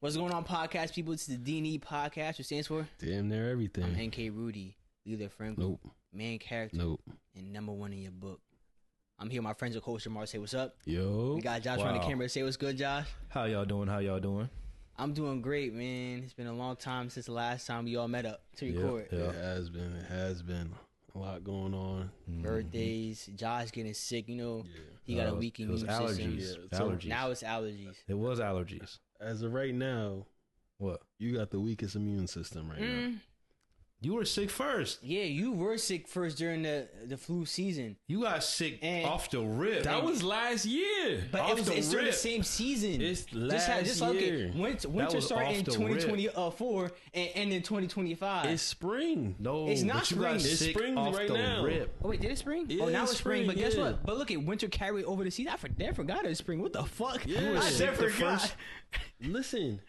What's going on, podcast people? It's the D&E podcast, which stands for Damn near everything. I'm NK Rudy, leader Franklin, Nope. main character, Nope. and number one in your book. I'm here with my friends of Coach Jamar. Say what's up. Yo. We got Josh on the camera. Say what's good, Josh. How y'all doing? I'm doing great, man. It's been a long time since the last time we all met up to record. Yeah. It has been a lot going on. Birthdays, Josh getting sick. You know, he got a weak It was immune system. allergies. Yeah, so allergies. Now it's allergies. It was allergies. As of right now, What? you got the weakest immune system right now. You were sick first. Yeah, you were sick first during the flu season. You got sick And- off the rip. That was last year. But Off the it's during the rip. same season. It's last like year. it. Winter was started off in the 2024 and end in 2025. It's spring. no, It's not but you got spring. It's sick spring off right the now. rip. Oh wait, did it spring? Yeah, Oh, now it's it's spring. But spring, guess yeah. what? But look, at winter carried over the season. I forgot it was spring. What the fuck? Yeah. I Sick never the forgot. first- Listen.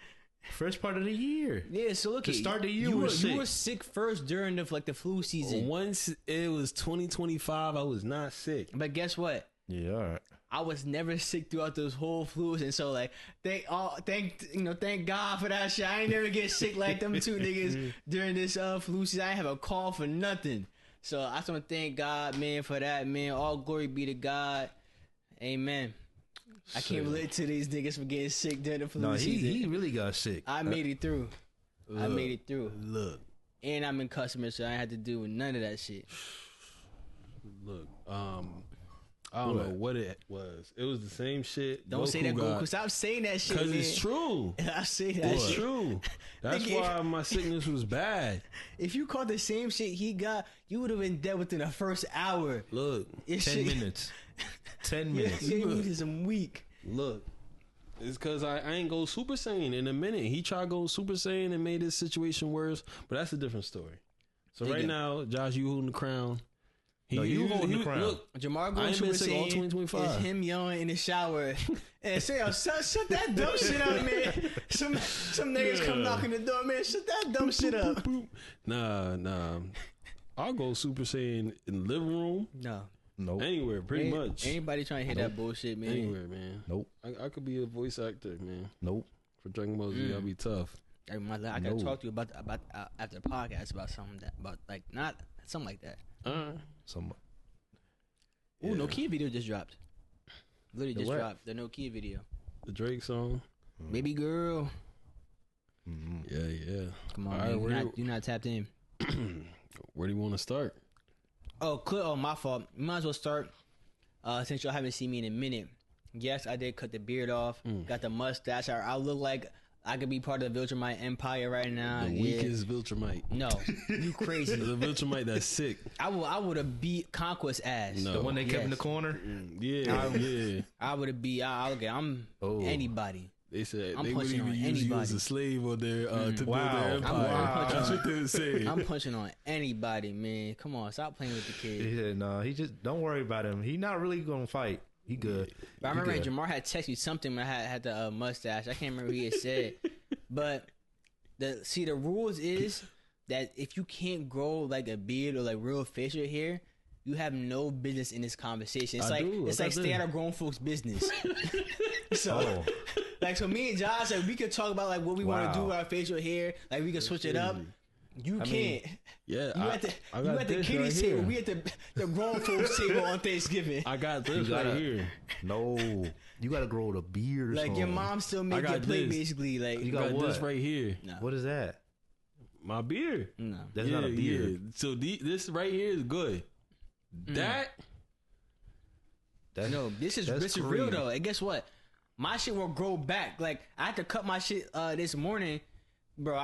First part of the year. Yeah, so look To at start the year, you we were were sick. you were sick first during the flu season. Once it was 2025, I was not sick. But guess what? Yeah, all right. I was never sick throughout those whole flus, and so like thank God for that shit. I ain't never get sick like them two niggas during this flu season. I ain't have a call for nothing. So I just want to thank God, man, for that, man. All glory be to God. Amen. I can't relate to these niggas for getting sick during the flu No, season. he really got sick. I made it through. I made it through. Look. And I'm in customers, so I had to do none of that shit. Look. I don't know what it was. It was the same shit. Don't say that, Goku. Stop saying that shit, man. Because it's true. I say that It's shit. true. That's Nigga. why my sickness was bad. If you caught the same shit he got, you would have been dead within the first hour. Look, Your 10 shit- minutes. 10 Yeah, minutes. you needed some weak. look. It's because I ain't go Super Saiyan in a minute. He tried to go Super Saiyan and made this situation worse, but that's a different story. So Nigga. right now, Josh, you holding the crown. No, you holding the crown. Look, Jamar I going ain't to been a sick all scene 2025. is him yelling in the shower and say, "Yo, shut that dumb shit up, man." Some niggas come knocking the door, man. Shut that dumb shit up. Nah. I'll go Super Saiyan in the living room, No, Nope. anywhere, pretty much. Anybody trying to hear that bullshit, man? Anywhere, man. Nope. I could be a voice actor, man. Nope. For Dragon Ball Z, I'll be tough. I gotta No. talk to you about after the podcast about something not something like that. Some. Ooh, Nokia video just dropped. Literally just what? dropped the Nokia video. The Drake song. Baby girl, Yeah. come on, All man. right, You're not tapped in. Where do you want to start? Oh, my fault. Might as well start. Since y'all haven't seen me in a minute. Yes, I did cut the beard off. Got the mustache. I look like I could be part of the Viltrumite Empire right now. The Yeah. weakest Viltrumite. No, you crazy. The Viltrumite that's sick. I would have beat Conquest ass. No. The one they kept in the Yes. corner? Yeah. I would have beat. Okay, I'm Oh. anybody. They said I'm they wouldn't punching even on use you as anybody. a slave on their to build Wow. their I'm empire. punching That's on- what they were saying. I'm punching on anybody, man. Come on, stop playing with the kid. He said, no, he just, don't worry about him. He not really going to fight. He good. But I He remember good. Jamar had texted me something when I had the mustache. I can't remember what he had said. But the rules is that if you can't grow like a beard or like real facial hair, you have no business in this conversation. It's I like do. it's I like do. stay out of grown folks' business. So so me and Josh, like, we could talk about like what we want to do Wow. with our facial hair. Like we can switch it up. You can't. mean, Yeah, You at the I you got at the this kitties right table. here. We at the grown folks table on Thanksgiving. I got this You gotta- right here. No. You got to grow the beard. or Like your something. mom still I make got your plate this. basically. Like You I got got this what? right here. no, What is that? My beard. no. That's not a beard. Yeah. So this right here is good. That That's, No, this is that's real cream. though. And guess what? My shit will grow back. Like I had to cut my shit this morning, bro.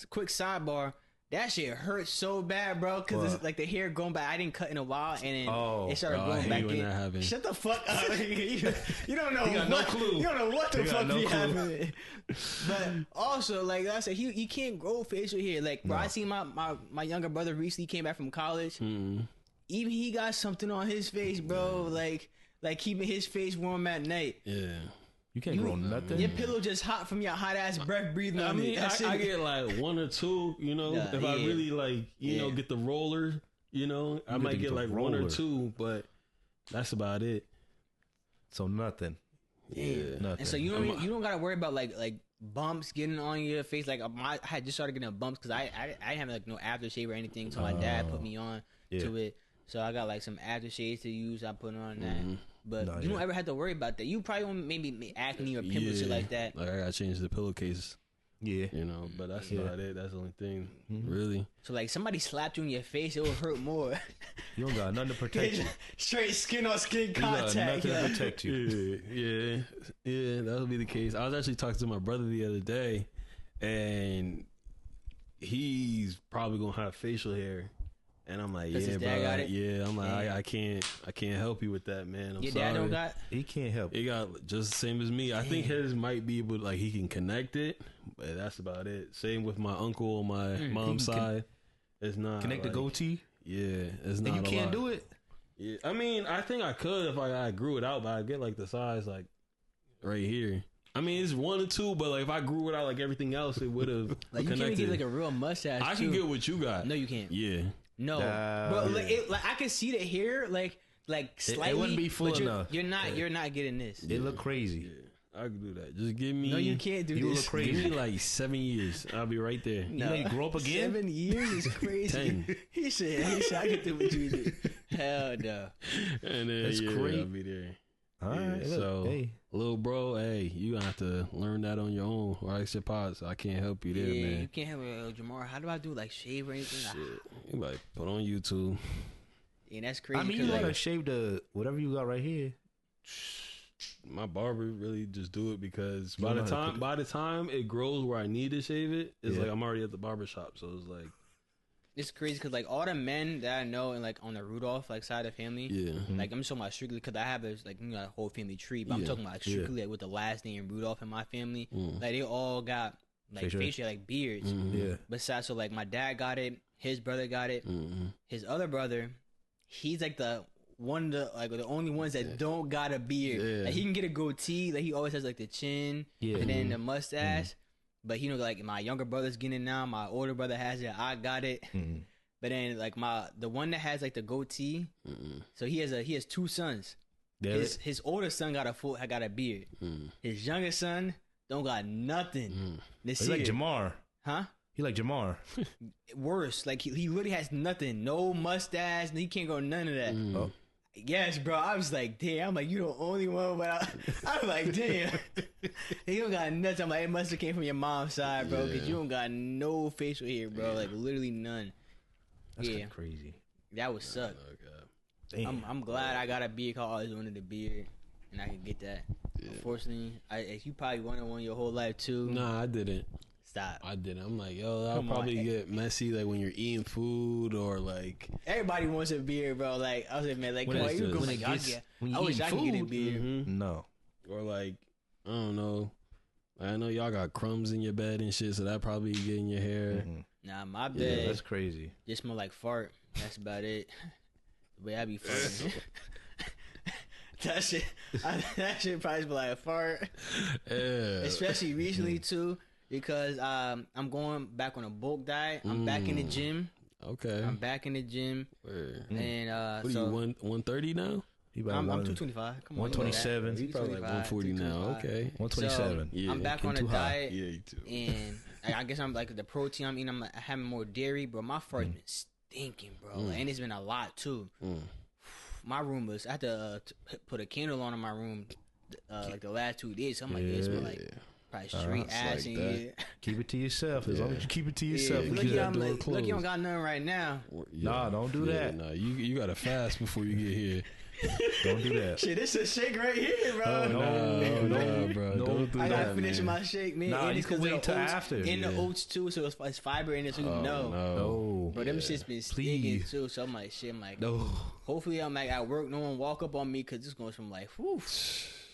Quick sidebar. That shit hurt so bad, bro. Because What? it's like the hair going back. I didn't cut in a while, and then Oh. it started Oh, I growing hate back when in. that happens. Shut the fuck up. you don't know. He got no what, clue. You don't know what the He got fuck no be clue. happening. But also, like I said, you can't grow facial hair. Like, bro, I seen my younger brother recently came back from college. Even he got something on his face, bro. Like keeping his face warm at night. yeah. You can't grow nothing. Your pillow just hot from your hot ass breath breathing I on mean, it. That's I it. get like one or two, you know, Yeah, if I yeah. really like, you know, Yeah. get the roller, you know, I get might to get get the like one or roller. two, but that's about it. So nothing. Yeah. Nothing. And so you don't gotta worry about like bumps getting on your face. Like I had just started getting bumps because I didn't have like no aftershave or anything until my dad put me on to it. So I got like some aftershaves to use. I put on that. But you don't ever have to worry about that. You probably won't maybe acne or pimples shit like that. Like I gotta change the pillowcase. Yeah. You know, but that's about it. That's the only thing, really. So like somebody slapped you in your face, it will hurt more. You don't got nothing to protect you. Straight skin on skin You got contact. nothing to protect you. Yeah, that'll be the case. I was actually talking to my brother the other day, and he's probably gonna have facial hair. And I'm like, His yeah, dad bro. got it? Yeah, I'm like, I can't help you with that, man. I'm Your sorry. dad don't got. He can't help. He got just the same as me. I think his might be able to, like, he can connect it, but that's about it. Same with my uncle on my mom's side. It's not Connect like, the goatee. Yeah, it's not. And you can't do it. Yeah, I mean, I think I could if I grew it out, but I get like the size like right here. I mean, it's 1 or 2, but like if I grew it out like everything else, it would have Like you connected. can't get like a real mustache. I too. can get what you got. No, you can't. Yeah. No, bro. Like I can see the hair, like slightly. It wouldn't be full but enough. You're not. You're not getting this. It look crazy. Yeah, I can do that. Just give me. No, you can't do You this. look crazy. Give me like 7 years. I'll be right there. No. You know you grow up again? 7 years is crazy. 10. He said I can do what you do. Hell no. And then That's great. I'll be there. All right. Yeah, so, Hey. little bro, hey, you gonna have to learn that on your own. Or ask your pops. I can't help you there, Yeah, man. you can't have Jamar. How do I do like shave or anything? Shit. You like put on YouTube. Yeah, that's crazy. I mean, 'cause, you gotta like, shave the whatever you got right here. My barber really just do it because You by know the how to put time it grows where I need to shave it, it's Yeah. like I'm already at the barber shop. So it's like, it's crazy because like all the men that I know and like on the Rudolph like side of the family, yeah, like I'm just talking about strictly because I have this like a whole family tree, but I'm Yeah. talking about strictly like with the last name Rudolph in my family. Mm. Like they all got like Facial. facial like beards. Yeah. Besides, so like my dad got it, his brother got it, his other brother, he's like the the only ones that don't got a beard. Yeah. Like he can get a goatee, like he always has like the chin Yeah. and then the mustache. But you know, like my younger brother's getting it now. My older brother has it. I got it. But then like the one that has like the goatee, so he has 2 sons. His older son got a beard. His youngest son don't got nothing. This He's like year. Jamar. Huh? He like Jamar. Worse. Like he literally has nothing. No mustache. He can't go none of that. Oh. Yes, bro. I was like, damn. I'm like, you the only one. But I'm like, damn. He don't got nothing. I'm like, it must have came from your mom's side, bro. Because you don't got no facial hair, bro. Like literally none. That's Yeah. kinda crazy. That would suck. Damn. I'm glad I got a beard. 'Cause I always wanted a beard, and I could get that. Unfortunately, you probably wanted one your whole life too. Nah, I didn't. Stop. I didn't. I'm like, yo, I'll Come on. probably get messy like when you're eating food or like. Everybody wants a beard, bro. Like I was like, man, like When come on, it's you just- go when like, it gets- when you I wish eating I could get a food, beard. No. Or like, I don't know. I know y'all got crumbs in your bed and shit, so that probably get in your hair. Nah, my Yeah, bed that's crazy. just smell like fart. That's about it. The way I be farting. that shit probably smell like a fart. Yeah. Especially recently too, because I'm going back on a bulk diet. I'm back in the gym. Okay. I'm back in the gym, Word. and What are so you, 130 now? He about I'm 1 225. Come on, 127. You probably like 140 now. 225. Okay. 127. Yeah, I'm back getting on a too high. diet, Yeah, you too. and I guess I'm like the protein I'm eating. I'm having more dairy, bro. My fart's been stinking, bro, and it's been a lot too. My room was I had to put a candle on in my room like the last 2 days. So I'm like, it smell like probably straight ass like in that. here. Keep it to yourself. As long as you keep it to Yeah, yourself. and look, keep yeah, that I'm door like, closed. look, you don't got nothing right now. Nah, don't do that. Nah, you got to fast before you get here. Don't do that. Shit, this is a shake right here, bro. Oh, no, bro. no. Don't do I that, gotta finish man. my shake, man. Nah, and you it's can 'cause of wait the till oats, after. And the Yeah. oats too, so it's fiber in it, so you Oh, know. No. Bro, them shit's been stinking Please. too. So I'm like, shit. I'm like, No. hopefully I'm like at work, no one walk up on me because it's going from like, whew.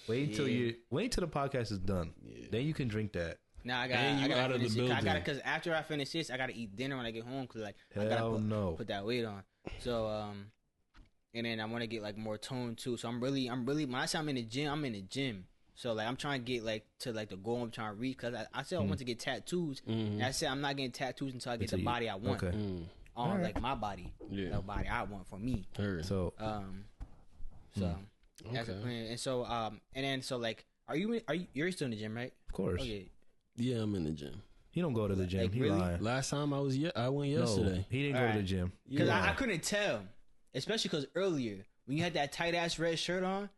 Wait till Yeah. the podcast is done. Then you can drink that. Now I And you gotta out of finish the it. I gotta building. because after I finish this, I gotta eat dinner when I get home because like I gotta Hell no. put that weight on. So and then I want to get like more tone too. So I'm really when I say I'm in the gym, I'm in the gym. So like I'm trying to get like to like the goal I'm trying to reach because I said I want to get tattoos. And I said I'm not getting tattoos until I get the body I want Okay. on like my body, Yeah. the body I want for me. Heard. So So that's the Okay. plan. And so and then so like you're still in the gym, right? of course. Okay. Yeah, I'm in the gym. He don't go to the gym. Like, He really? lying. Last time I went No, yesterday. he didn't go to the gym. Because Yeah. I couldn't tell, especially because earlier when you had that tight ass red shirt on,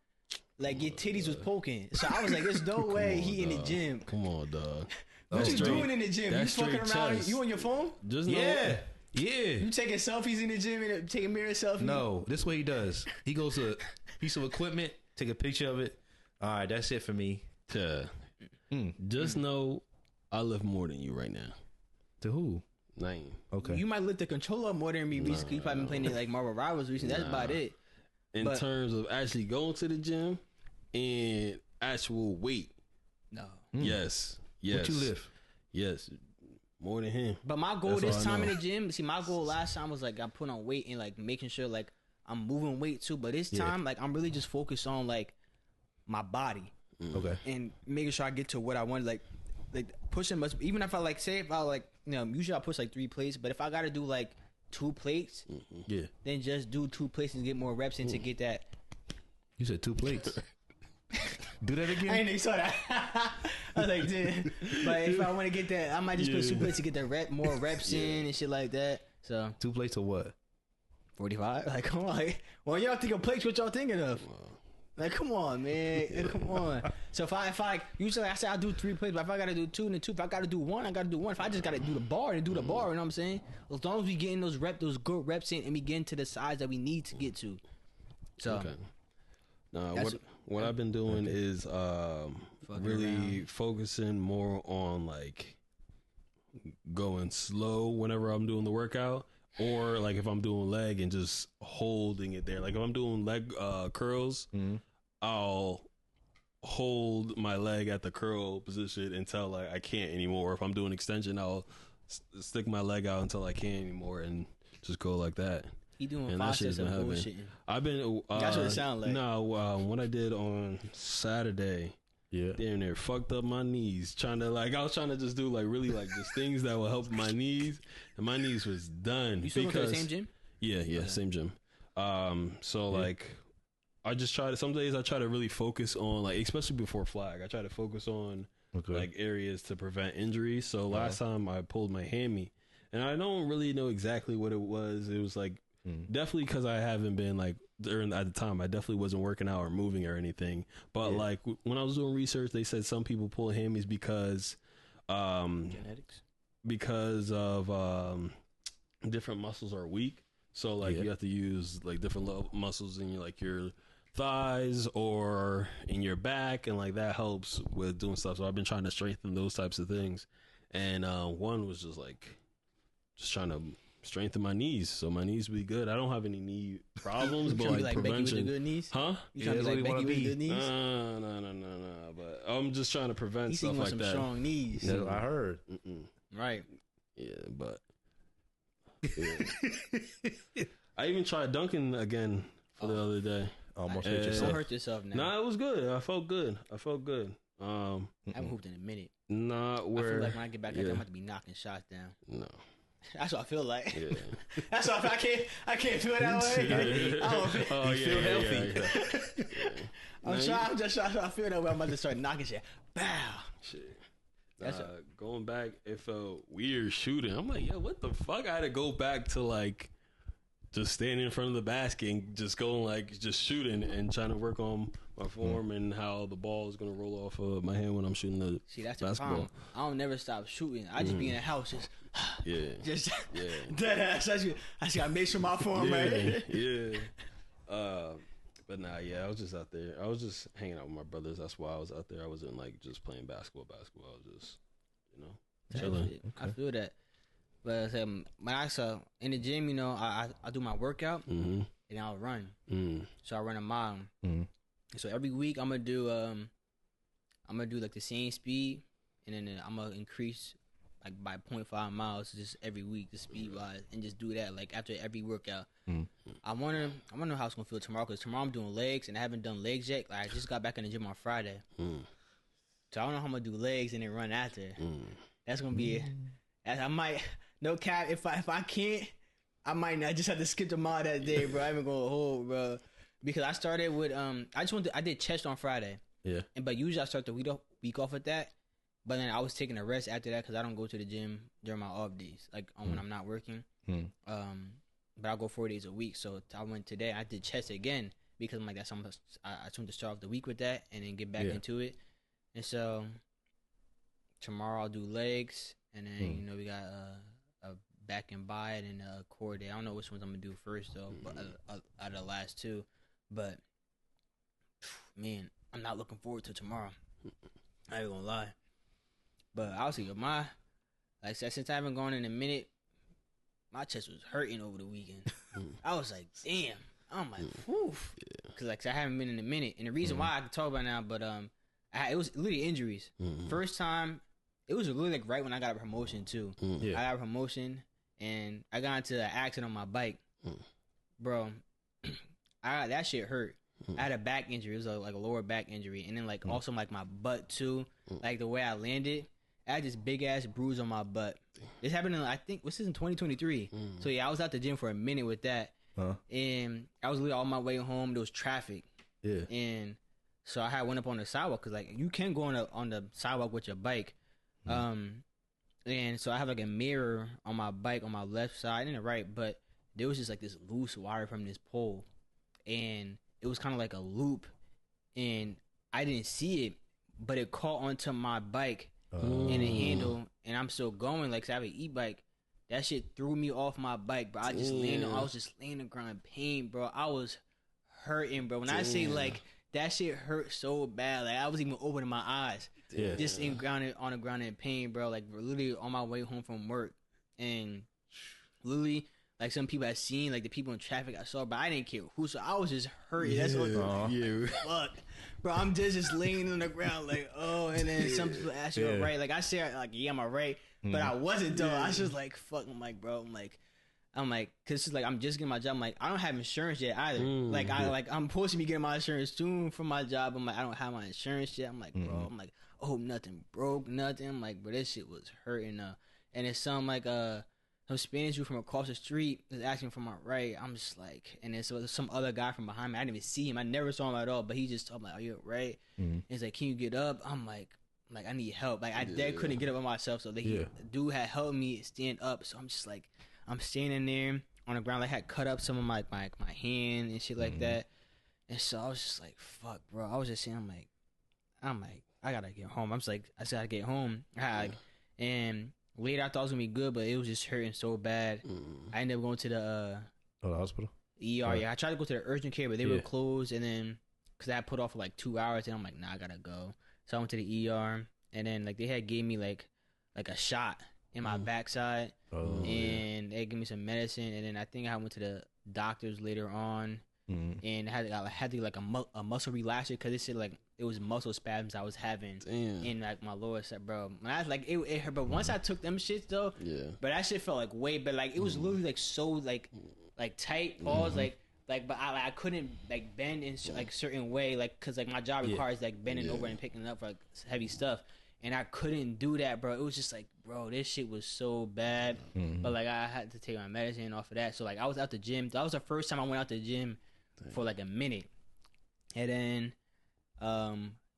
like your titties was poking. So I was like, "There's no way he in the gym." Come on, dog. What you straight- doing in the gym? You that's fucking straight around? chest. You on your phone? Just know, Yeah. Yeah. You taking selfies in the gym and taking mirror selfies? No, this is what he does. He goes to a piece of equipment, take a picture of it. All right, that's it for me. Yeah. Just know I lift more than you right now. To who? Nine. Okay. You might lift the controller more than me recently. You probably been playing like Marvel Rivals recently. That's about it. In But- terms of actually going to the gym and actual weight, No. yes. What you lift? Yes. More than him. But my goal That's all this I time in know. the gym, see, my goal last time was like I put on weight and like making sure like I'm moving weight too. But this time, like I'm really just focused on like my body Okay. and making sure I get to what I want. Like pushing much. Even if I like say if I like usually I push like 3 plates, but if I got to do like 2 plates, Yeah. then just do 2 plates and get more reps in to get that. You said 2 plates. Do that I again. ain't even saw that. I was like, damn. But if I want to get that, I might just put 2 plates to get the more reps in and shit like that. So 2 plates or what? 45? Like, come on. Like, well, y'all think of plates, what y'all thinking of? Like, come on, man. Come on. So if I usually I say I do 3 plates, but if I gotta do 2 and then 2, if I gotta do 1, I gotta do 1. If I just gotta do the bar and do the bar, you know what I'm saying? As long as we getting those good reps in and we getting to the size that we need to get to. So Okay. Nah, That's- what I've been doing is really around. focusing more on like going slow whenever I'm doing the workout, or like if I'm doing leg and just holding it there. Like if I'm doing leg curls, I'll hold my leg at the curl position until like I can't anymore. If I'm doing extension, I'll stick my leg out until I can't anymore and just go like that. he doing And that 5 shit's sets of been bullshitting. happening. I've been. That's what it sound like. No, what I did on Saturday, Yeah. damn near fucked up my knees. I was trying to just do like really like just things that would help my knees, and my knees was done. You still go to the same gym? Yeah, same gym. So like, I just try to. Some days I try to really focus on like, especially before flag. I try to focus on Okay. like areas to prevent injuries. So last time I pulled my hammy, and I don't really know exactly what it was. It was like definitely because I haven't been like during at the time. I definitely wasn't working out or moving or anything. But like when I was doing research, they said some people pull hammies because Genetics. because of different muscles are weak. So like you have to use like different muscles in your like your thighs or in your back, and like that helps with doing stuff. So I've been trying to strengthen those types of things, and one was just like just trying to strengthen my knees so my knees be good. I don't have any knee problems, but Trying to like be like Becky with the prevention, good knees? huh? You trying to Yeah, be like that's what Becky he with the wanna good be. knees? No. But I'm just trying to prevent He stuff seems like some that. strong knees. That's what I heard. Right. Yeah, but yeah. I even tried dunking again for the other day. Almost Yeah. hit Don't yourself. hurt yourself now. Nah, it was good. I felt good. I haven't hooped in a minute. Not I where. feel like when I get back, I'm yeah. gonna have to be knocking shots down. No. That's what I feel like. Yeah. That's what I feel. I can't feel that way. I don't feel, Oh, feel healthy. I'm just trying to feel that way. I'm about to start knocking shit. Bow. Shit. That's Going back, it felt weird shooting. I'm like, yo, what the fuck? I had to go back to like just standing in front of the basket and just going like just shooting and trying to work on my form and how the ball is gonna roll off of my hand when I'm shooting the See, that's the basketball. problem. I don't never stop shooting. I just be in the house, just Yeah. dead ass. I just gotta make sure my form right. Yeah. But nah, yeah, I was just out there. I was just hanging out with my brothers. That's why I was out there. I wasn't like just playing basketball. I was just, chilling. I feel that. But when I saw in the gym, I do my workout and I'll run. So I run a mile. So every week I'm gonna do like the same speed, and then I'm gonna increase like by 0.5 miles just every week, the speed wise, and just do that like after every workout. I wonder how it's gonna feel tomorrow, because tomorrow I'm doing legs and I haven't done legs yet. Like, I just got back in the gym on Friday, so I don't know how I'm gonna do legs and then run after. That's gonna be I might, no cap, if I can't, I might not, just have to skip the mile that day, bro. I ain't gonna hold, bro, because I started with I did chest on Friday. Yeah. But usually I start the week off with that, But then I was taking a rest after that because I don't go to the gym during my off days, like when I'm not working. But I go 4 days a week. So I went today. I did chest again because I'm like, that's something I just want to start off the week with that and then get back into it. And so tomorrow I'll do legs, and then you know we got a back and bi and a core day. I don't know which ones I'm gonna do first though, but out of the last two. But man, I'm not looking forward to tomorrow. I ain't gonna lie. But I'll see. Like I said, since I haven't gone in a minute, my chest was hurting over the weekend. I was like, damn. I'm like, whew. Because like I haven't been in a minute. And the reason why I can talk about it now, but it was literally injuries. First time, it was really like right when I got a promotion too. I got a promotion and I got into an accident on my bike. Bro, that shit hurt. I had a back injury. It was like a lower back injury. And then like also like my butt too. Like the way I landed. I had this big ass bruise on my butt. This happened in, I think, this is in 2023. So yeah, I was at the gym for a minute with that. And I was literally on my way home. There was traffic. And so I went up on the sidewalk because like you can go on the sidewalk with your bike. And so I have like a mirror on my bike on my left side and the right, but there was just like this loose wire from this pole. And it was kind of like a loop. And I didn't see it, but it caught onto my bike. In a handle, and I'm still going. Like, 'cause I have an e-bike. That shit threw me off my bike, bro. I was just laying on the ground in pain, bro. I was hurting, bro. When I say like that shit hurt so bad, like I was even opening my eyes, just on the ground in pain, bro. Like literally on my way home from work, and literally like some people I seen, like the people in traffic I saw, but I didn't care who. So I was just hurting. That's what. Fuck. Bro, I'm just laying on the ground like, oh, and then some people ask you, right? Like I said, like, yeah, I'm alright, but I wasn't though. I was just like, fuck. I'm like, bro, I'm like, cause it's like I'm just getting my job. I'm like, I don't have insurance yet either. I'm supposed to be getting my insurance soon for my job. I'm like, I don't have my insurance yet. I'm like, bro, I'm like, oh, nothing broke, nothing. I'm like, bro, this shit was hurting. And it's some like some Spanish dude from across the street was asking for my right. I'm just like, and then so some other guy from behind me. I didn't even see him. I never saw him at all. But he just told me, like, "Are you right?" He's like, "Can you get up?" I'm like, I need help. Like I couldn't get up by myself. So the dude had helped me stand up. So I'm just like, I'm standing there on the ground. Like I had cut up some of my hand and shit like that. And so I was just like, fuck, bro. I was just saying, I'm like, I gotta get home. I said I gotta get home. And later I thought it was gonna be good, but it was just hurting so bad. I ended up going to the hospital. ER. Yeah, I tried to go to the urgent care, but they were closed. And then because I had put off for like 2 hours, and I'm like, nah, I gotta go. So I went to the ER, and then like they had gave me like a shot in my backside, and they gave me some medicine, and then I think I went to the doctors later on, and I had to like a muscle relaxer because they said like it was muscle spasms I was having in like my lower side, bro. When I was like it hurt, but once I took them shits though, but that shit felt like way better. Like it was literally like so like tight pause, like but I couldn't like bend in like certain way, like because like my job requires like bending over and picking up like heavy stuff, and I couldn't do that, bro. It was just like, bro, this shit was so bad. But like I had to take my medicine off of that, so like I was out the gym. That was the first time I went out the gym for like a minute, and then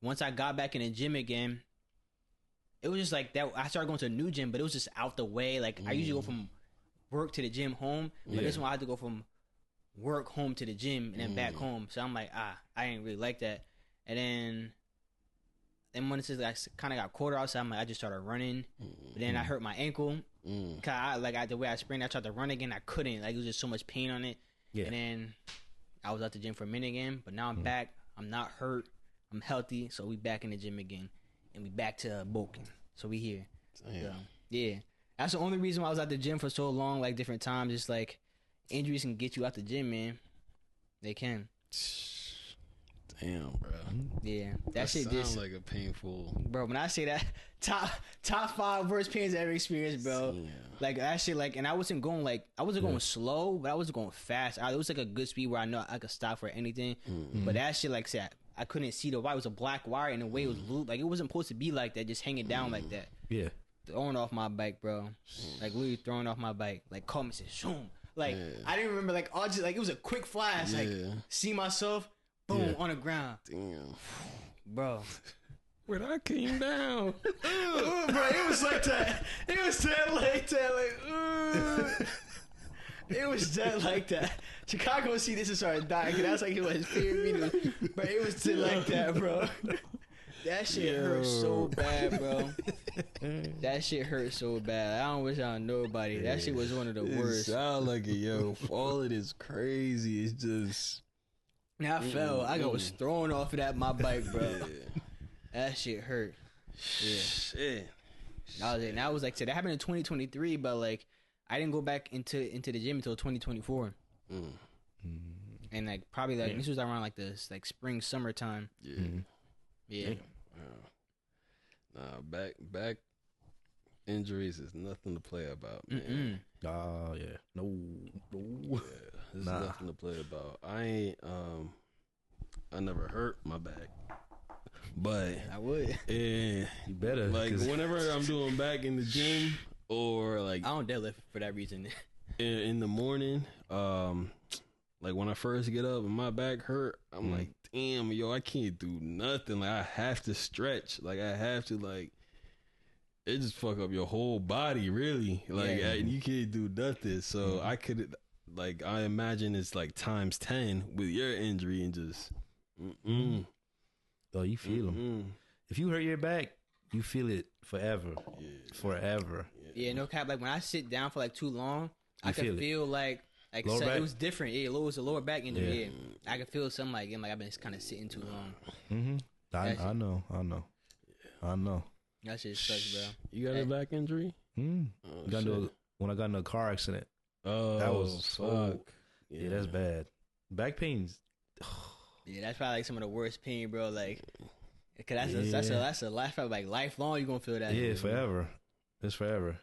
once I got back in the gym again, it was just like that. I started going to a new gym, but it was just out the way. Like I usually go from work to the gym home, but this one I had to go from work home to the gym and then back home. So I'm like, I ain't really like that. And then when it's just like kind of got colder outside, I'm like, I just started running. But then I hurt my ankle. Cause the way I sprained, I tried to run again, I couldn't. Like it was just so much pain on it. And then I was at the gym for a minute again, but now I'm back. I'm not hurt. I'm healthy. So we back in the gym again, and we back to bulking. So we here. So, yeah, that's the only reason why I was at the gym for so long. Like different times, just like injuries can get you out the gym, man. They can. Damn, bro. Yeah, that shit sounds just like a painful. Bro, when I say that, top 5 worst pains I ever experienced, bro. Yeah. Like that shit, like, and I wasn't going going slow, but I wasn't going fast. It was like a good speed where I know I could stop for anything. But that shit, like, said I couldn't see the wire. It was a black wire, and the way it was looped, like it wasn't supposed to be like that, just hanging down like that. Yeah, throwing off my bike, bro. Like literally throwing off my bike. Like caught me, said, shoom. Like I didn't remember, like all just like it was a quick flash. Like see myself. Boom, on the ground. Damn. Bro. when I came down. Ooh, bro, it was like that. It was that like that. Like, ooh. It was that like that. Chicago see this and started dying because that's like his favorite video. But it was just like that, bro. That shit hurt so bad, bro. That shit hurt so bad. I don't wish on nobody. That shit was one of the worst. It sound like it, yo. Falling is crazy. It's just. I fell. I was thrown off of that my bike, bro. That shit hurt. Yeah. Shit. That was it. And that was like, said that happened in 2023, but like I didn't go back into the gym until 2024. And like probably like this was around like this like spring summertime. Yeah. Yeah. Nah, back injuries is nothing to play about, man. Mm-mm. Oh yeah, no. Yeah, there's nothing to play about. I never hurt my back, but I would. yeah, You better. like 'cause- whenever I'm doing back in the gym or like I don't deadlift for that reason. in the morning, like when I first get up and my back hurt, I'm like, damn, yo, I can't do nothing. Like I have to stretch. Like I have to like. It just fuck up your whole body, really. Like you can't do nothing. So I could, like, I imagine it's like times 10 with your injury and just. Oh, you feel them. If you hurt your back, you feel it forever. Yeah. Forever. Yeah, no cap. Like when I sit down for like too long, I feel can it. feel like Lower so back? it was different. Yeah, it was a lower back injury. Yeah. Yeah. I can feel something like I've been kind of sitting too long. Mm-hmm. That's I know. That shit sucks, bro. You got a back injury? Mm. Oh, Got shit. when I got in a car accident. Oh, that was so- fuck. Yeah, that's bad. Back pains. Yeah, that's probably like some of the worst pain, bro. Like, cause that's a life, like lifelong. You gonna feel that? Yeah, forever. It's forever.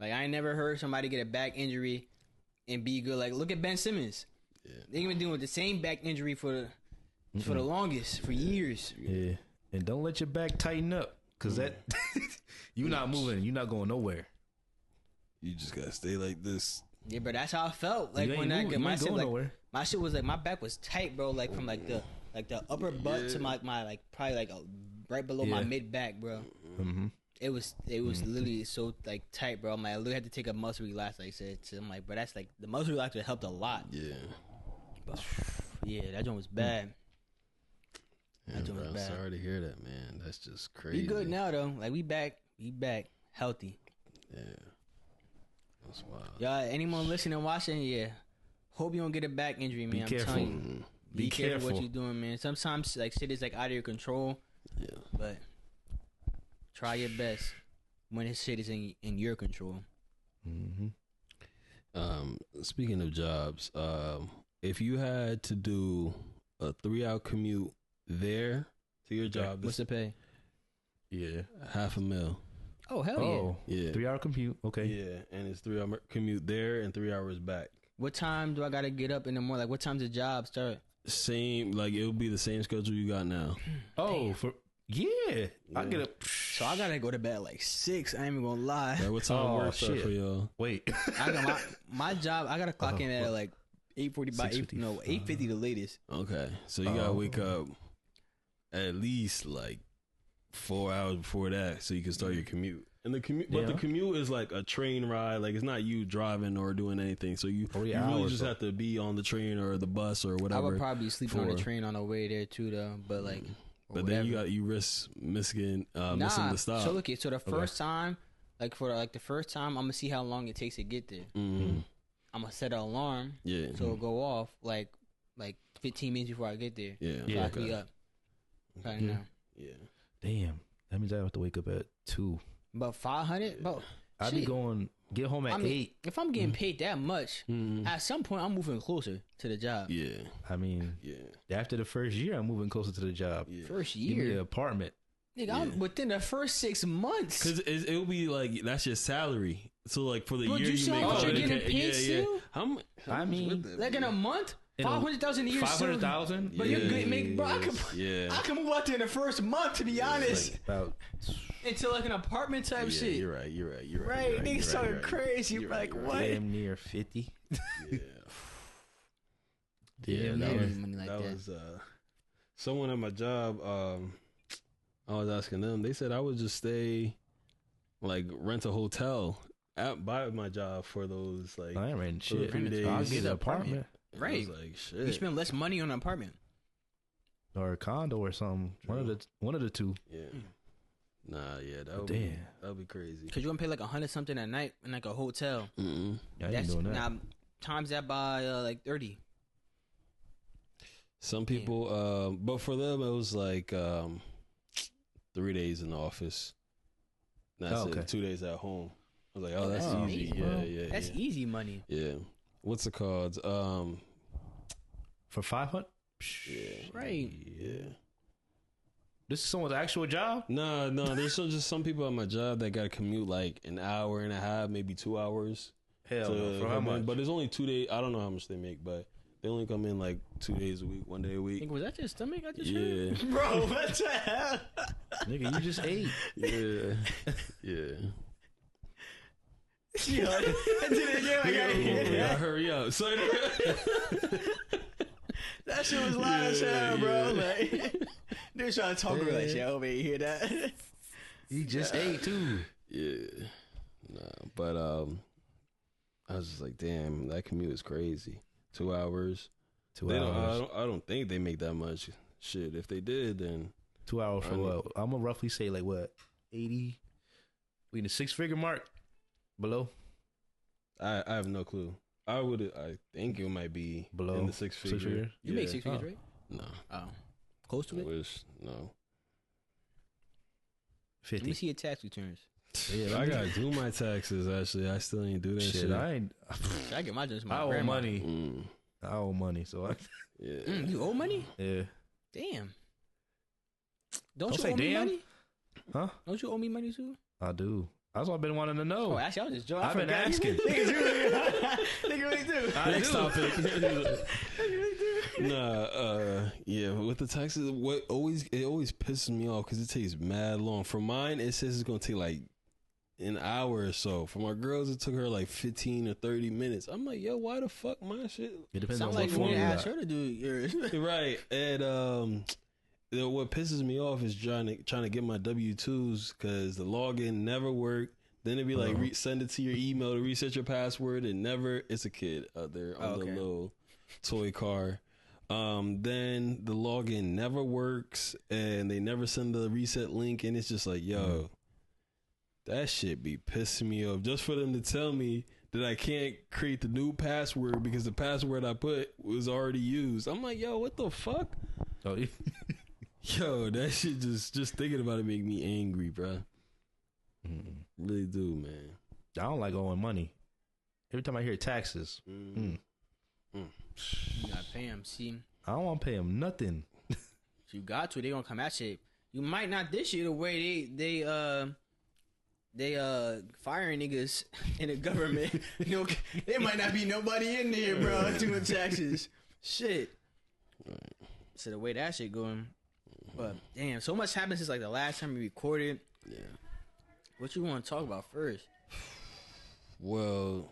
Like I ain't never heard somebody get a back injury and be good. Like look at Ben Simmons. Yeah. They been dealing with the same back injury for the longest, for years. Yeah, and don't let your back tighten up, cause that you not moving. You not going nowhere. You just gotta stay like this. Yeah, but that's how I felt. Like You when ain't I moving. You my ain't shit going like nowhere. my shit was like my back was tight, bro. Like from like the upper butt to my like probably like right below my Yeah. mid back, bro. Mm-hmm. It was literally so like tight, bro. I'm like I literally had to take a muscle relaxer. Like I said, so I'm like, but that's like the muscle relaxer helped a lot. Yeah. But yeah, that joint was bad. Yeah, That joint bro, was I'm bad. sorry to hear that, man. That's just crazy. We good now though. Like we back healthy. Yeah. That's wild. Y'all, anyone listening and watching, yeah. Hope you don't get a back injury, man. Be I'm careful. telling you. Be careful what careful. you're doing, man. Sometimes like shit is like out of your control, Yeah. but try your best when this shit is in your control. Mm-hmm. Speaking of jobs, if you had to do a 3-hour commute there to your job, What's the pay? Yeah. $500,000. Oh hell Oh, Yeah. 3-hour compute. Okay. Yeah, and it's 3-hour commute there and 3 hours back. What time do I gotta get up in the morning? Like what time's the job start? Same, like it would be the same schedule you got now. Oh, I get up. So I gotta go to bed at like 6. I ain't even gonna lie. Like, what time Oh, works start shit. for y'all? Wait. I got my job. I gotta clock in at like 8:40 by 8:50 the latest. Okay, so you gotta wake up at least like 4 hours before that, so you can start your commute. And the commute, but the Yeah. commute is like a train ride. Like it's not you driving or doing anything. So you 3 you really hours, just though. have to be on the train or the bus or I whatever. would probably sleep on the for- train on the way there too, though. But like, or But then whatever. you risk missing missing Nah. the stop. So look, so the first time, like for like the first time, I'm gonna see how long it takes to get there. Mm-hmm. I'm gonna set an alarm Yeah, so it'll go off like 15 minutes before I get there. yeah, Yeah. Clock me up. Right now. yeah. Damn. That means I have to wake up at 2. But 500, bro. I be shit. going get home at I mean, 8. if I'm getting paid that much, Mhm. at some point I'm moving closer to the job. Yeah, I mean, yeah, after the first year, I'm moving closer to the job. yeah. First Give me an year, apartment. nigga, I'm within the first 6 months. Because it'll be like that's your salary. So like for the Bro, year you you see make, how much you're getting paid yeah. still? How much? I mean, Like in a month, In a- 500,000 a year. still- 500,000? But you're good, make, bro. Yeah. I can move out there in the first month, to be honest, About into like an apartment type Yeah, shit. you're right. You're right. You're right. Right, you're right, niggas you're talking right, crazy. you're Like right, what? damn near 50. Yeah. Yeah, Damn that near. was Money like that that. was someone at my job. I was asking them. They said I would just stay, like rent a hotel by my job for those like I ain't renting for the shit. 3 days. I'll get an apartment Right. I was like, You shit. spend less money on an apartment. or a condo or something. One of the two. Yeah. Nah, yeah, that would Damn. be crazy. Cause you gonna pay like $100 something a night in like a hotel. Mm-mm. Yeah, I ain't doing that. Now times that by like 30. Some people, but for them it was like 3 days in the office. That's Oh, okay. it. 2 days at home. I was like, oh, that's that's easy. amazing. Yeah. That's easy money. Yeah. What's it called? For 500. Yeah. Right. Yeah. This is someone's actual job. No. There's just some people at my job that got to commute like an hour and a half, maybe 2 hours. Hell, no. For how come in. much? But it's only 2 days. I don't know how much they make, but they only come in like 2 days a week, 1 day a week. Was that your stomach? I just Yeah. heard? Bro, what the hell? Nigga, you just ate. Yeah. Yeah. Yo, I did it again. I gotta hear Yeah, that. hurry up. So, That shit was loud as hell, bro. Yeah. Like, they was trying to talk over like, shit, over here, you hear that? He just ate too. yeah. Nah, but I was just like, damn, that commute is crazy. 2 hours. 2 They hours. I don't think they make that much. Shit, if they did, then 2 hours for I what? I'm gonna roughly say like what? 80. We in the 6-figure mark. Below. I have no clue. I think it might be Below in the six figure. figures? You make 6 figures, Oh. right? No, Oh. Close to I it? wish no. Let me 50. see your tax returns. Yeah, I gotta do my taxes. Actually, I still ain't do that shit. shit. I ain't. I get my just my I owe grandma. money. Mm, I owe money. So I. yeah. You owe money? Yeah. Damn. Don't Don't you say owe me damn. money? Huh? Don't you owe me money too? I do. That's what I've been wanting to know. Oh, actually, I was just joking. I've been asking. Niggas really do. I Next do. topic. Niggas really do. Nah, yeah, with the taxes, it always pisses me off because it takes mad long. For mine, it says it's gonna take like an hour or so. For my girls, it took her like 15 or 30 minutes. I'm like, yo, why the fuck my shit? It depends Sound on like what when form you you asked got. her to do yours. Right, and what pisses me off is trying to get my W-2s because the login never worked. Then it'd be like send it to your email to reset your password, and never. It's a kid out there on the little toy car. Then the login never works, and they never send the reset link, and it's just like, yo, that shit be pissing me off. Just for them to tell me that I can't create the new password because the password I put was already used. I'm like, yo, what the fuck? Oh, yeah. Yo, that shit just thinking about it make me angry, bro. Really do, man. I don't like owing money. Every time I hear taxes, You gotta pay them. See, I don't want to pay them nothing. if you got to, they gonna come at you. You might not this year the way they firing niggas in the government. You know, there might not be nobody in there, bro, doing taxes. Shit. So the way that shit going, but damn, so much happened since like the last time we recorded. Yeah. What you want to talk about first? Well,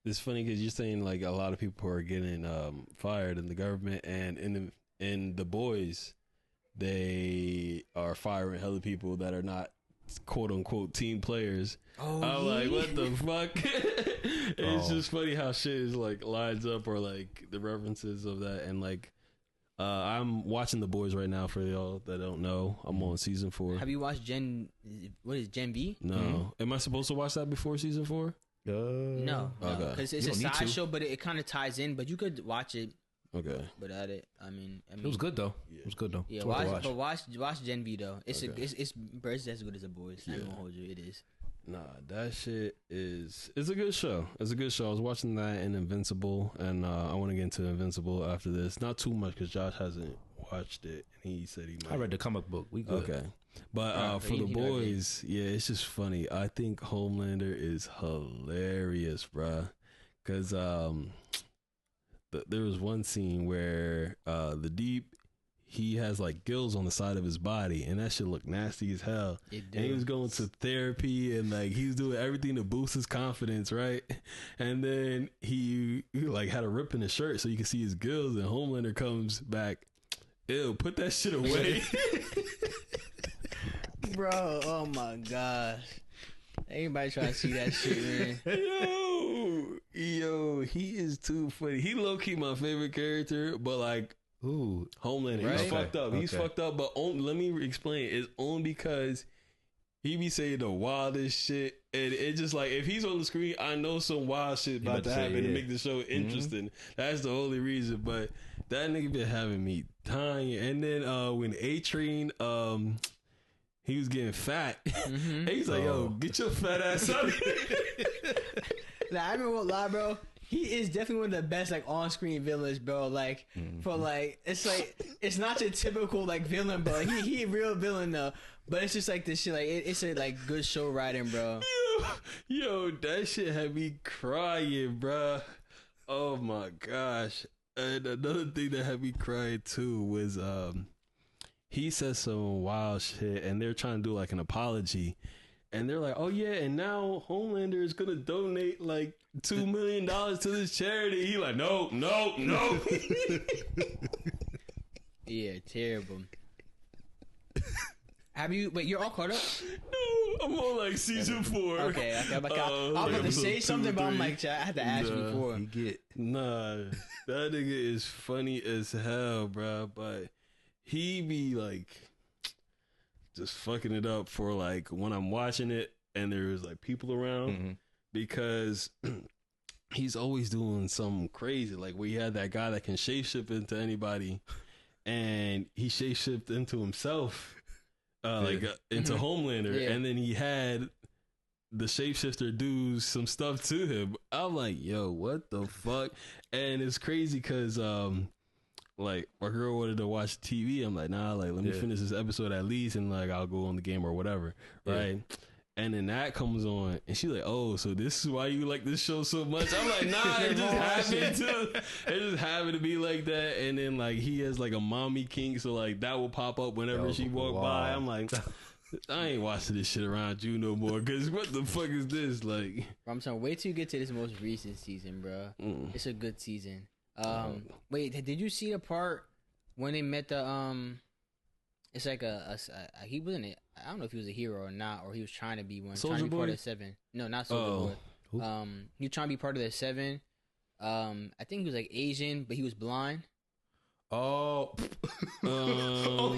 it's funny because you're saying like a lot of people are getting fired in the government, and in the boys, they are firing hella people that are not quote unquote team players. Oh, I'm like, what the fuck? It's Oh. just funny how shit is like lines up, or like the references of that, and like I'm watching The Boys right now. For y'all that don't know, I'm on season 4. Have you watched Gen? What is Gen V? No, am I supposed to watch that before season 4? No, Okay. because You it's a don't need side to. show, but it kind of ties in. But you could watch it Okay. without it. I mean, It was good though. It was good though. Yeah, It's worth a watch Gen V though. It's Okay. it's as good as The Boys. I'm gonna hold you. It is. Nah, that shit it's a good show. It's a good show. I was watching that and Invincible, and I want to get into Invincible after this. Not too much because Josh hasn't watched it, and he said he might. I read the comic book. We good. Okay, but Alright, for he- The he liked it. Boys, yeah, it's just funny. I think Homelander is hilarious, bruh. Because there was one scene where the Deep, he has like gills on the side of his body, and that shit look nasty as hell. It And he was going to therapy, and like he's doing everything to boost his confidence, right? And then he like had a rip in his shirt so you can see his gills, and Homelander comes back, ew, put that shit away. bro. Oh my gosh. Anybody trying to see that shit, man? Yo, he is too funny. He low key my favorite character, but like, Ooh, Homelander, Right? he's fucked up. He's Okay. fucked up, but let me explain. It's only because he be saying the wildest shit, and it just like if he's on the screen, I know some wild shit about to happen to make the show interesting. That's the only reason. But that nigga been having me dying. And then when A-Train, he was getting fat, and he's like, "Yo, get your fat ass out of here." Nah, I remember what lie, bro. He is definitely one of the best like on-screen villains, bro. Like for like it's not your typical like villain, but he a real villain though. But it's just like this shit, like it's a like good show writing, bro. Yo, that shit had me crying, bruh. Oh my gosh. And another thing that had me crying too was he said some wild shit, and they're trying to do like an apology, and they're like, "Oh yeah, and now Homelander is gonna donate like $2 million to this charity." He like, no. Yeah, terrible. Have you? Wait, you're all caught up? No, I'm on like season 4. Okay. I'm about to say something, but I'm like, I had to ask you before. you get Nah, that nigga is funny as hell, bro. But he be like just fucking it up for like when I'm watching it and there's like people around because he's always doing something crazy. Like we had that guy that can shapeshift into anybody, and he shapeshifted into himself, into Homelander, Yeah. and then he had the shapeshifter do some stuff to him. I'm like, yo, what the fuck? And it's crazy because like my girl wanted to watch TV. I'm like, nah, like let me finish this episode at least, and like I'll go on the game or whatever, right? And then that comes on, and she's like, "Oh, so this is why you like this show so much?" I'm like, "Nah, it just happened to be like that." And then like he has like a mommy kink, so like that will pop up whenever she walk by. I'm like, I ain't watching this shit around you no more, because what the fuck is this? Like, I'm saying, wait till you get to this most recent season, bro. It's a good season. Wait, did you see the part when they met the It's like he wasn't. I don't know if he was a hero or not, or he was trying to be one. Soulja trying to be part Boy? of the 7. No, not Soldier Boy. He was trying to be part of the 7. I think he was like Asian, but he was blind. oh no,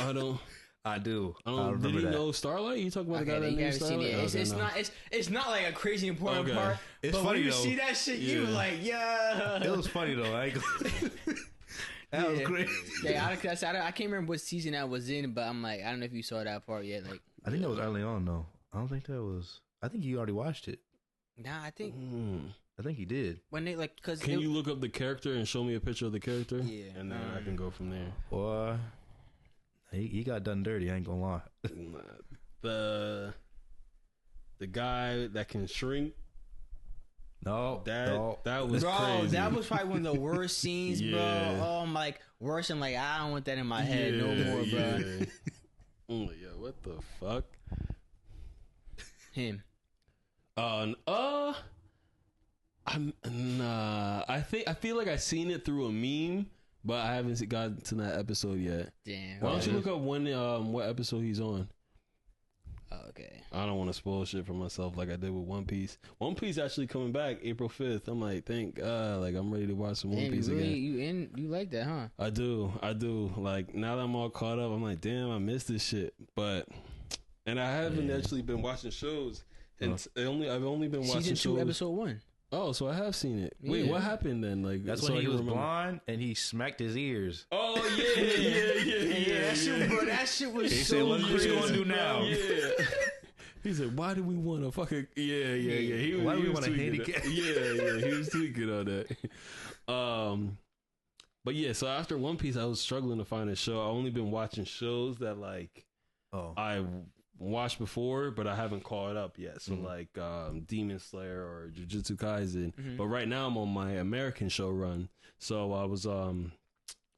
I don't. I do. I I don't. remember Did he that. know Starlight? You talking about the guy that you knew haven't seen Starlight? it. It's Okay, no. not. It's not like a crazy important Okay. part. It's but when funny, you though. see that shit, you Yeah. like, yeah. It was funny though. I ain't gonna- that was Yeah. great. Yeah, I can't remember what season that was in, but I'm like, I don't know if you saw that part yet. Like, I think that was early on though. I don't think that was. I think you already watched it. nah, I think I think he did. when they like, cause Can you look up the character and show me a picture of the character? Yeah. And then I can go from there. Boy, he got done dirty. I ain't gonna lie. The guy that can shrink, No, that was bro, crazy. that was probably one of the worst scenes, Yeah. bro. Oh, I'm like worse. I'm like, I don't want that in my head no more, bro. Yo, what the fuck? Him. I feel like I seen it through a meme, but I haven't gotten to that episode yet. Damn. Why don't you look up what episode he's on? Oh, okay. I don't want to spoil shit for myself like I did with One Piece. One Piece actually coming back April 5th. I'm like, thank God, like I'm ready to watch some One Damn, Piece you really, again. you like that, huh? I do. Like now that I'm all caught up, I'm like, damn, I missed this shit. And I haven't actually been watching shows. And I've only been watching Season 2, shows. episode 1. Oh, so I have seen it. Wait, Yeah. what happened then? Like That's so when I he can was remember. blind and he smacked his ears. Oh yeah. That shit, bro. That shit was He so said, "What you crazy. gonna do now?" Yeah. He said, "Why do we want to fucking yeah?" He was, Why do he we was want a tweaking handicap? that. He was tweaking on that. But yeah, so after One Piece, I was struggling to find a show. I only been watching shows that like Oh, I watched before, but I haven't caught up yet. So like Demon Slayer or Jujutsu Kaisen. But right now I'm on my American show run. So I was like,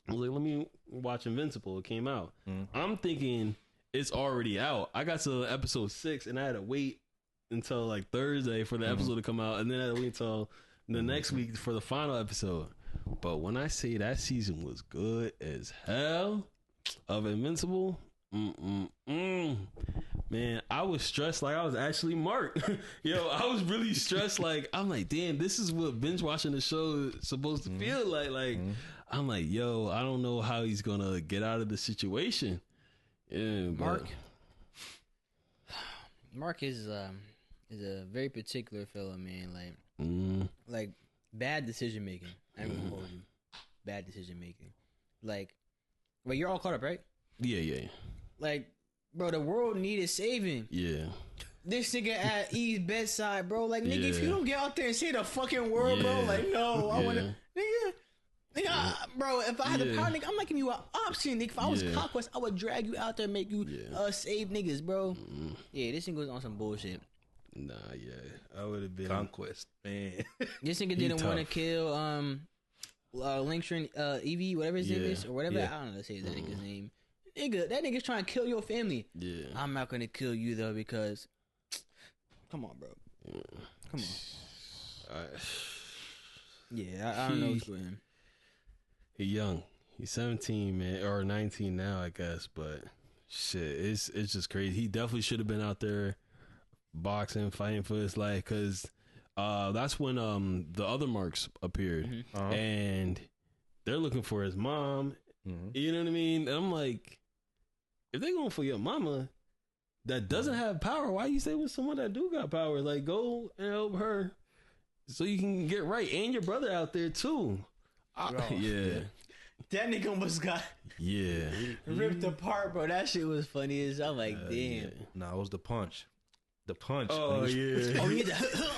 let me watch Invincible. It came out. I'm thinking it's already out. I got to episode 6 and I had to wait until like Thursday for the episode to come out, and then I had to wait until the next week for the final episode. But when I say that season was good as hell of Invincible, Man, I was stressed like I was actually Mark. Yo, I was really stressed. Like, I'm like, damn, this is what binge watching the show is supposed to feel like. Like, I'm like, yo, I don't know how he's gonna get out of the situation. Yeah, but- Mark is a very particular fellow, man. Like bad decision making. I'm gonna hold you. Bad decision making. Like, well, you're all caught up, right? yeah. Like, bro, the world needed saving. Yeah. This nigga at E's bedside, bro. Like, nigga, if Yeah. you don't get out there and save the fucking world, bro, Yeah. like, no, I Yeah. wanna, nigga, bro. If I had the Yeah. power, nigga, I'm not giving you an option, nigga. If I was Yeah. Conquest, I would drag you out there and make you save niggas, bro. Mm. Yeah, this nigga was on some bullshit. Nah, yeah. I would have been. Conquest, man. This nigga He didn't want to tough. kill Linkstrin Evie, whatever his name Yeah. is, or whatever. Yeah. I don't know how to say that nigga's name. Nigga, that nigga's trying to kill your family. Yeah. I'm not gonna kill you though because, come on, bro. Come on. Yeah, I don't know what's with him. He young. He's 17, man, or 19 now, I guess. But shit, it's just crazy. He definitely should have been out there boxing, fighting for his life, because that's when the other marks appeared, and they're looking for his mom. You know what I mean? And I'm like, if they going for your mama that doesn't have power, why you stay with someone that do got power? Like, go and help her so you can get right, and your brother out there too. Yeah. That nigga almost got Yeah. ripped apart, bro. That shit was funny as I'm like, damn. Yeah. Nah, it was the punch. The punch. Oh, yeah. Oh, he had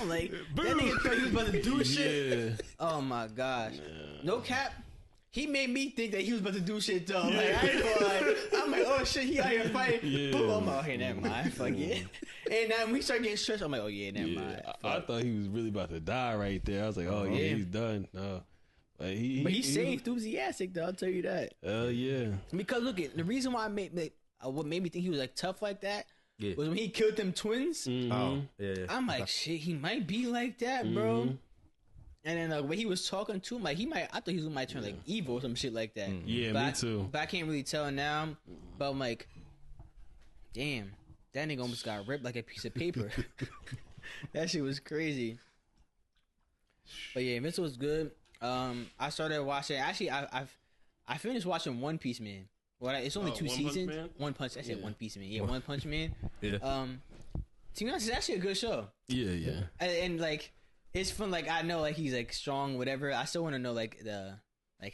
like that nigga thought he was about to do shit. Yeah. Oh my gosh, no cap. He made me think that he was about to do shit though. Like, I ain't gonna lie. I'm like, oh shit, he out here fighting. Yeah. Boom, I'm like, okay, never mind. Fuck it. And then when we start getting stressed, I'm like, oh yeah, never mind. I thought he was really about to die right there. I was like, oh, yeah, Yeah. he's done. No. Like, But he saved enthusiastic though. I'll tell you that. Yeah. Because look, the reason why what made me think he was like tough like that Yeah. was when he killed them twins. Oh, yeah. I'm like, shit, he might be like that, bro. And then when he was talking to him, like I thought he might turn like evil or some shit like that. Yeah, but me too. But I can't really tell now. But I'm like, damn, that nigga almost got ripped like a piece of paper. That shit was crazy. But yeah, Invincible was good. I started watching. Actually, I finished watching One Piece Man. Well, it's only 2 One Punch seasons. Man? One Punch. I said One Piece Man. Yeah, One Punch Man. Yeah. To be honest, it's actually a good show. Yeah. And like it's fun. Like I know like he's like strong, whatever. I still want to know like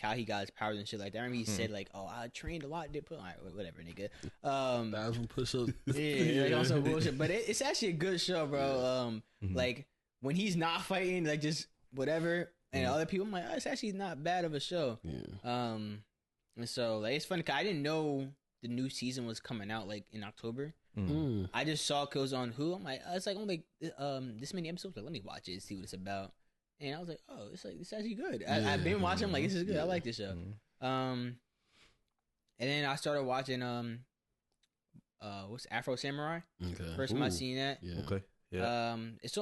how he got his powers and shit like that. I remember he said like, "Oh, I trained a lot." Did put all right, whatever, nigga. 1,000 push-ups. Yeah, like also bullshit. But it's actually a good show, bro. Like when he's not fighting, like just whatever, and other people, I'm like, oh, it's actually not bad of a show. Yeah. And so like it's funny 'cause I didn't know the new season was coming out like in October. I just saw it was on Hulu. I'm like, oh, it's like only this many episodes. Like, let me watch it, see what it's about. And I was like, oh, it's actually good. I've been watching. I'm like, this is good. I like this show. And then I started watching what's Afro Samurai. Okay. First time I seen that. Yeah. Okay. Yeah. It's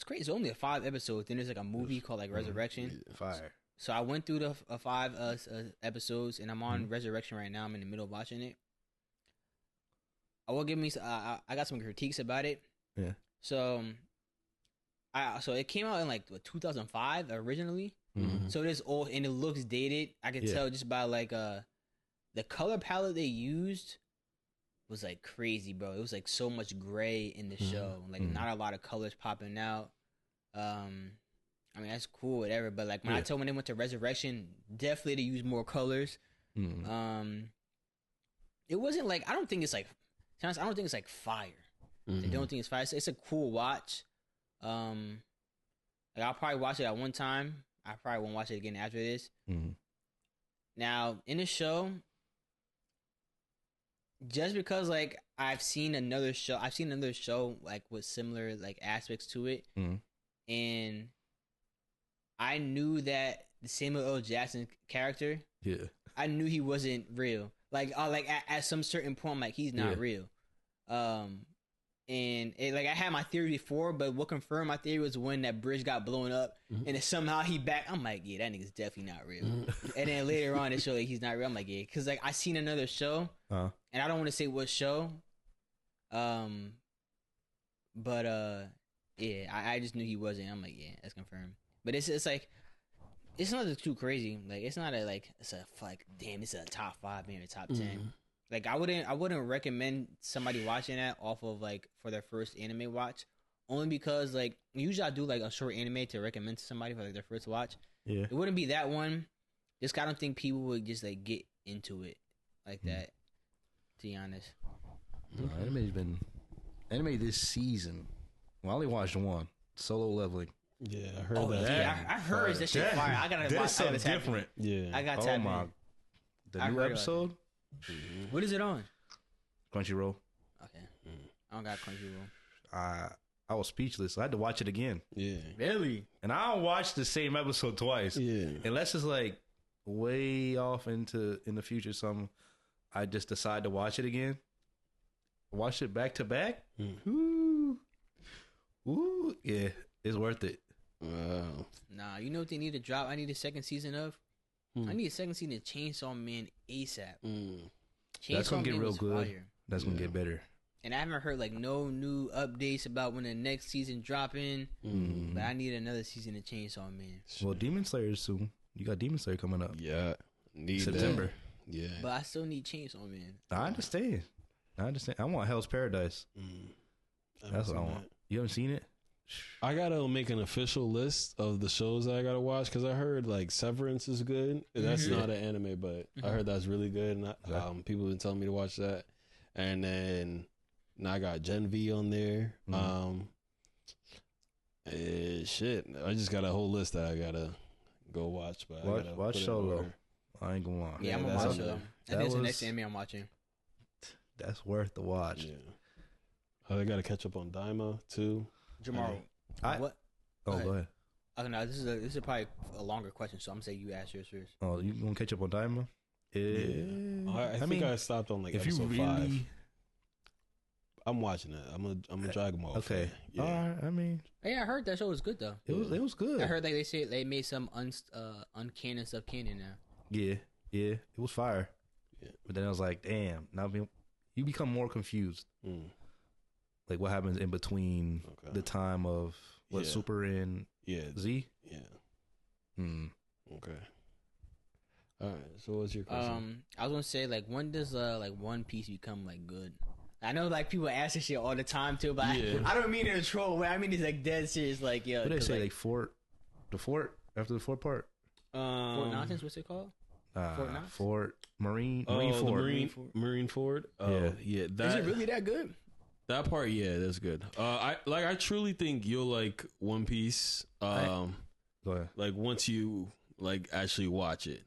great. It's only a 5 episodes. Then there's like a movie called like Resurrection. Fire. So I went through the 5 episodes, and I'm on Resurrection right now. I'm in the middle of watching it. I will give me. I got some critiques about it. Yeah. So, so it came out in like 2005 originally. So it is old and it looks dated. I can tell just by like the color palette they used was like crazy, bro. It was like so much gray in the show. Like not a lot of colors popping out. I mean that's cool, whatever. But like when I told when they went to Resurrection, definitely to use more colors. It wasn't like I don't think it's like fire. I don't think it's fire. It's a cool watch. Like I'll probably watch it at one time. I probably won't watch it again after this. Now in the show, just because like I've seen another show like with similar like aspects to it, and I knew that the Samuel L. Jackson character, I knew he wasn't real. Like at some certain point, I'm like he's not real. and I had my theory before, but what confirmed my theory was when that bridge got blown up, and then somehow he back. I'm like, yeah, that nigga's definitely not real. And then later on, it showed like he's not real. I'm like, yeah, because like I seen another show, and I don't want to say what show, but yeah, I just knew he wasn't. I'm like, yeah, that's confirmed. But it's like. It's not too crazy. Like it's not it's a damn. It's a top 5, maybe top 10. Like I wouldn't recommend somebody watching that off of like for their first anime watch, only because like usually I do like a short anime to recommend to somebody for like their first watch. Yeah, it wouldn't be that one. Just I don't think people would just like get into it like that. To be honest, anime this season. Well, I only watched one, Solo Leveling. Yeah, I heard that. Yeah, I heard that shit fire. I gotta watch. That's something different. Yeah, I got tapped in. The new episode. What is it on? Crunchyroll. Okay, I don't got Crunchyroll. I was speechless. I had to watch it again. Yeah, Really? And I don't watch the same episode twice. Yeah, unless it's like way off in the future. Something. I just decide to watch it again. Watch it back to back. Ooh, yeah, it's worth it. Wow. Nah, you know what they need to drop? I need a second season of. I need a second season of Chainsaw Man ASAP. That's gonna get real good. Fire. That's gonna get better. And I haven't heard like no new updates about when the next season dropping. But I need another season of Chainsaw Man. Well, Demon Slayer is soon. You got Demon Slayer coming up. Yeah, need September. That. Yeah, But I still need Chainsaw Man. I understand. I want Hell's Paradise. That's what I want. You haven't seen it? I gotta make an official list of the shows that I gotta watch because I heard like Severance is good. That's not an anime, but I heard that's really good. And people have been telling me to watch that. And then now I got Gen V on there. Shit, I just got a whole list that I gotta go watch. But I gotta watch Solo. I ain't gonna lie. Yeah, I'm gonna watch it. That's the next anime I'm watching. That's worth the watch. Yeah. I gotta catch up on Daima too. Jamal, what? Go ahead. Okay, now this is probably a longer question, so I'm gonna say you ask yours first. Oh, you gonna catch up on Daima? Yeah. I think I stopped on like episode 5. I'm watching it. I'm a Dragon Ball. Okay. Yeah. All right. I mean, yeah, I heard that show was good though. It was good. I heard like they say they made some uncanon stuff canon now. Yeah, it was fire. Yeah. But then I was like, damn. Now you become more confused. Like what happens in between the time of Super and Z? Yeah. Okay. All right. So what's your question? I was gonna say like when does like One Piece become like good? I know like people ask this shit all the time too, but I don't mean in a troll way. I mean it's like dead serious. Like yo, what did they say? Like the fort after the fort part. Fort Nonsense. What's it called? Marine Ford. Oh yeah. Is it really that good? That part, yeah, that's good. I truly think you'll like One Piece. Go ahead. Like once you like actually watch it,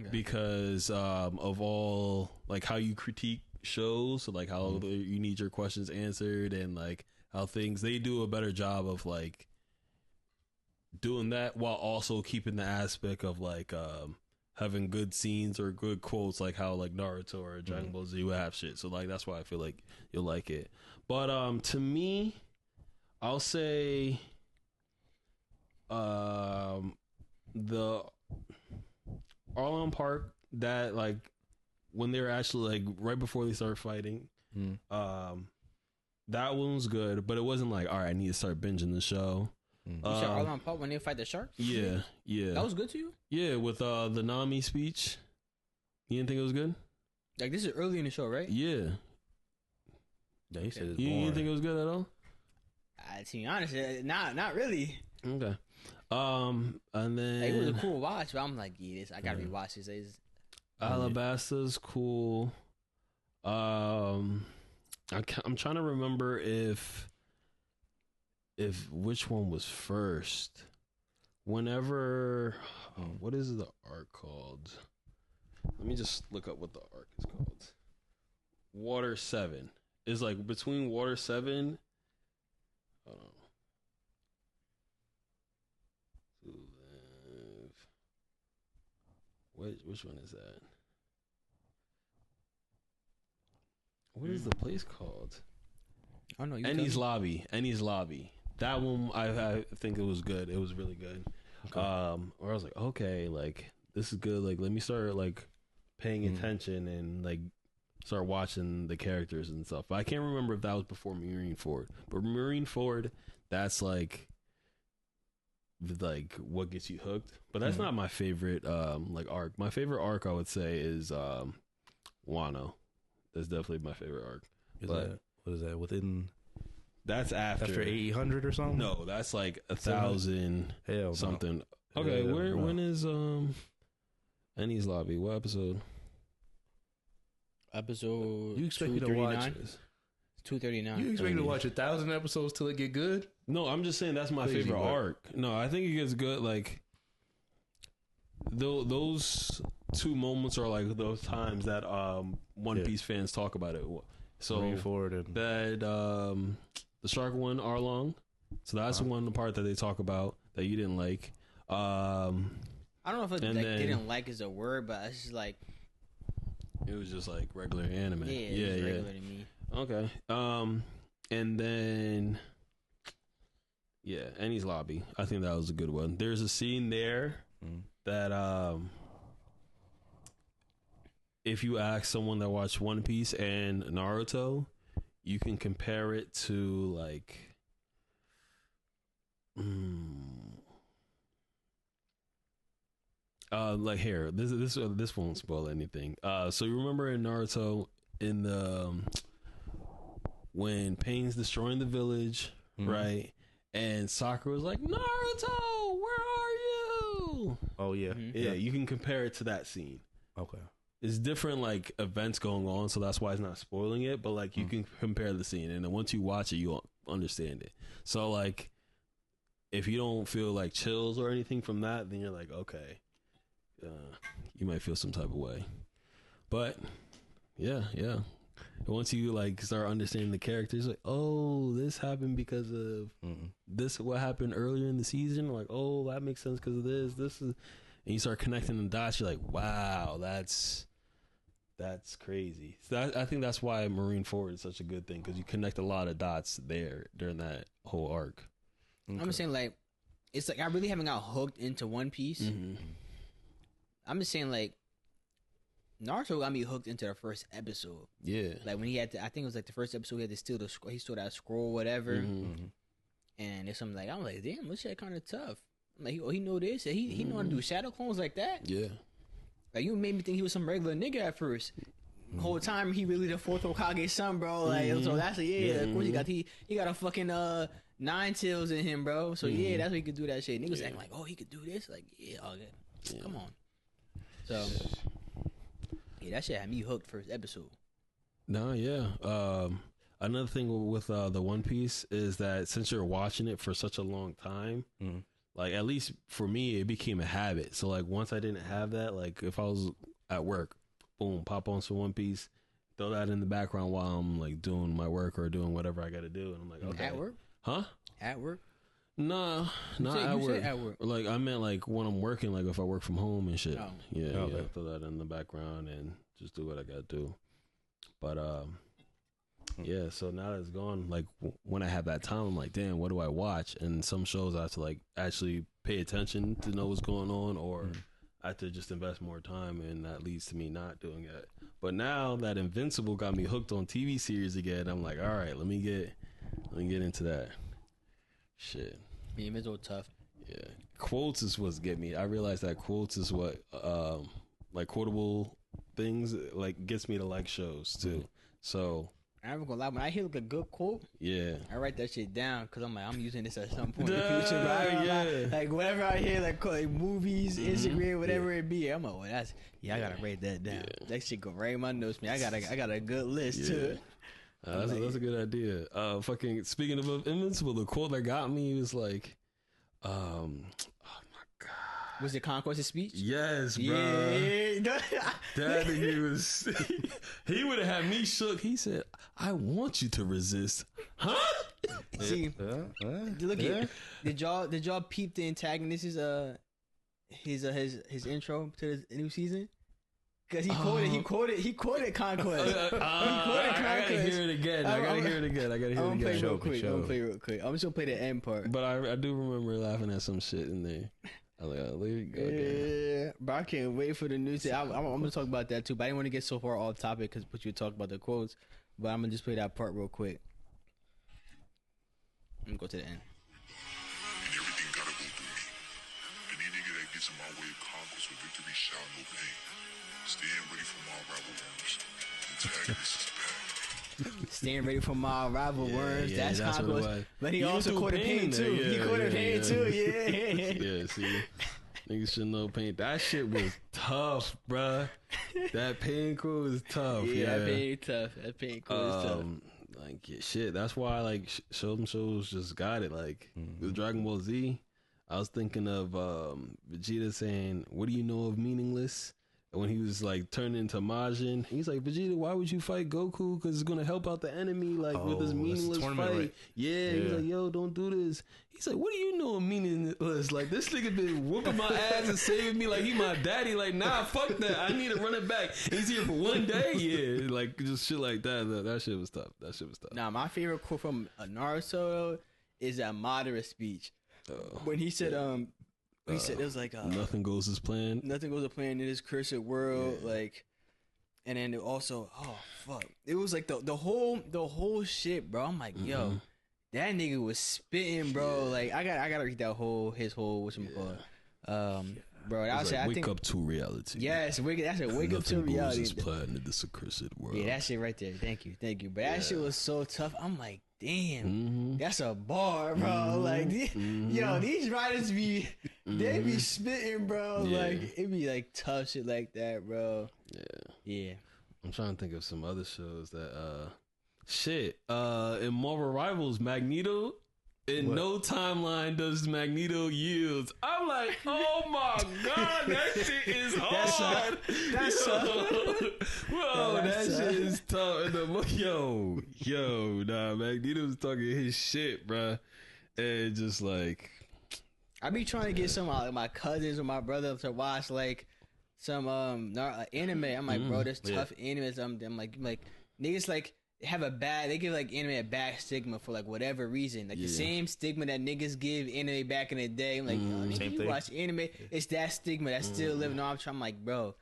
because of all like how you critique shows, like how you need your questions answered, and like how they do a better job of like doing that while also keeping the aspect of like having good scenes or good quotes, like how like Naruto or Dragon Ball Z would have shit. So like that's why I feel like you'll like it. But to me, I'll say the Arlong Park, that like when they were actually like right before they started fighting, that one was good, but it wasn't like, all right, I need to start binging the show. You said Arlong Park when they fight the sharks? Yeah. That was good to you? Yeah, with the Nami speech. You didn't think it was good? Like this is early in the show, right? Yeah. He said it's you didn't think it was good at all? To be honest, not really. Okay. And then like, it was a cool watch, but I'm like, I gotta rewatch this. Alabasta's cool. I'm trying to remember if which one was first. Whenever what is the arc called? Let me just look up what the arc is called. Water 7. It's like between Water 7. Hold on. Which one is that? What is the place called? I know you. Ennie's Lobby. That one, I think it was good. It was really good. Okay. Where I was like, okay, like this is good. Like, let me start like paying attention and like start watching the characters and stuff. I can't remember if that was before Marineford, but Marineford, that's like what gets you hooked. But that's not my favorite like arc. My favorite arc, I would say, is Wano. That's definitely my favorite arc. What is that? Within that's after 800 or something? No, that's like 1,000 Hell something. No. Okay, Hell no. when is Ennie's Lobby? What episode? Episode. You expect me to watch? 239. You expect me to watch 1,000 episodes till it get good? No, I'm just saying that's my Crazy, favorite but- arc. No, I think it gets good. Like those two moments are like those times that One Yeah. Piece fans talk about it. So Marineford and that the shark one, Arlong. So that's the one part that they talk about that you didn't like. I don't know if it, And like, then- didn't like is a word, but it's just like It was just like regular anime. yeah, it's regular to me. Okay. And then yeah, Ennie's Lobby. I think that was a good one. There's a scene there that if you ask someone that watched One Piece and Naruto, you can compare it to like like here, this won't spoil anything. So you remember in Naruto in the when Pain's destroying the village, right? And Sakura was like, Naruto, where are you? oh yeah. Yeah, you can compare it to that scene. Okay. It's different like events going on, so that's why it's not spoiling it, but like you can compare the scene, and then once you watch it, you'll understand it. So like if you don't feel like chills or anything from that, then you're like, okay, you might feel some type of way. But yeah. Once you like start understanding the characters, like, oh, this happened because of this. What happened earlier in the season? Like, oh, that makes sense because of this. This is, and you start connecting the dots. You're like, wow, that's crazy. So I think that's why Marineford is such a good thing, because you connect a lot of dots there during that whole arc. I'm just saying, like, it's like I really haven't got hooked into One Piece. I'm just saying, like, Naruto got me hooked into the first episode. Yeah. Like when he had to, I think it was like the first episode, he had to steal the he stole that scroll, whatever. And there's something like, I'm like, damn, this shit kind of tough. I'm like, he know this. He know how to do shadow clones like that. Yeah. Like you made me think he was some regular nigga at first. The whole time he really the fourth Hokage's son, bro. Like so that's of course he got a fucking 9 tails in him, bro. So yeah, that's why he could do that shit. Niggas acting like, oh, he could do this. Like yeah, okay, come on. So yeah, that shit had me hooked first episode. No, yeah. Another thing with the One Piece is that since you're watching it for such a long time, like at least for me, it became a habit. So like once I didn't have that, like if I was at work, boom, pop on some One Piece, throw that in the background while I'm like doing my work or doing whatever I got to do, and I'm like, okay, At work? huh? At work? No, not said- at you work. said at work. Like I meant like when I'm working, like if I work from home and shit. Oh. Yeah, Okay. yeah, throw that in the background and just do what I got to do. But yeah. So now that it's gone, like when I have that time, I'm like, damn, what do I watch? And some shows I have to like actually pay attention to know what's going on, or I have to just invest more time, and that leads to me not doing it. But now that Invincible got me hooked on TV series again, I'm like, all right, let me get into that. Shit. Yeah, Invincible tough. Yeah. Quotes is what's get me. I realized that quotes is what like quotable things like gets me to like shows too. So I'm not gonna lie, when I hear like a good quote, yeah. I write that shit down because I'm like, I'm using this at some point in the future. Bro. I ain't gonna lie. Yeah. Like whenever I hear like movies, Instagram, whatever it be, I'm like, well, I gotta write that down. That shit go right in my notes, man. I got a good list too. That's a good idea. Fucking speaking of Invincible, the quote that got me was like, oh my god. Was it Conquest's speech? Yes, bro. Yeah. That nigga was he would have had me shook. He said, I want you to resist. Huh? See, look here. Did y'all peep the antagonist's his intro to the new season? Because he quoted Conquest. I gotta hear it again. I gotta hear it again. I'm gonna play real quick. I'm just gonna play the end part. But I do remember laughing at some shit in there. I was like, oh, there you go. Yeah, but I can't wait for the news. I'm gonna talk about that too. But I didn't want to get so far off topic because you talk about the quotes. But I'm gonna just play that part real quick. I'm gonna go to the end. And everything gotta go through me. Any nigga that gets in my way of conquest or victory shall no pain. Stand ready for my rival worms. Antagonist is back. Staying ready for my rival worms. Yeah, that's what it Conquest. was. But he also quoted Pain too. He quoted Pain too. Yeah. Yeah, see, niggas should know Pain. That shit was tough, bruh. That Pain quote was tough. Yeah, that Pain tough. That Pain quote is tough. Like yeah, shit. That's why like shows just got it. Like with Dragon Ball Z, I was thinking of Vegeta saying, "What do you know of meaningless?" And when he was like turning into Majin, he's like, "Vegeta, why would you fight Goku? Because it's gonna help out the enemy, like with this meaningless fight." Right? Yeah, he's like, "Yo, don't do this." He's like, "What do you know of meaningless? Like this nigga been whooping my ass and saving me like he my daddy. Like nah, fuck that. I need to run it back. He's here for one day. Yeah, like just shit like that. That shit was tough. That shit was tough. Nah, my favorite quote from Naruto is that Madara speech when he said he said it was like nothing goes as planned. Nothing goes as planned in this cursed world, like, and then it also fuck, it was like the whole shit, bro. I'm like, yo, that nigga was spitting, bro. Like I gotta read that his whole whatchamacallit. Bro, that was like, I wake think up to reality. yes, wake up to Nothing reality. goes as planned in this accursed world. Yeah, that shit right there. Thank you. But that shit was so tough. I'm like, damn, that's a bar, bro. Like, yo, these writers be they be spitting, bro. Yeah. Like, it be like tough shit like that, bro. Yeah. I'm trying to think of some other shows that in Marvel Rivals, Magneto in no timeline does Magneto yields. I'm like, oh my god, that shit is hard. That shit is tough. And nah, Magneto's talking his shit, bruh. And just like, I be trying to get some of my cousins or my brother to watch like some anime. I'm like, bro, this tough anime. I'm like niggas like they give like anime a bad stigma for like whatever reason. Like the same stigma that niggas give anime back in the day. I'm like, yo, nigga, you watch anime, it's that stigma that's still living on. I'm like, bro,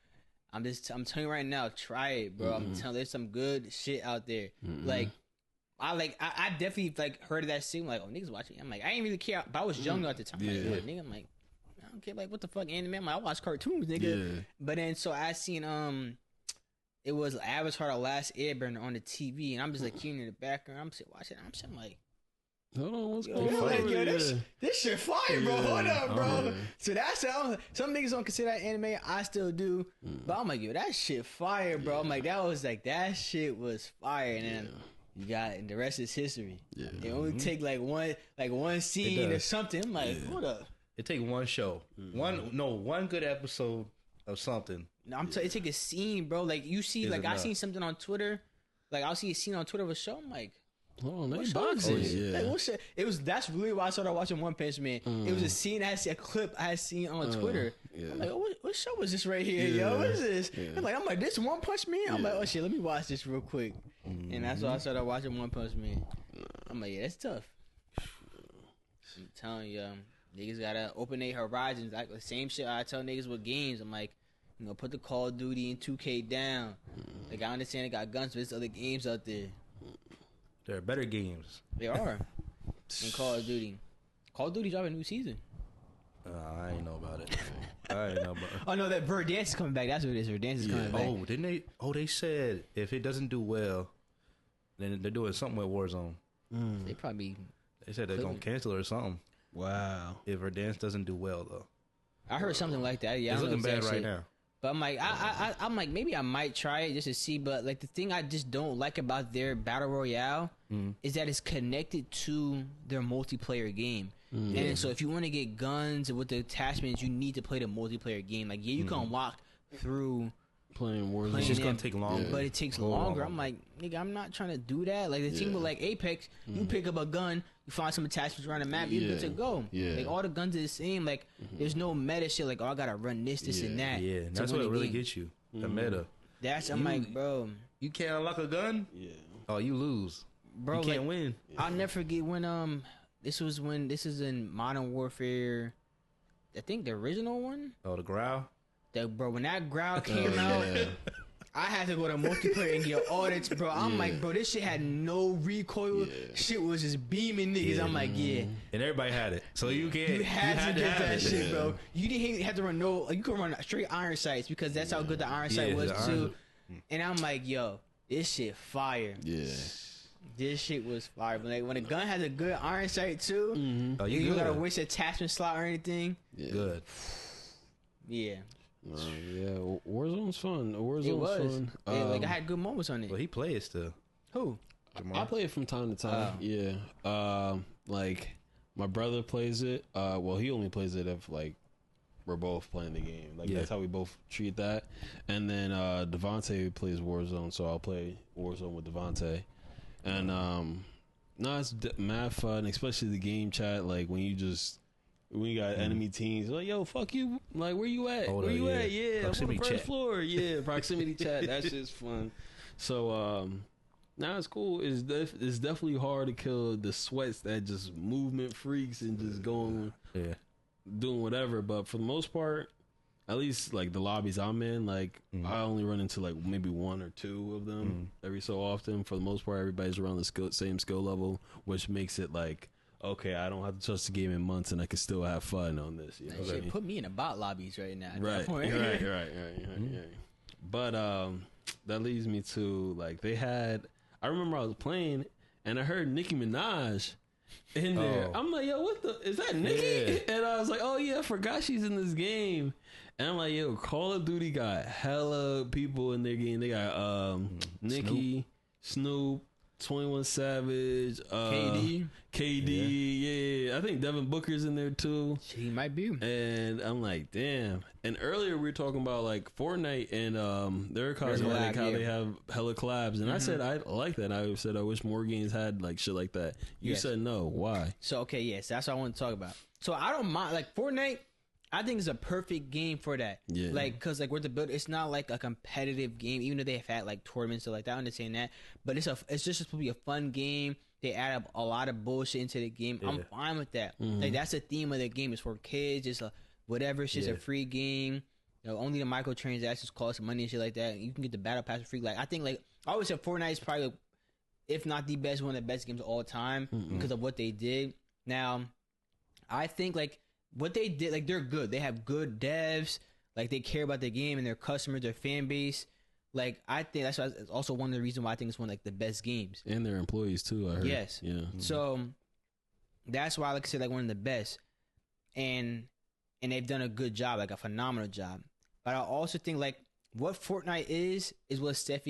I'm telling you right now, try it, bro. I'm telling you, there's some good shit out there. Like I definitely like heard of that stigma, like, oh, niggas watching. I'm like, I ain't really care, but I was young at the time. Like, nigga, I'm like, I don't care, like, what the fuck anime? I'm like, I watch cartoons, nigga. But then so I seen it was Avatar: The Last Airbender on the TV, and I'm just like hearing in the background. I'm sitting watching. I'm sitting like, hold on, what's yo, going on? like, yo, this shit fire, bro. Hold up, bro. Yeah. So that's how some niggas don't consider that anime. I still do, but I'm like, yo, that shit fire, bro. I'm like, that shit was fire, and then you got it, and the rest is history. Yeah, it only take like one scene or something. I'm like, hold up. It take one show, one good episode of something. No, I'm telling you, it take a scene, bro. Like you see, like I seen something on Twitter. Like I'll see a scene on Twitter of a show. I'm like, oh, what show is this? Like, what shit? That's really why I started watching One Punch Man. It was a scene a clip I had seen on Twitter. I'm like, oh, what show was this right here, yo? What is this? I'm like, this One Punch Man? I'm like, oh shit, let me watch this real quick. And that's why I started watching One Punch Man. I'm like, yeah, that's tough. I'm telling you, niggas gotta open their horizons. Like the same shit I tell niggas with games. I'm like, you know, put the Call of Duty and 2K down. Like, I understand they got guns, but there's other games out there. There are better games. They are. In Call of Duty. Call of Duty dropping a new season. I ain't know about it. Oh, no, that Verdansk is coming back. That's what it is. Verdansk is coming back. Oh, didn't they? Oh, they said if it doesn't do well, then they're doing something with Warzone. They probably... They said they're going to cancel it or something. Wow. If Verdansk doesn't do well, though. I heard something like that. Yeah, it's I don't know looking bad exactly. right now. But I'm like, I'm like, maybe I might try it just to see. But like, the thing I just don't like about their battle royale is that it's connected to their multiplayer game. And so if you want to get guns with the attachments, you need to play the multiplayer game. Like, yeah, you can walk through playing Warzone. It's just gonna take longer. But it takes longer. I'm like, nigga, I'm not trying to do that. Like the team with like Apex, you pick up a gun, you find some attachments around the map, you're good to go. Like all the guns are the same. Like there's no meta shit. Like, oh, I gotta run this and that. Yeah, that's what really gets you. The meta. I'm like, bro, You can't unlock a gun. Yeah. Oh, you lose. bro, You can't like, win. I'll never forget when this is in Modern Warfare. I think the original one. Oh, the growl. That bro, when that growl came out, I had to go to multiplayer and get audits, bro. I'm like, bro, this shit had no recoil. Shit was just beaming niggas. I'm like, yeah. And everybody had it, so you can't. You had to get have that it. shit, bro. You didn't even have to run no. You could run straight iron sights because that's how good the iron sight was the iron- too. And I'm like, yo, this shit fire. Yeah. This shit was fire. But like when a gun has a good iron sight too, Oh, you you gotta good. waste attachment slot or anything. Yeah. Good. Yeah, Yeah. Warzone's fun. Warzone's it was. fun. Yeah, like I had good moments on it. Well, he plays still. Who? I play it from time to time. Yeah. Like my brother plays it. Well, he only plays it if like we're both playing the game. Like that's how we both treat that. And then Devontae plays Warzone, so I'll play Warzone with Devontae. And no, it's mad fun, especially the game chat. Like when you got enemy teams, like yo, fuck you. Like where you at? Oh, Where you yeah. at? Yeah, I'm on Proximity the first chat. floor. Yeah, proximity chat. That shit's fun. So nah, it's cool. It's definitely hard to kill the sweats that just movement freaks and just going Yeah. doing whatever. But for the most part, at least like the lobbies I'm in, like I only run into like maybe one or two of them every so often. For the most part, everybody's around the same skill level, which makes it like, okay, I don't have to touch the game in months, and I can still have fun on this. You know what I Shit, mean? put me in the bot lobbies right now. at Right, that point. right. But that leads me to like they had. I remember I was playing and I heard Nicki Minaj in there. Oh. I'm like, yo, what the? Is that Nicki? Yeah. And I was like, oh yeah, I forgot she's in this game. And I'm like, yo, Call of Duty got hella people in their game. They got Nicki, Snoop, 21 Savage, KD, yeah. I think Devin Booker's in there too. He might be. And I'm like, damn. And earlier we were talking about like Fortnite and their cosmetic, collab, how yeah. they have hella collabs. And I said I like that. I said I wish more games had like shit like that. You Yes. said no. Why? So okay, yes, that's what I want to talk about. So I don't mind like Fortnite. I think it's a perfect game for that. Yeah. Like, cause like we're the build. It's not like a competitive game, even though they have had like tournaments and stuff like that. I understand that, but it's just supposed to be a fun game. They add up a lot of bullshit into the game. I'm fine with that. Like that's the theme of the game. It's for kids. It's whatever. It's just a free game. You know, only the microtransactions cost money and shit like that. You can get the battle pass for free. Like I think like I always said Fortnite is probably, if not the best, one of the best games of all time because of what they did. Now, I think like what they did, like they're good. They have good devs. Like they care about the game and their customers, their fan base. Like I think that's why it's also one of the reasons why I think it's one of like the best games. And their employees too, I heard. Yes. Yeah. So that's why I like to say like one of the best, and they've done a good job, like a phenomenal job. But I also think like what Fortnite is what Steph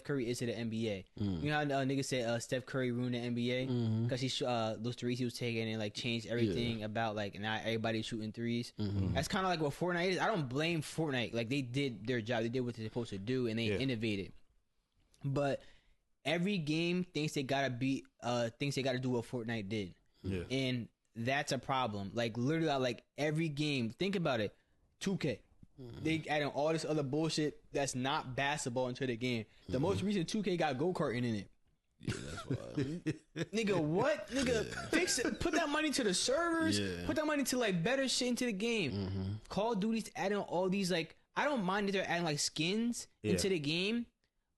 Curry is to the NBA. You know how niggas say Steph Curry ruined the NBA because those threes he was taking and like changed everything about like now everybody's shooting threes. That's kind of like what Fortnite is. I don't blame Fortnite. Like they did their job, they did what they're supposed to do, and they innovated. But every game thinks they gotta do what Fortnite did. Yeah. And that's a problem. Like literally, like every game. Think about it. 2K. They adding all this other bullshit that's not basketball into the game. The most recent 2K got go-karting in it. Yeah, that's why. Nigga, what? Nigga, fix it. Put that money to the servers. Yeah. Put that money to like better shit into the game. Call of Duty's adding all these like. I don't mind that they're adding like skins into the game,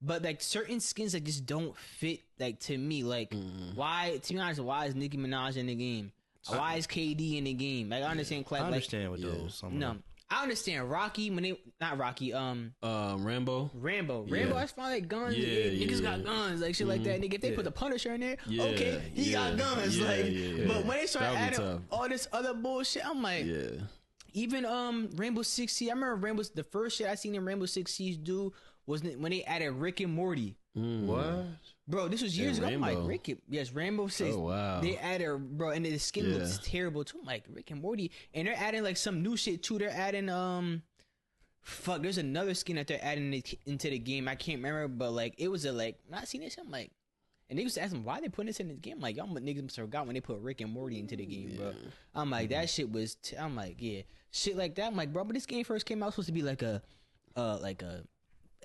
but like certain skins that just don't fit. Like to me, like why? To be honest, why is Nicki Minaj in the game? Why is KD in the game? Like I understand, I understand with those. Some of No, them. I understand Rocky when they not Rocky. Rambo. Rambo. Yeah. Rambo, that's fine. Like guns. Yeah, Niggas yeah. got guns, like shit like that. Nigga, if they put the Punisher in there, Yeah, okay, he got guns. yeah, like, yeah. but when they start That would be adding tough. all this other bullshit, I'm like, Yeah. even Rainbow Six Siege. I remember the first shit I seen in Rainbow Six Siege do was when they added Rick and Morty. What? Bro, this was years Yeah, ago. I'm like, Rainbow. Rainbow Six. Oh, wow. They added, bro, and the skin Yeah. looks terrible too. I'm like, Rick and Morty. And they're adding like some new shit too. They're adding, there's another skin that they're adding into the game. I can't remember, but like, it was not seen this. I'm like, and they used to ask them why they putting this in this game. I'm like, y'all niggas must have forgot when they put Rick and Morty into the game, bro. I'm like, that shit was, I'm like, yeah, shit like that. I'm like, bro, but this game first came out, it was supposed to be like a like a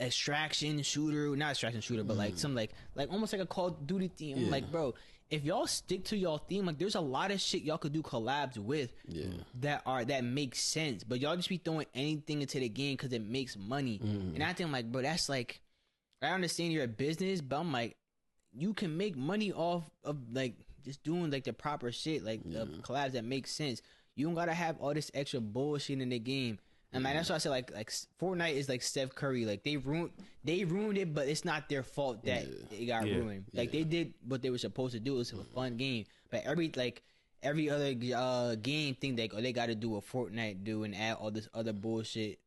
extraction shooter, not extraction shooter, but like some like almost like a Call of Duty theme. I'm like, bro, if y'all stick to y'all theme, like there's a lot of shit y'all could do collabs with that makes sense, but y'all just be throwing anything into the game because it makes money. And I think I'm like, bro, that's like, I understand you're a business, but I'm like, you can make money off of like just doing like the proper shit, like the collabs that make sense. You don't gotta have all this extra bullshit in the game. And man, that's why I said like Fortnite is like Steph Curry. Like they ruined it, but it's not their fault that it got ruined. Like they did what they were supposed to do. It was a fun game. But every other game thing like, oh, they got to do what Fortnite do and add all this other bullshit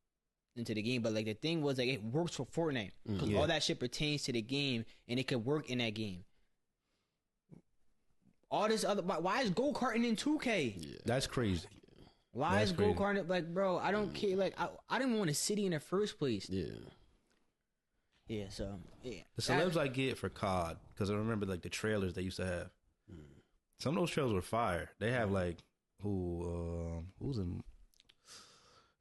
into the game. But like the thing was like it works for Fortnite because all that shit pertains to the game and it could work in that game. All this other, why is go karting in 2K? That's crazy. Why That's is go karting like, bro? I don't care. Like I didn't want a city in the first place. Yeah. So yeah, The celebs I get for COD, because I remember like the trailers they used to have. Some of those trailers were fire. They have like who's in.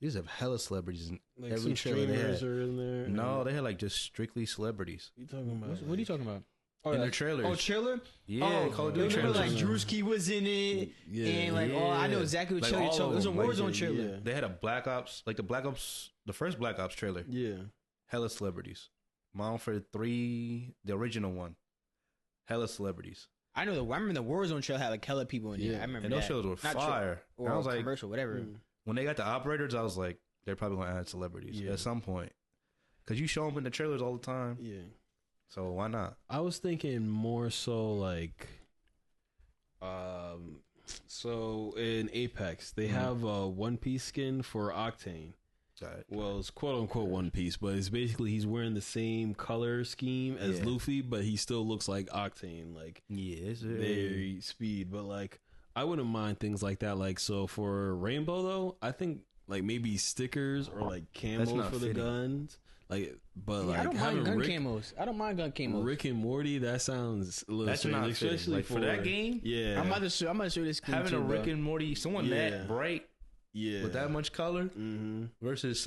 They used to have hella celebrities in Like every some trailer they streamers had. are in there. No, they had like just strictly celebrities You talking about? what are you talking about? Oh, in their trailers. Oh, trailer. Yeah, Call of Duty remember trailers. like Drewski was in it, and like I know exactly what Like, trailer. all It was a of them, like, Warzone trailer. They had a Black Ops, like the first Black Ops trailer. Yeah. Hella celebrities. Modern Warfare 3, the original one. Hella celebrities. I remember the Warzone trailer had like hella people in it. I remember And those that. shows were Not fire. Or And I was like, commercial, whatever. when they got the operators, I was like, they're probably going to add celebrities at some point. Because you show them in the trailers all the time. Yeah. So why not? I was thinking more so like, so in Apex they have a One Piece skin for Octane. Got it. Well, it's quote unquote One Piece, but it's basically he's wearing the same color scheme as Yeah. Luffy, but he still looks like Octane, like Yeah, it's very speed. But like, I wouldn't mind things like that. Like, so for Rainbow though, I think like maybe stickers or like camo not for the fitting. guns. Like, but like I don't mind having gun Rick, camos. I don't mind gun camos. Rick and Morty, that sounds a little That's strange, not fitting. especially Like, for that game? Yeah, I'm about to show this skin having too, a bro. Rick and Morty, someone Yeah. that bright yeah, with that much color versus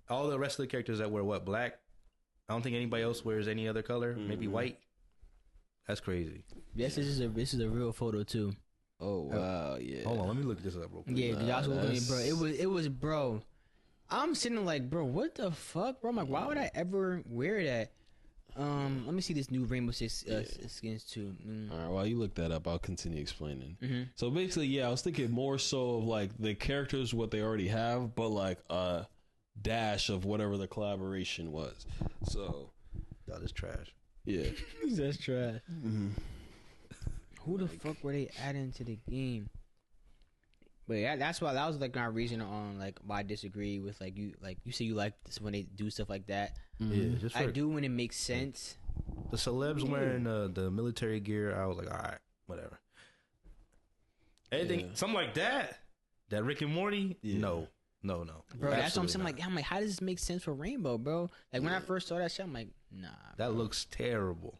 all the rest of the characters that wear what, black? I don't think anybody else wears any other color. Maybe white. That's crazy. Yes, this is a real photo too. Oh wow, yeah. Hold on, let me look this up real quick. Yeah, Josh was looking, bro. that's- It was, bro. I'm sitting like, bro, what the fuck, bro? I'm like, why would I ever wear that? Let me see this new Rainbow Six skins too. All right, while you look that up, I'll continue explaining. Mm-hmm. So basically, yeah, I was thinking more so of like the characters, what they already have, but like a dash of whatever the collaboration was. So That is trash. yeah, That's trash. Who the fuck were they adding to the game? But yeah, that's why that was like my reason on like why I disagree with like you say you like this when they do stuff like that. Yeah, just I for do when it makes sense. the celebs wearing the military gear. I was like, all right, whatever. Anything, something like that. That Rick and Morty. No. Bro, that's what I'm Absolutely saying. not. Like, I'm like, how does this make sense for Rainbow, bro? Like when I first saw that shit, I'm like, nah. That looks terrible.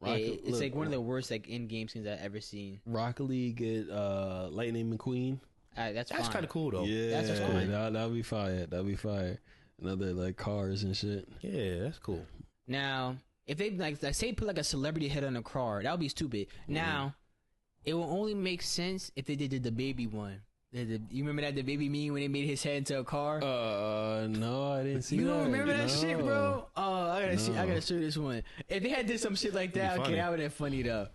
Yeah, it's like one of the worst like in-game skins I've ever seen. Rocket League get Lightning McQueen. That's That's fine. kind of cool though. Yeah, That's fine. that'll be fire. That'll be fire. Another like cars and shit. Yeah, that's cool. Now, if they like say put like a celebrity head on a car, that would be stupid. Now, it will only make sense if they did the baby one. You remember that the baby meme when they made his head into a car? No, I didn't see You that. don't remember that No. shit, bro? Oh, I gotta see. I gotta show you this one. If they had did some shit like that, It'd be okay, funny. that would have funny though.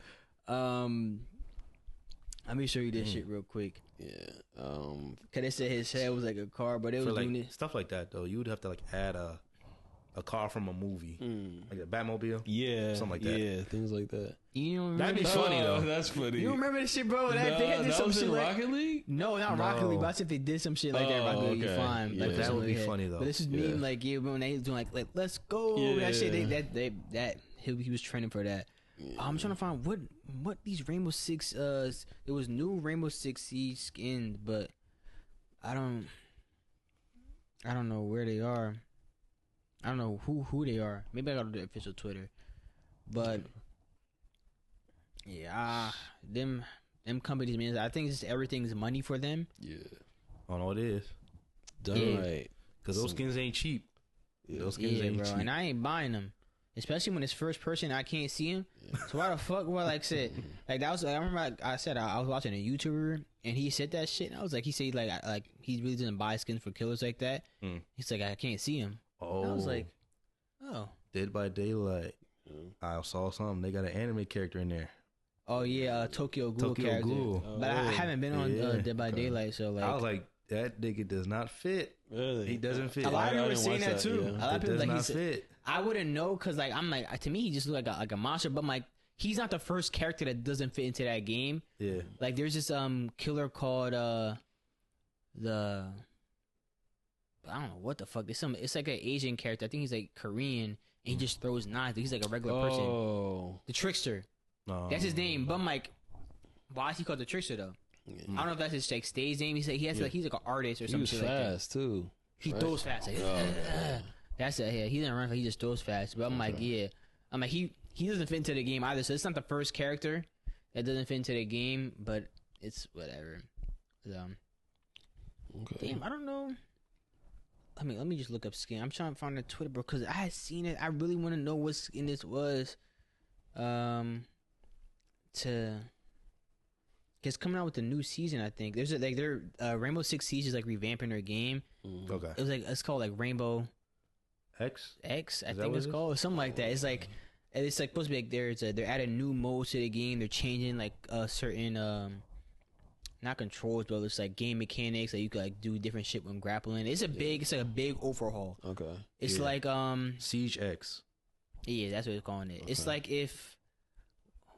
Let me show you this shit real quick. Yeah. Cause they said his head was like a car, but they For was like doing it. stuff like that though, you would have to like add a car from a movie, like a Batmobile. Yeah. Something like that. Yeah, things like that. You don't That'd remember? be funny though. That's funny. You don't remember this shit, bro? That, they had did that some was shit in like Rocket League? no, not No. Rocket League. But I said if they did some shit like that, Oh, Rocket League, you okay. fine. Yeah. Like, That some would be head. funny, though. But this is Yeah. meme like yeah, when they was doing like let's go that shit. That he was trending for that. I'm trying to find what these Rainbow Six it was new Rainbow Six Siege skins, but I don't know where they are. I don't know who they are. Maybe I got the official Twitter, but yeah, them companies, man. I think it's everything's money for them. Yeah. I don't know what it is Done Yeah. right. because those skins ain't cheap. Those skins Yeah, ain't bro, cheap. and I ain't buying them, especially when it's first person. I can't see him. So why the fuck? Well, like said, like that was. I remember I said I was watching a YouTuber and he said that shit. And I was like, he said like he really doesn't buy skins for killers like that. He's like, I can't see him. Oh, And I was like, oh, Dead by Daylight. I saw something. They got an anime character in there. oh yeah, Tokyo Ghoul Tokyo character. Ghoul. But I haven't been on Yeah. Dead by Daylight, so like I was like, that nigga does not fit. Really? He doesn't fit. a lot of I people were didn't saying watch that that, too. yeah. A lot It of people does like he not said, fit. I wouldn't know because like I'm like to me he just looked like a monster, but I'm like he's not the first character that doesn't fit into that game. Yeah. Like there's this killer called the I don't know what the fuck. It's like an Asian character. I think he's like Korean and he just throws knives. He's like a regular person. Oh. The Trickster. No. That's his name. But I'm like, why is he called the Trickster though? I don't know if that's his like stage name. He has like he's like an artist or He something was shit like that. fast too. He right? throws fast. Like, that's it. Yeah, he doesn't run fast. He just throws fast. But I'm like, yeah. I'm like, he doesn't fit into the game either. So it's not the first character that doesn't fit into the game, but it's whatever. Okay. Damn, I don't know. Let me just look up skin. I'm trying to find the Twitter, bro, because I had seen it. I really want to know what skin this was. It's coming out with the new season. I think there's Rainbow Six Siege is like revamping their game. Okay. It was like it's called like Rainbow X? X, I Is that think what it's it is? called, or something like that. It's like supposed to be like they're adding new modes to the game. They're changing like certain not controls, but it's like game mechanics that you could like do different shit when grappling. It's like a big overhaul. Okay. It's Yeah. like Siege X. yeah, that's what it's calling it. It's like if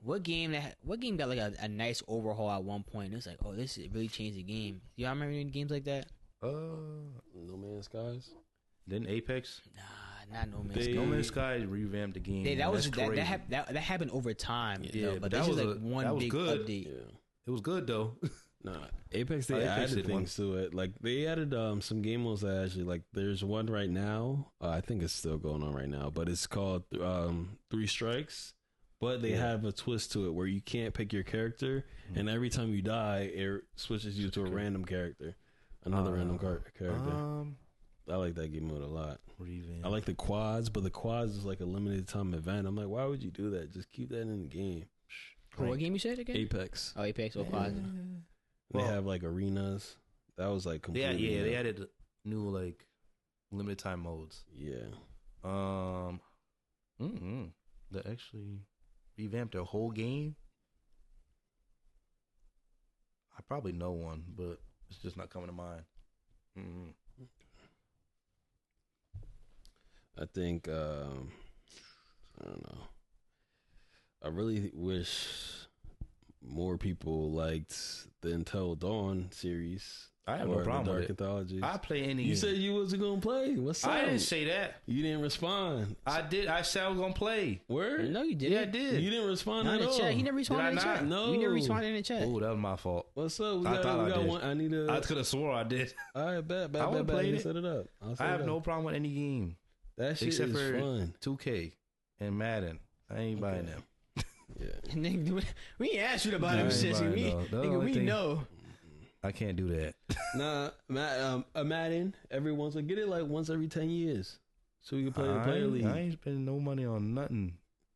what game got like a nice overhaul at one point. It's like, oh, this really changed the game. Y'all remember any games like that? No Man's Skies. Then Apex. Nah, not No Man's They- Sky. No Man's Sky revamped the game. That was That's crazy. that happened over time. Yeah, but but this that is was like one that was big good. update. Yeah. It was good though. Nah, Apex they Apex added did one. things to it. Like they added some game modes that actually like. There's one right now. I think it's still going on right now, but it's called 3 Strikes. But they have a twist to it where you can't pick your character, and every time you die, it switches you to a random character, another random character. I like that game mode a lot. Revamp. I like the quads, but the quads is like a limited time event. I'm like, why would you do that? Just keep that in the game. What game you said again? Apex. Oh, Apex or Positive. They Well- have like arenas. That was like Yeah, completely. yeah, they added new like limited time modes. Yeah. They actually revamped their whole game. I probably know one, but it's just not coming to mind. I think I don't know. I really wish more people liked the Until Dawn series. I have no or problem the with Dark it. Anthologies. I play any You game. said you wasn't gonna play. What's up? I didn't say that. You didn't respond. I did. I said I was gonna play. Word? No, you didn't. Yeah, I did. You didn't respond Not at in the all. chat. He never responded I in the chat. not? No. You never responded in the chat. Oh, that was my fault. What's up? We I got, thought we I got did. one. I need to. I could have swore I did. All right, bet. I would've played it. Set it up. I'll set I have it up. no problem with any game That shit except is for fun. 2K and Madden. I ain't buying them. Yeah. Nigga, we ain't asked you about I them ain't shit. buying We, those. The nigga, only we thing- know. I can't do that. Nah, Madden every once. Get it like once every 10 years, so we can play the player league. I ain't spending no money on nothing.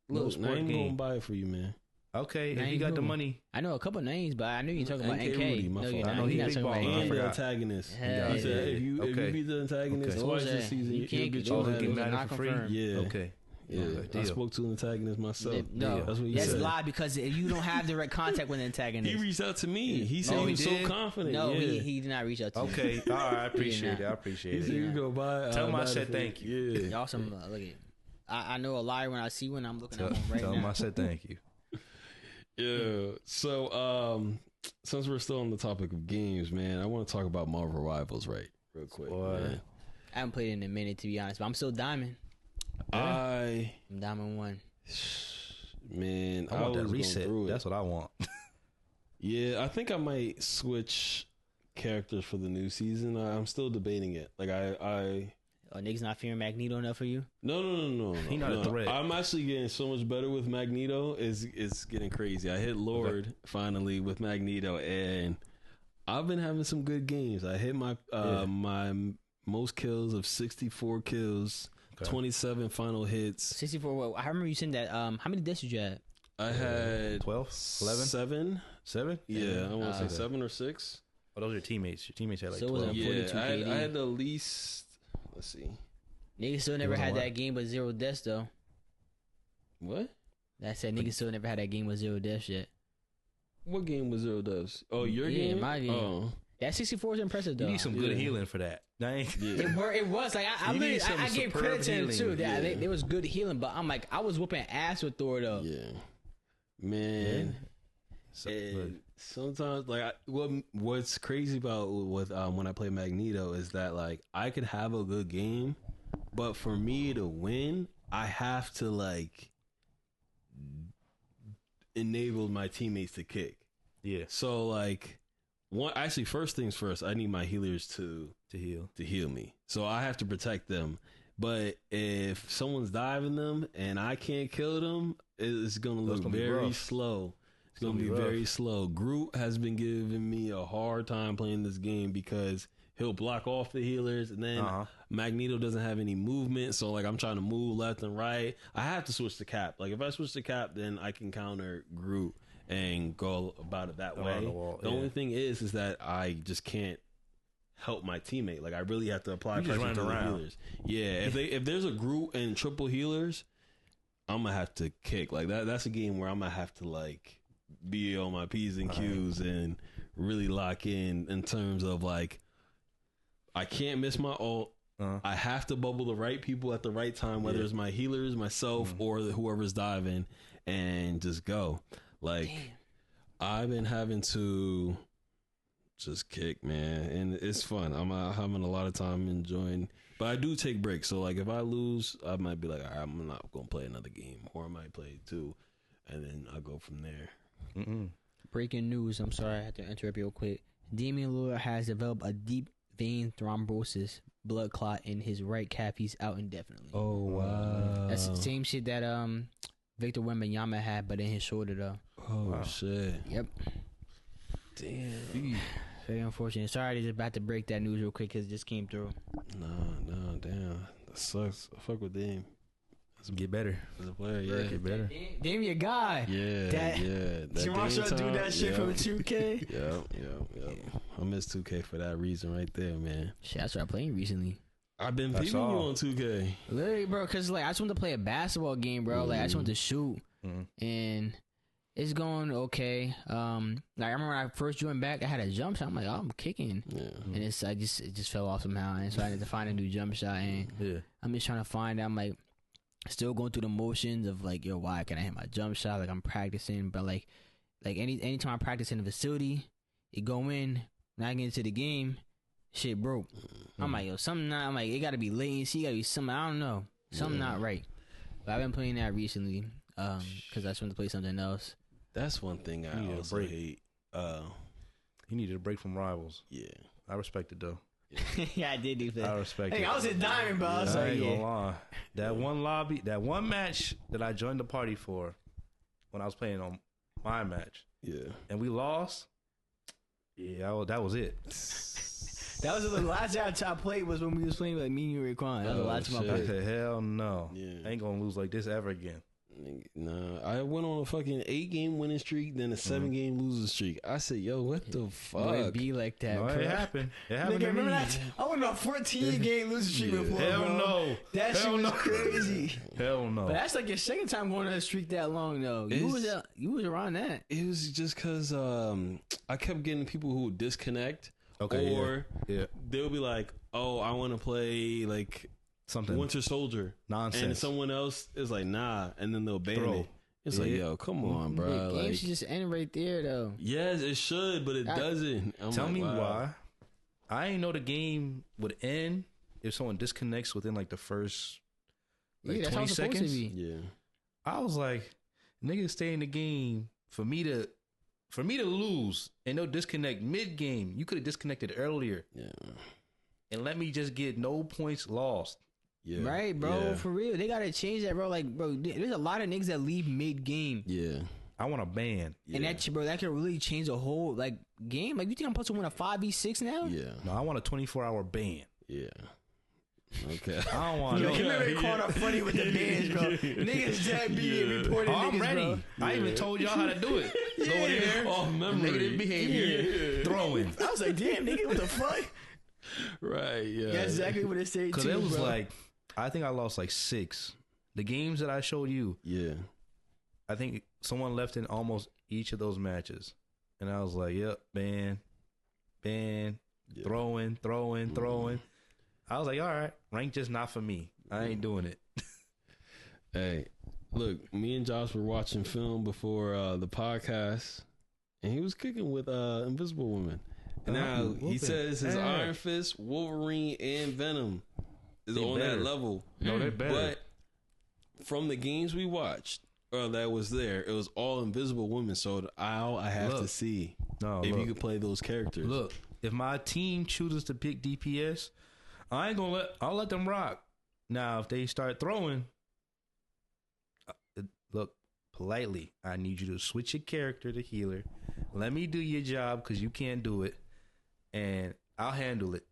No Look, I sport ain't gonna game. buy it for you, man. Okay, Nah, if you you got the who? money, I know a couple names, but I knew you talking about NK NK. Rudy, my no, fault. you're I not. know You're he not big talking about baller. I And the NK. forgot. antagonist. Hell He said if you Okay. beat the antagonist Okay. twice Those this are- season, you you'll can't get get your oh, those he get are antagonist. mad not for free. confirmed. Yeah. Okay. Yeah, Okay, I deal. spoke to an antagonist myself. No, Yeah. That's what he that's said. lie because you don't have direct contact with the He antagonist. reached out to me. He said Oh, he he was so did? confident. No, yeah. he did not reach out to you. Okay. All right. I appreciate not. it. I He appreciate said it. you go buy. Tell him I said Battlefield. thank you. Yeah. Y'all some look at. I know a liar when I see one. I'm looking Tell, at one right tell him now. I said thank you. Yeah. So, since we're still on the topic of games, man, I want to talk about Marvel Rivals, right? Real quick. Boy. Man. I haven't played it in a minute to be honest, but I'm still diamond. I I'm diamond 1. man, I I, want was that going reset. through it. That's what I want. Yeah, I think I might switch characters for the new season. I'm still debating it. Like I Oh, niggas not fearing Magneto enough for you? no. He not a no. threat. I'm actually getting so much better with Magneto. It's getting crazy. I hit Lord finally with Magneto, and I've been having some good games. I hit my my most kills of 64 kills Okay. 27 final hits. 64. Well, I remember you saying that. How many deaths did you have? I had 12, 11, 7. 7. Yeah, I want to say Okay. 7 or 6. Oh, those are your teammates. Your teammates had like So it was 12. a- Yeah, 42 I KD. had the least. Let's see. Niggas still never was on had what? that game with 0 deaths though. What? That said, niggas still never had that game with 0 deaths yet. What game was 0 deaths? Oh, your Yeah, game? my game. Oh, That 64 is impressive though. You need some good Yeah. healing for that. Dang. yeah. It was like I You need really, some I gave superb credit to him healing. too. That Yeah. there was good healing, but I'm like I was whooping ass with Thor though. Yeah. Man. So, And sometimes, like, what's crazy about with when I play Magneto is that like I could have a good game, but for me to win, I have to like enable my teammates to kick. yeah, So like, first things first, I need my healers to to heal. heal me. So I have to protect them. But if someone's diving them and I can't kill them, it's gonna look gonna be very rough. slow. It's gonna be rough. very slow. Groot has been giving me a hard time playing this game because he'll block off the healers, and then Uh-huh. Magneto doesn't have any movement. So like I'm trying to move left and right. I have to switch to Cap. Like if I switch to Cap, then I can counter Groot and go about it that Around way. the wall, The yeah. only thing is that I just can't help my teammate. Like I really have to apply You just pressure to running the around. healers. Yeah, if there's a Groot and triple healers, I'm gonna have to kick. Like that's a game where I'm gonna have to like be on my P's and Q's and really lock in terms of like I can't miss my ult. Uh-huh. I have to bubble the right people at the right time, whether Yeah. it's my healers, myself, or whoever's diving, and just go. Like I've been having to just kick, man, and it's fun. I'm having a lot of time enjoying, but I do take breaks. So like if I lose, I might be like, all right, I'm not gonna play another game, or I might play 2, and then I go from there. Breaking news. I'm sorry, I had to interrupt you real quick. Damian Lillard has developed a deep vein thrombosis, blood clot in his right calf. He's out indefinitely. Oh wow, That's the same shit that Victor Wembanyama had, but in his shoulder though. Oh shit, Yep. damn. Very unfortunate. Sorry, I just about to break that news real quick because it just came through. No, damn, that sucks. I fuck with Dame Get better. as a player. Yeah, Get better. Damn, your guy. yeah, That- yeah. That You want Dame to do time, that shit yeah. from 2K? Yep. I miss 2K for that reason right there, man. Shit, I started playing recently. I've been That's peeping you all. on 2K. Literally, bro, because like I just want to play a basketball game, bro. Like I just want to shoot, and it's going okay. Like I remember when I first joined back, I had a jump shot. I'm like, oh, I'm kicking, Yeah. and it just fell off somehow, and so I had to find a new jump shot. And Yeah. I'm just trying to find. I'm like still going through the motions of like, yo, why can I hit my jump shot? Like I'm practicing, but like anytime I practice in the facility, you go in, when I get into the game, shit broke. I'm like, yo, something not. I'm like, it got to be latency, it got to be something. I don't know, something not right. But I've been playing that recently, because I just want to play something else. That's one thing I need a also break. hate. You needed a break from rivals. Yeah. I respect it though. Yeah, I did do I that. respect Hey, it. I was in Diamond, bro. I was I like, ain't yeah. gonna lie. That one match that I joined the party for when I was playing on my match Yeah. and we lost. Yeah, that was it. That was the last time I played was when we was playing like me and Raekwon. That was the Oh, last time I shit. I played. said, hell no. Yeah. I ain't gonna lose like this ever again. Nah, I went on a fucking 8-game winning streak, then a 7-game losing streak. I said, yo, what the Boy, fuck? it be like that, No, bro. it happened. It happened Nigga, to remember me. that? I went on a 14-game losing streak Yeah. before, Hell bro. no. That shit Hell was no. crazy. Hell no. But that's like your second time going on a streak that long, though. You was around that. It was just because I kept getting people who would disconnect. Okay, Or yeah. they'll be like, oh, I want to play like Something Winter Soldier. nonsense. And someone else is like, nah. And then they'll ban Bro. it. It's like, Yeah. yo, come on, bro. The game Like, should just end right there, though. yes, it should, but it doesn't. I'm Tell like, me wow. why. I ain't know the game would end if someone disconnects within like the first like Yeah, that's 20 how it's supposed seconds. to be. Yeah. I was like, niggas stay in the game for me to lose and they'll disconnect mid game. You could have disconnected earlier Yeah. and let me just get no points lost. Yeah. Right, bro. Yeah. For real. They got to change that, bro. Like, bro, there's a lot of niggas that leave mid-game. Yeah. I want a ban. And that, bro, that could really change the whole, like, game. Like, you think I'm supposed to win a 5v6 now? Yeah. No, I want a 24-hour ban. Yeah. Okay. I don't want Yo, to you know. remember calling up funny with the bands, bro. Niggas that be reporting Oh, I'm niggas, ready. bro. I even told y'all how to do it. Go in there. Oh, memory. Negative behavior. Throwing. I was like, damn, nigga, what the fuck? Right. Yeah. That's exactly what it said, Because too, it was bro. like, I think I lost like 6. The games that I showed you, Yeah. I think someone left in almost each of those matches. And I was like, yep, ban, Yeah. throwing. I was like, all right, rank just not for me. I ain't doing it. Hey, look, me and Josh were watching film before the podcast, and he was kicking with Invisible Woman. And now he whooping. says his Hey. Iron Fist, Wolverine, and Venom is They on better. that level. No, they're better. But from the games we watched, that was there, it was all Invisible Woman. So I have to Look. see No, if look. you could play those characters. Look, if my team chooses to pick DPS, I'll let them rock. Now, if they start throwing, look, politely, I need you to switch your character to healer. Let me do your job because you can't do it, and I'll handle it.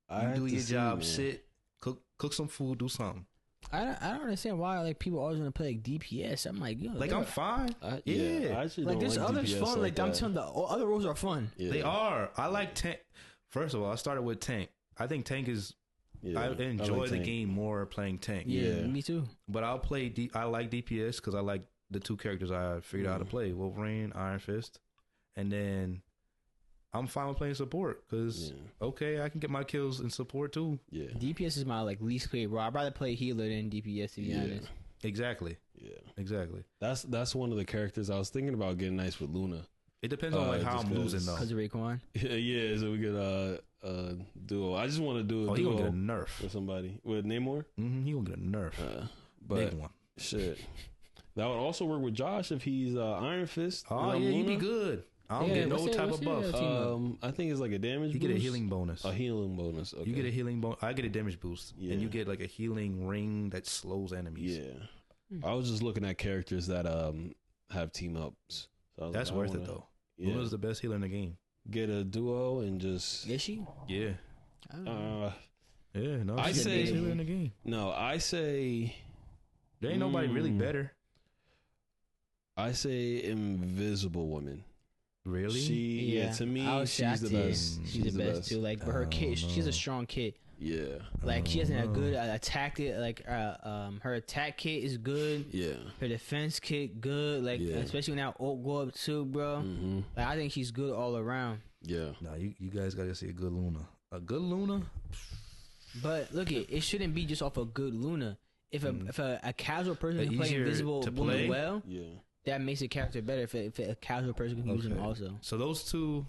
I You have do to your see, job, man. sit, cook some food, do something. I don't understand why like people always want to play like DPS. I'm like, yo, Like, they're- I'm fine. I Yeah. actually like don't there's like others DPS fun. Like I'm that. telling the other roles are fun. Yeah. They are. I like tank. First of all, I started with tank. I think tank is. Yeah. I enjoy like the Tank. game more playing tank. Yeah, Yeah. me too. But I'll play. I like DPS because I like the 2 characters I figured out how to play: Wolverine, Iron Fist, and then I'm fine with playing support because Yeah. okay, I can get my kills in support too. Yeah. DPS is my like least played role. I'd rather play healer than DPS to be Yeah. honest. Exactly, Yeah. exactly. That's one of the characters I was thinking about getting nice with Luna. It depends on like how just I'm 'cause- losing though. Because of Raekwon. Yeah, so we could duo. I just want to do a Oh, he duo gonna get a nerf. with somebody with Namor. He gonna get a nerf. But Big one. shit, that would also work with Josh if he's Iron Fist. Oh and yeah, I'm he'd be Luna. good. I don't Yeah, get no what's type your- of what's buff. your team up? I think it's like a damage. You get a boost. healing bonus. A healing bonus. Okay. You get a healing bonus. I get a damage boost, Yeah. and you get like a healing ring that slows enemies. Yeah. I was just looking at characters that have team ups. So I was That's like, I worth wanna- it though. Yeah. Luna's the best healer in the game. Get a duo and just Is she? Yeah, I don't know. yeah. No, I she's the best say- healer in the game. no. I say There ain't nobody really Mm. better. Invisible Woman. Really? To me, I was she's shocked, the yeah. best. She's the best too. Like, but her kit, she's a strong kit. Yeah. Like she has a good attack kit. Like her attack kit is good. Yeah. Her defense kit good. Like Yeah. especially when that ult go up too, bro. Mm-hmm. Like I think she's good all around. Yeah. No, you guys gotta see a good Luna. A good Luna? But look, it shouldn't be just off a good Luna. If a casual person But can play easier Invisible to Woman play? well, Yeah. that makes the character better. If a casual person can use them Okay. also. So those two,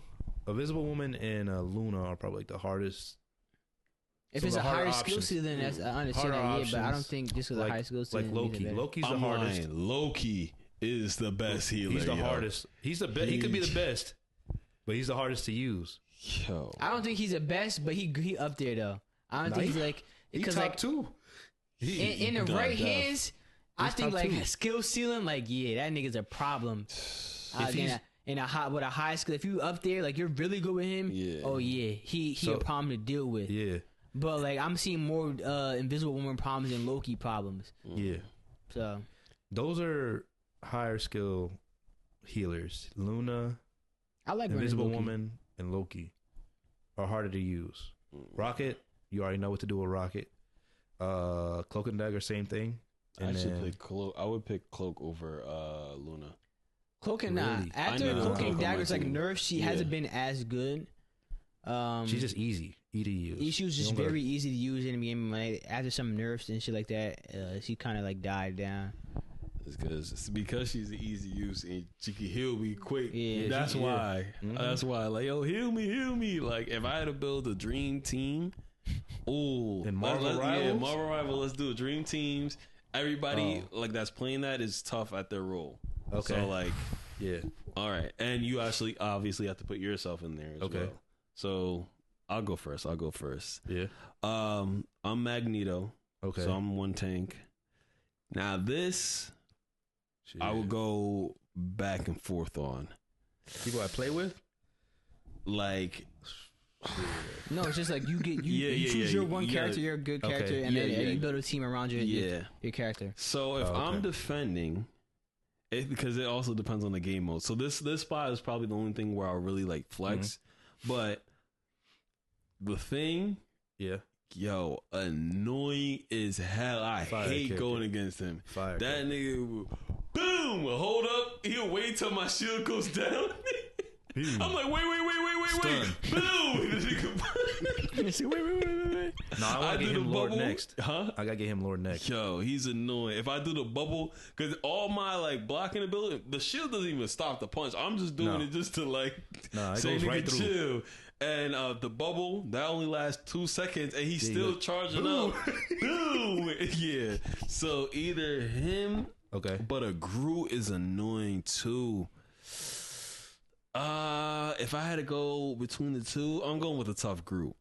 Invisible Woman and Luna, are probably like the hardest. If So it's the a harder higher skill options. ceiling, then that's I understand Harder that. Yeah, but I don't options, think just because of high skill like ceiling. Loki. Loki's the hardest. lying. Loki is the best healer. He's the yo. hardest. He's the best. He could be the best, but he's the hardest to use. Yo. I don't think he's the best, but he up there though. I don't Nah, think he- he's like He's because top like 2. in the Def, right def. hands, I He's think top like 2. skill ceiling, like yeah, that nigga's a problem. he's- In a high with a high skill, if you up there, like you're really good with him. Yeah. Oh yeah, he So- a problem to deal with. Yeah, But like I'm seeing more Invisible Woman problems than Loki problems. yeah. So Those are higher skill healers. Luna, I like running Invisible Loki. Woman, and Loki are harder to use. Rocket, you already know what to do with Rocket. Cloak and Dagger, same thing. I And actually then- pick Cloak. I would pick Cloak over Luna. Cloak and Really? after I know. Cloak Cloak and on my Dagger's like team. nerfed, she Yeah. hasn't been as good. she's just easy to use. She was You just don't gotta- very easy to use in the game. Like after some nerfs and shit like that, she kind of like died down. It's because she's an easy use and she can heal me quick. Yeah, That's she- why. Mhm. That's why. Like, yo, heal me. Like, if I had to build a dream team, ooh, In Marvel yeah, Rivals? Marvel Rival. Let's do a dream teams. Everybody like that's playing that is tough at their role. Okay. So like, Yeah. all right, and you actually obviously have to put yourself in there as Okay. well. So I'll go first. Yeah. I'm Magneto. Okay. So I'm one tank. Now this Shit. I will go back and forth on. People I play with? Like No, it's just like you Yeah, choose yeah, your one you character, gotta- you're a good Okay. character, and then Yeah, yeah. you build a team around Yeah. your character. So if Oh, okay. I'm defending, because it also depends on the game mode. So this spot is probably the only thing where I'll really like flex. But the thing, Yeah. yo, annoying as hell. I Fire hate character. going against him. Fire. That nigga, boom, hold up. He'll wait till my shield goes down. I'm like, wait. Boom. The nigga- Wait. No, I I want to do get the him Lord bubble. next. Huh? I got to get him Lord next. Yo, he's annoying. If I do the bubble, because all my like blocking ability, the shield doesn't even stop the punch. I'm just doing No. it just to like No, it say goes nigga right through. chill. And the bubble that only lasts 2 seconds, and he's still charging up. Boom! Yeah. So either him, Okay. but a Groot is annoying too. If I had to go between the two, I'm going with a tough Groot.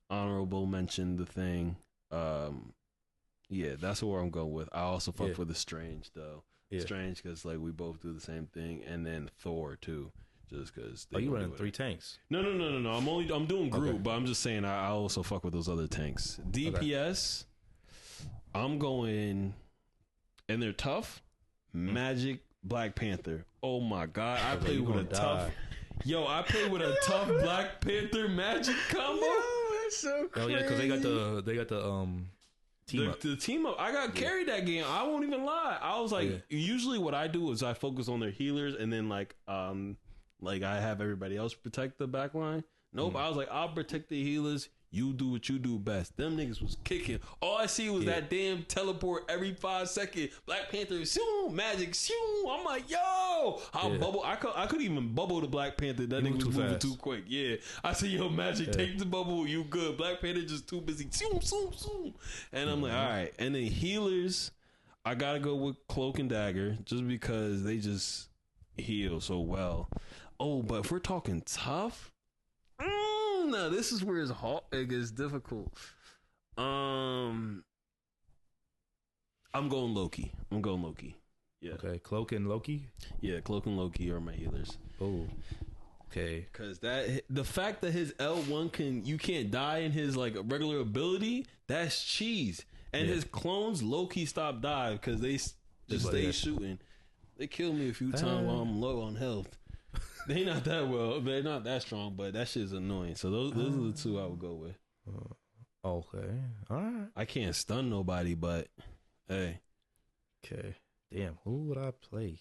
Honorable mention the thing. Yeah, that's where I'm going with. I also fuck Yeah. with the Strange though. Yeah. Strange because like we both do the same thing, and then Thor too, just because. Oh, you running 3 tanks? No. I'm doing Groot, Okay. but I'm just saying I also fuck with those other tanks. DPS, I'm going, and they're tough. Magic, Black Panther. Oh my god, I Okay, played you with a gonna tough. die. Yo, I played with a tough Black Panther Magic combo. That's so Oh crazy. yeah, because they got the team up. The team up. I got carried that game. I won't even lie. I was like, Yeah. usually what I do is I focus on their healers, and then like I have everybody else protect the back line. Nope. I was like, I'll protect the healers. You do what you do best. Them niggas was kicking. All I see was that damn teleport every 5 seconds. Black Panther, shoo, magic, shoo. I'm like, yo, I'll bubble. I could even bubble the Black Panther. That nigga was too moving fast. too quick. Yeah. I said, yo, magic, take the bubble. You good. Black Panther just too busy. Shoo, shoo, shoo. And I'm like, all right. And then healers, I gotta go with Cloak and Dagger just because they just heal so well. Oh, but if we're talking tough, no, this is where it gets difficult. I'm going Loki. Yeah, Okay, Cloak and Loki. yeah. Cloak and Loki are my healers. Oh, okay. Cause the fact that his L1 you can't die in his like regular ability, that's cheese. And his clones Loki stop die because they just Just like stay that. shooting. They killed me a few times while I'm low on health. They not that well. They're not that strong, but that shit's annoying. So those are the two I would go with. Okay. All right. I can't stun nobody, but hey, Okay. Damn. Who would I play?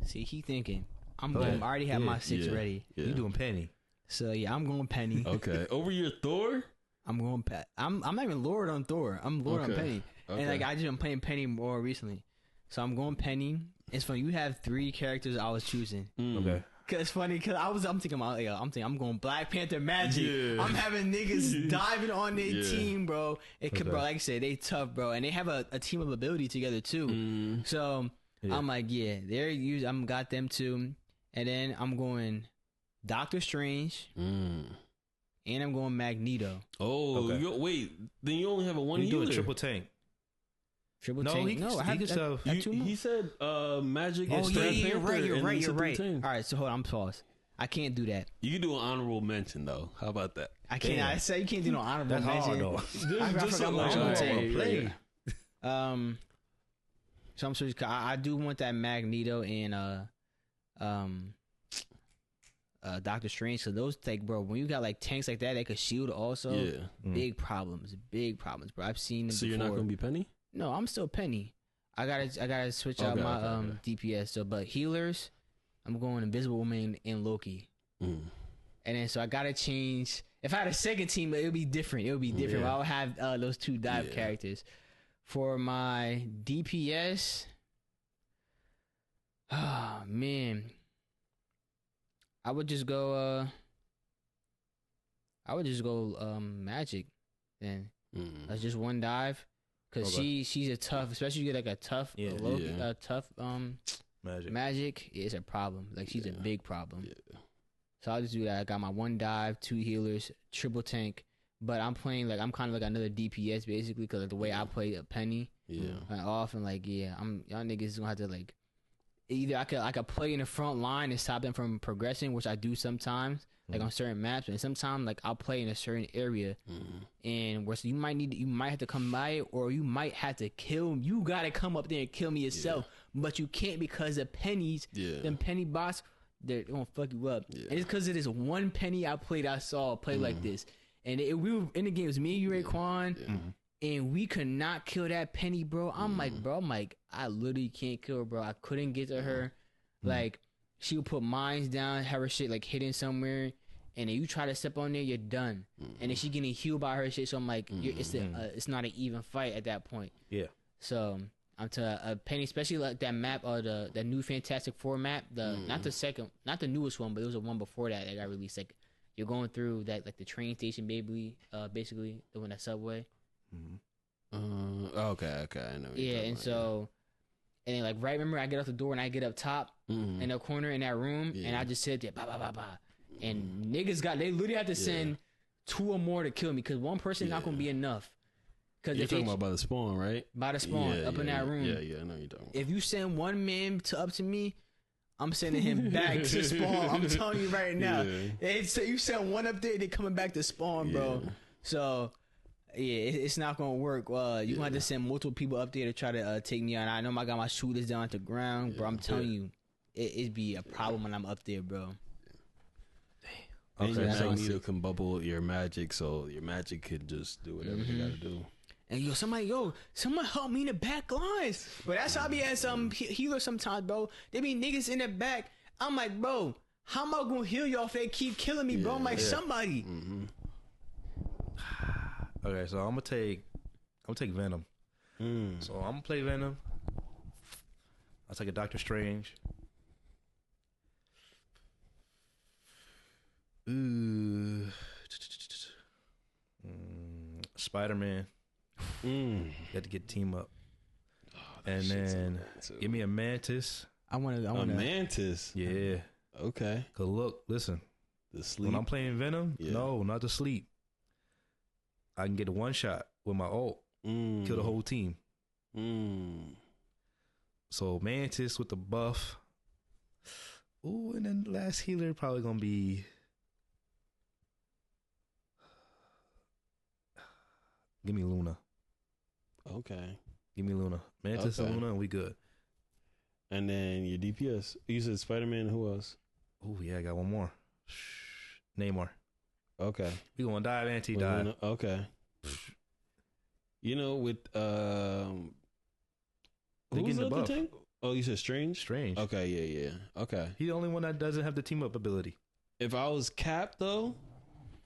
See, he thinking. I ahead. already have my 6 Yeah. ready. yeah. You doing Penny? So yeah, I'm going Penny. Okay, over your Thor. I'm going I'm not even Lord on Thor. I'm Lord on Okay. Penny. Okay. And like I just been playing Penny more recently. So I'm going Penny. It's funny. You have 3 characters I was choosing. Okay. Cause it's funny, cause I'm thinking about, I'm going Black Panther Magic. Yeah. I'm having niggas diving on their Yeah. team, bro. It could, Okay. bro. Like I said, they tough, bro, and they have a team of ability together too. Mm. So Yeah. I'm like, yeah, I'm got them too, and then I'm going Doctor Strange, Mm. and I'm going Magneto. Oh, Okay. wait. Then you only have a one You healer. doing triple tank? Triple No, tank. he No, can- I he have can sell- I have 2 more. He said magic. Oh and yeah, Black you're Panther, right. and then You're said right. triple tank. All right, so hold on, I'm paused. I can't do that. You can do an honorable mention though. How about that? I can't. Damn. I said you can't do no honorable That's hard mention. though. I Just forgot a my like, own all take. right, play. So I'm sorry. I do want that Magneto and Doctor Strange. So those bro, when you got like tanks like that, they could shield also. Yeah. Big problems, bro. I've seen them So before. you're not gonna be Penny? No, I'm still Penny. I gotta switch out Okay, my okay. DPS. So, but healers, I'm going Invisible Woman and Loki. Mm. And then so I gotta change. If I had a second team, it would be different. It would be different. Yeah. I would have those 2 dive Yeah. characters. For my DPS, oh man, I would just go. Magic. Then Mm. that's just 1 dive. Cause Okay. she's a tough, especially you get like a tough, Yeah. Yeah. tough Magic. magic. It's a problem. Like she's a Yeah. big problem. Yeah. So I'll just do that. I got my 1 dive, 2 healers, triple tank. But I'm playing like I'm kind of like another DPS basically because of the way I play a Penny Yeah. and off and like y'all niggas gonna have to like either I could play in the front line and stop them from progressing, which I do sometimes, like on certain maps, and sometimes like I'll play in a certain area, and where so you might have to come by it, or you might have to kill. You gotta come up there and kill me yourself, but you can't because the pennies, them penny bots, they're gonna fuck you up. And it's because of this one penny I saw play like this, and we were in the game. It was me and you, Raekwon. And we could not kill that penny, bro. I'm like, I literally can't kill her, bro. I couldn't get to her. Like, she would put mines down, have her shit like hidden somewhere, and then you try to step on there, you're done. And then she getting healed by her shit. So I'm like, it's not an even fight at that point. Yeah. So I'm to a penny, especially like that map, the new Fantastic Four map, not the newest one, but it was a one before that got released. Like, you're going through that, like the train station, basically the one, that subway. Okay, I know. Yeah, and so, and then like remember, I get off the door and I get up top in the corner in that room, and I just sit there, and niggas they literally have to send 2 or more to kill me because one person not gonna be enough. Because you're talking about by the spawn, right? By the spawn, up in that room. Yeah, I know you're talking about. If you send one man up to me, I'm sending him back to spawn. I'm telling you right now. So you send one up there, they coming back to spawn, bro. So. Yeah, it's not gonna work. You gonna have to send multiple people up there to try to take me out. I know I got my shooters down at the ground, bro. I'm telling you, it'd be a problem when I'm up there, bro. And your magneto can bubble your magic, so your magic could just do whatever you gotta do. And somebody help me in the back lines. But that's how I be at some healer sometimes, bro. They be niggas in the back. I'm like, bro, how am I gonna heal y'all if they keep killing me, bro? I'm like, somebody. Okay, so I'm gonna take Venom. So I'm gonna play Venom. I'll take a Doctor Strange. Spider-Man. Got to get team up. And then give me a Mantis. I want a Mantis. Yeah. Okay. Cause look, listen. The sleep. When I'm playing Venom, no, not the sleep. I can get a one shot with my ult, kill the whole team. So Mantis with the buff. Ooh, and then the last healer probably gonna be. Give me Luna. Okay. Give me Luna. Mantis and Luna, and we good. And then your DPS. You said Spider-Man. Who else? Oh yeah, I got one more. Namor. Okay. We gonna dive anti-dive. Okay. You know, with They who's getting the other buff. tank? Oh, you said Strange? Strange. Okay, yeah. Okay. He's the only one that doesn't have the team up ability. If I was capped though,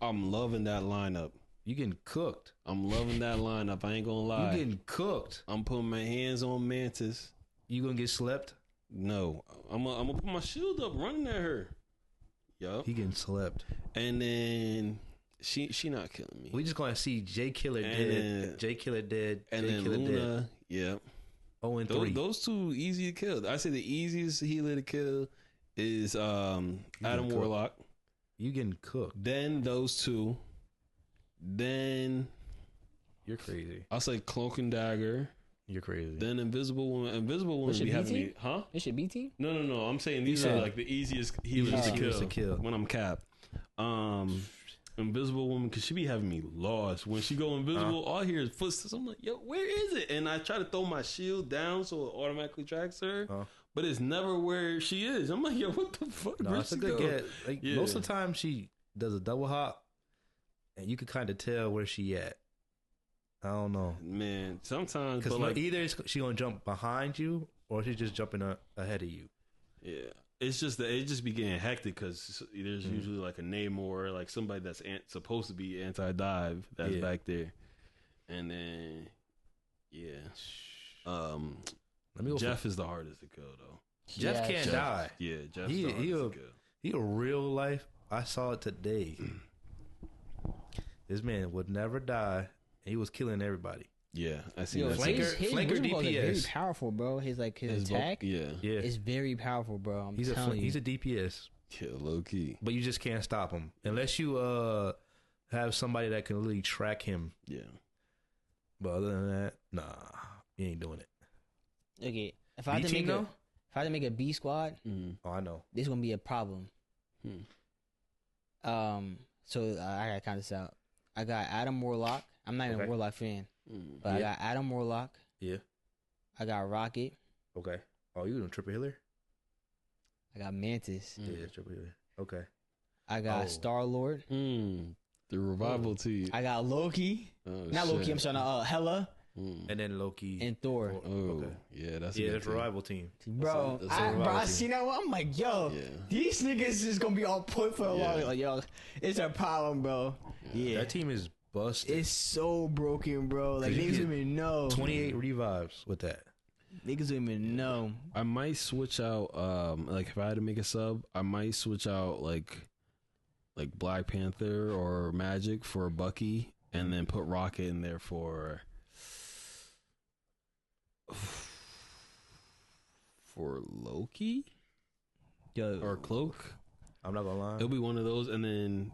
I'm loving that lineup. You getting cooked. I'm loving that lineup. I ain't gonna lie. You getting cooked. I'm putting my hands on Mantis. You gonna get slept? No. I'm gonna put my shield up running at her. Yup. He getting slept. And then she not killing me. We just gonna see Jay Killer dead. Jay Killer dead. And Jay then Killer Luna, dead. yep. 0-3. Those two easy to kill. I say the easiest healer to kill is Adam Warlock. You getting cooked. Then those two. Then You're crazy. I'll say Cloak and Dagger. You're crazy. Then Invisible Woman. Invisible Woman should be be having team? me, huh? It should be team. No. I'm saying these Yeah. are like the easiest healers to kill when I'm capped. Invisible Woman, because she be having me lost. When she go invisible, all I hear is footsteps. I'm like, yo, where is it? And I try to throw my shield down so it automatically tracks her. But it's never where she is. I'm like, yo, what the fuck? No, Where'd it's a she good go? get. Like, most of the time, she does a double hop, and you can kind of tell where she at. I don't know, Man, sometimes, because but like, either she gonna jump behind you, or she's just jumping ahead of you. yeah, it's just that it just be getting hectic because there's usually like a Namor, like somebody that's supposed to be anti-dive that's back there, and then Jeff is the hardest to kill though. Jeff can't die. Yeah, Jeff's the hardest to kill. He a real life. I saw it today. This man would never die. He was killing everybody. Yeah, I see Yo, that. Flanker DPS is very DPS. powerful, bro. His attack, Yeah, is very powerful, bro. He's a DPS, low key. but you just can't stop him unless you have somebody that can really track him. Yeah, But other than that, nah, you ain't doing it. Okay, if I had to make though? if I had to make a B squad, Oh, I know. this is gonna be a problem. So I gotta count this out. I got Adam Warlock. I'm not even a Okay. Warlock fan, but I Yeah. got Adam Warlock. Yeah. I got Rocket. Okay. Oh, you doing Triple Healer? I got Mantis. Yeah, Triple Healer. Okay. I got Oh. Star Lord. The revival team. I got Loki. Oh, Not shit. Loki. I'm sorry. Hela And then Loki. and Thor. Oh, Okay. yeah, that's a Yeah, good it's a team. rival team. Bro, that's a I rival team. seen that one. I'm like, yo, Yeah. these niggas is gonna be on point for a Yeah. while. Like, yo, it's a problem, bro. Yeah, That team is busted. it's so broken, bro. Like 'Cause you niggas get don't even know. 28 revives with that. Niggas don't even know. I might switch out. Like if I had to make a sub, I might switch out like Black Panther or Magic for Bucky, and then put Rocket in there for Loki Yo, or Cloak. I'm not gonna lie. It'll be one of those, and then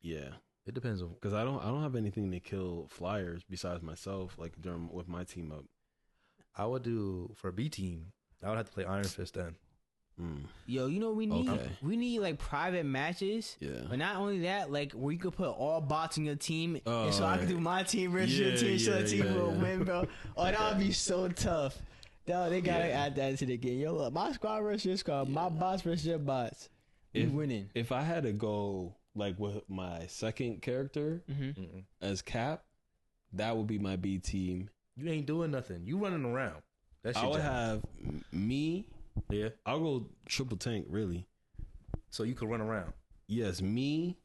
yeah, It depends on. because I don't have anything to kill flyers besides myself. Like during with my team up. I would do for B team. I would have to play Iron Fist then. yo, you know what we need? Okay. We need like private matches. Yeah. But not only that, like where you could put all bots in your team, Oh, and so I could right. do my team versus your Yeah, team, so the yeah, team yeah, will yeah. win, bro. Oh, that would be so tough. No, they gotta Yeah. add that into the game. Yo, look, my squad versus your squad, my bots versus your bots. We winning. If I had to go like with my second character as Cap, that would be my B team. You ain't doing nothing. You running around. That's I your would job. have me. Yeah. I'll go triple tank, really. So you could run around. Yes, me,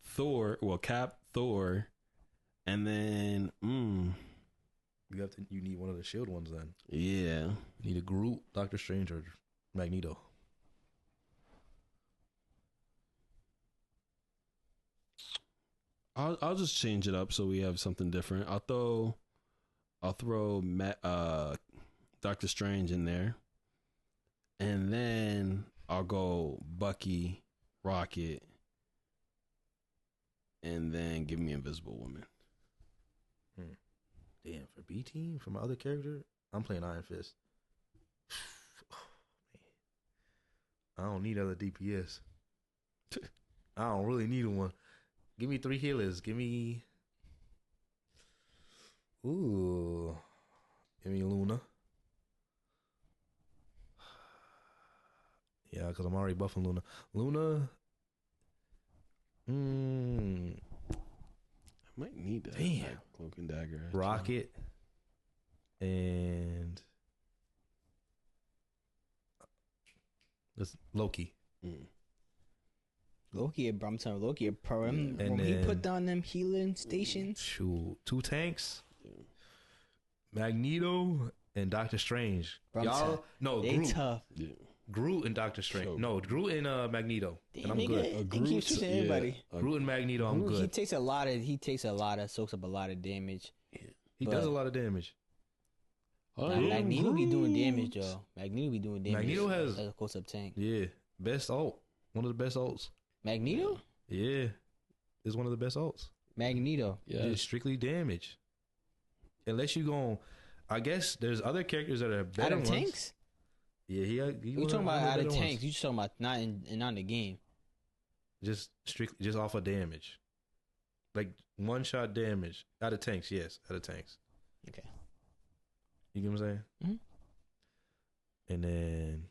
Thor. Well, Cap, Thor, and then You need one of the shield ones then. yeah. You need a Groot, Doctor Strange, or Magneto. I'll just change it up so we have something different. I'll throw Doctor Strange in there, and then I'll go Bucky, Rocket, and then give me Invisible Woman. Damn, for B team, for my other character, I'm playing Iron Fist. I don't need other DPS. I don't really need one. Give me 3 healers. Give me Luna. Yeah, because I'm already buffing Luna. Luna. I might need that. Damn. That Cloak and Dagger. actually. Rocket. And that's Loki. Loki, bro, I'm telling you, Loki, a pro. And When he then- put down them healing stations, Shoot, 2 tanks. Magneto and Doctor Strange. Bro, I'm Y'all, no, they Groot. tough. Yeah. Groot and Doctor Strange. So- No, Groot and Magneto. Damn, And I'm nigga, good. he keeps choosing everybody. Groot and Magneto, I'm He good. takes a lot of, soaks up a lot of damage. He but- does a lot of damage. Magneto be doing damage, though. Magneto be doing damage. Magneto has- as a close up tank. Yeah, best ult. One of the best ults. Magneto, Yeah, it's one of the best ults. Magneto. Yeah. Just strictly damage. Unless you go, I guess there's other characters that are Out better of ones. tanks? Yeah, he You one talking one about out the of better tanks? ones. You just talking about not in the game? Just strictly just off of damage, like 1-shot damage out of tanks. Yes, out of tanks. Okay. You get what I'm saying? Mhm. And then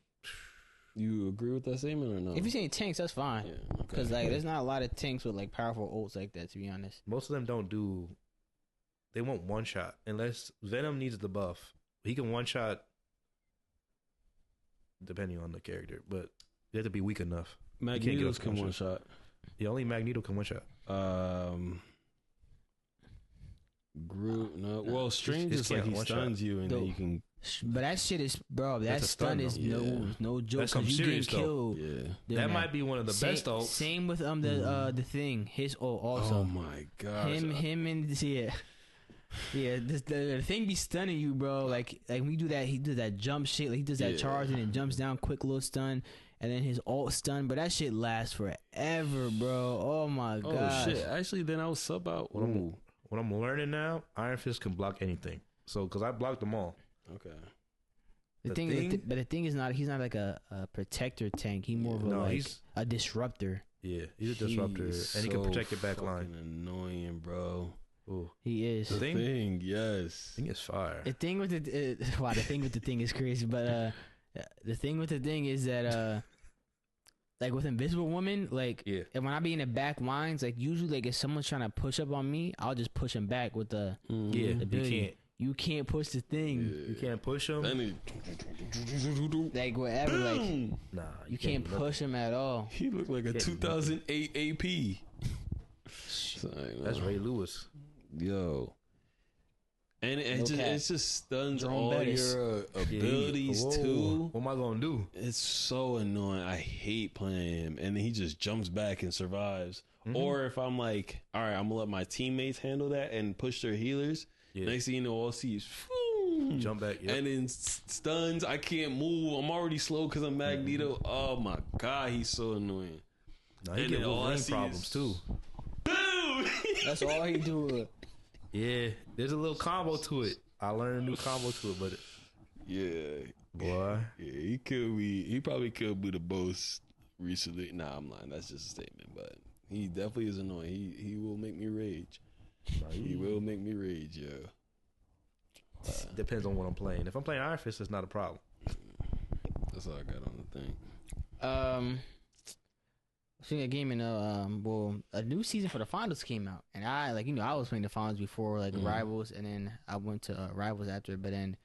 You agree with that statement or no? If you say tanks, that's fine. yeah, Because like, there's not a lot of tanks with like powerful ults like that. To be honest, most of them don't do. They want 1-shot unless Venom needs the buff. He can 1-shot, depending on the character, but you have to be weak enough. Magneto's get up come to one one shot. Yeah, only Magneto can 1-shot. Groot, no. Well, Strange it's is like can't he one stuns shot. you and then Dope. you can. but that shit is, bro. That That's a stun stun, is though. no joke. That's some Because you getting serious, though. killed. Yeah. doing That might be one of the best ults. Same with the thing. His ult also. Oh my gosh. him and yeah. The thing be stunning you, bro. Like when you do that, he does that jump shit. Like he does that Yeah. charge and then jumps down, quick little stun, and then his ult stun. But that shit lasts forever, bro. Oh my Oh god. shit! Actually, then I'll sub out. Ooh. What I'm learning now, Iron Fist can block anything. So, because I blocked them all. Okay. The thing is not. He's not like a protector tank. He more of he's a disruptor. Yeah, he's a disruptor, and he can protect your back line. Annoying, bro. Ooh. He is. The thing, yes. The thing is fire. The thing with the wow, the thing with the thing is crazy, but the thing with the thing is that like with Invisible Woman, like and when I be in the back lines, like usually like if someone's trying to push up on me, I'll just push him back with the ability. You can't push the thing. You can't push him. Like whatever, like Nah, you can't push him at all. He looked like a 2008 AP. That's Ray Lewis. Yo. And it just stuns Jerome all Bettis. your abilities too. What am I gonna do? It's so annoying. I hate playing him. And then he just jumps back and survives. Or if I'm like, all right, I'm gonna let my teammates handle that and push their healers. Next thing you know, all I see is jump back, and then stuns. I can't move. I'm already slow because I'm Magneto. Oh my god, he's so annoying. Nah, he get Wolverine problems too. Boom! That's all he do. Yeah, there's a little combo to it. I learned a new combo to it, but boy, he could be. He probably could be the most recently. Nah, I'm lying. That's just a statement, but he definitely is annoying. He will make me rage. He will make me rage, yeah. Depends on what I'm playing. If I'm playing Iron Fist, it's not a problem. That's all I got on the thing. Speaking of gaming, well, a new season for the finals came out, and I I was playing the finals before, like Rivals, and then I went to Rivals after. But then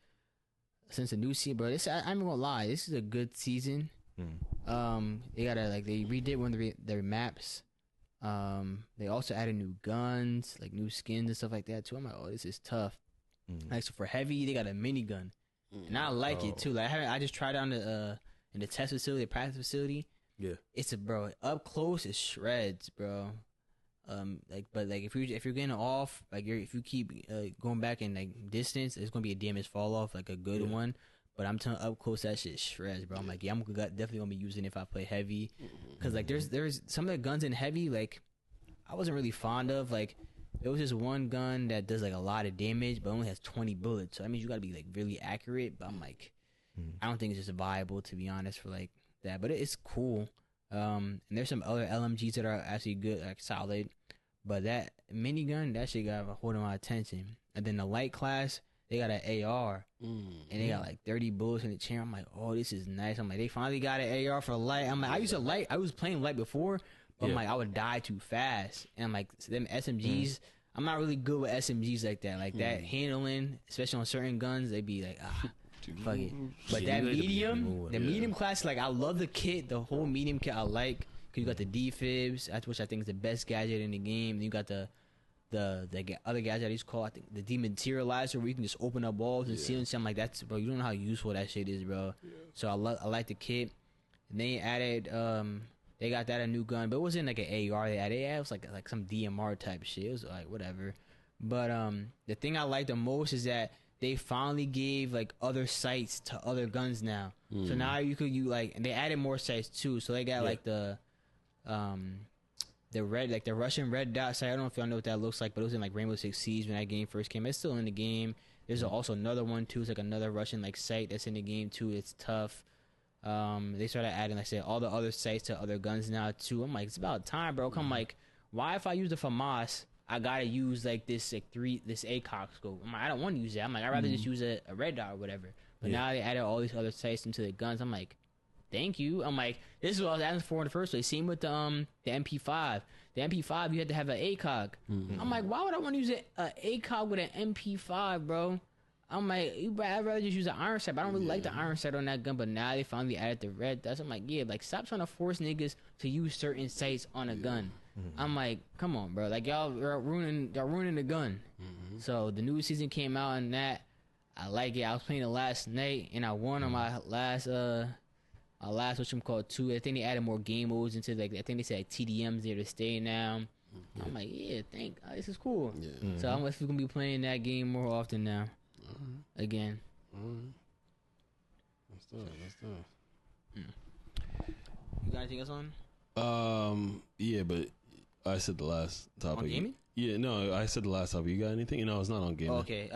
since the new season, bro, I'm gonna lie, this is a good season. They they redid one of their maps. They also added new guns, like new skins and stuff like that too. I'm like, oh, this is tough. Like, so for heavy, they got a minigun, and I like it too. Like I just tried out in the test facility, the practice facility. Yeah, it's up close, it shreds, bro. But if you're getting off, like if you keep going back in like distance, it's gonna be a damage fall off, like a good one. But I'm telling up close, that shit shreds, bro. I'm like, I'm definitely gonna be using it if I play heavy, because like there's some of the guns in heavy, like I wasn't really fond of. Like there was this one gun that does like a lot of damage, but only has 20 bullets. So that means you gotta be like really accurate. But I'm like, I don't think it's just viable, to be honest, for like that. But it's cool. And there's some other LMGs that are actually good, like solid. But that minigun, that shit got a hold of my attention. And then the light class, they got an AR, and they got like 30 bullets in the chamber. I'm like, oh, this is nice. I'm like, they finally got an AR for light. I'm like, I was playing light before, but I'm like, I would die too fast. And I'm like, them SMGs, I'm not really good with SMGs like that. Like that handling, especially on certain guns, they be like, fuck it. But that medium class, like I love the kit, the whole medium kit I like. Cause you got the defibs, which I think is the best gadget in the game. Then you got the other gadget he's called, I think, the dematerializer, where you can just open up walls and see and something like that. Bro, you don't know how useful that shit is, bro. So I like the kit. And they added they got that a new gun, but it wasn't like an AR they added. It was like some DMR type shit. It was like whatever. But the thing I like the most is that they finally gave like other sights to other guns now. So now you and they added more sights too. So they got like the red, like the Russian red dot sight. I don't know if y'all know what that looks like, but it was in like Rainbow Six Siege when that game first came. It's still in the game. There's also another one too. It's like another Russian like sight that's in the game too. It's tough. They started adding, like I said, all the other sights to other guns now too. I'm like, it's about time, bro. I'm like, why if I use the FAMAS, I gotta use like this ACOG scope? I'm like, I don't want to use that. I'm like, I'd rather just use a red dot or whatever. But now they added all these other sights into the guns. I'm like, thank you. I'm like, this is what I was asking for in the first place. Same with the MP5. The MP5, you had to have an ACOG. I'm like, why would I want to use an ACOG with an MP5, bro? I'm like, I'd rather just use an iron sight. But I don't really like the iron sight on that gun. But now they finally added the red dots. I'm like, yeah, like stop trying to force niggas to use certain sights on a gun. I'm like, come on, bro. Like y'all are ruining the gun. So the new season came out and that I like it. I was playing it last night and I won on my last called 2. I think they added more game modes into I think they said TDMs there to stay now. I'm like, yeah, this is cool. So I'm gonna be playing that game more often now. Again. That's tough. You got anything else on? Yeah, but I said the last topic. On gaming? Yeah, no, I said the last topic. You got anything? No, it's not on gaming. Okay.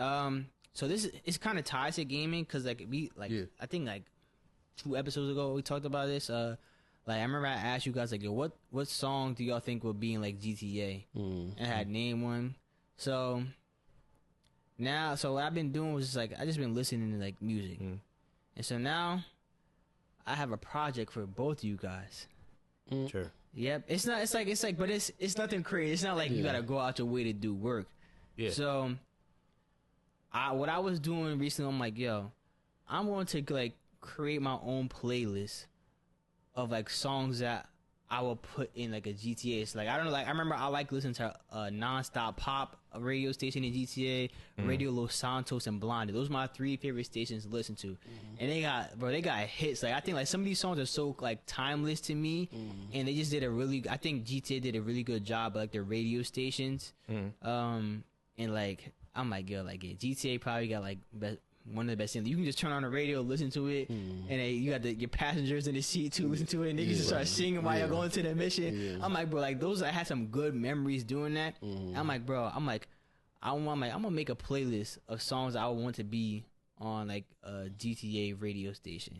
So this it's kind of ties to gaming because like Yeah. I think like 2 episodes ago we talked about this. Like I remember I asked you guys like, yo, what song do y'all think would be in like GTA? And I had named one. So now, so what I've been doing was just like I just been listening to like music, and so now I have a project for both of you guys. Sure. Yep, it's not. It's like, but it's nothing crazy. It's not like you gotta go out your way to do work. Yeah. So, what I was doing recently, I'm like, yo, I'm going to like create my own playlist of like songs that I will put in like a GTA. It's like I don't know, like I remember I like listening to Nonstop Pop, a radio station in GTA, Radio Los Santos, and Blondie. Those are my 3 favorite stations to listen to, and they got hits. Like I think like some of these songs are so like timeless to me, and they just did a really. I think GTA did a really good job of like their radio stations, and like I'm like yo, like yeah, GTA probably got like one of the best things. You can just turn on the radio, listen to it, and then you got your passengers in the seat too, listen to it, and niggas just start singing while you're going to the mission. I'm like, bro, like those, I had some good memories doing that. I'm like, bro, I'm gonna make a playlist of songs I want to be on like a GTA radio station.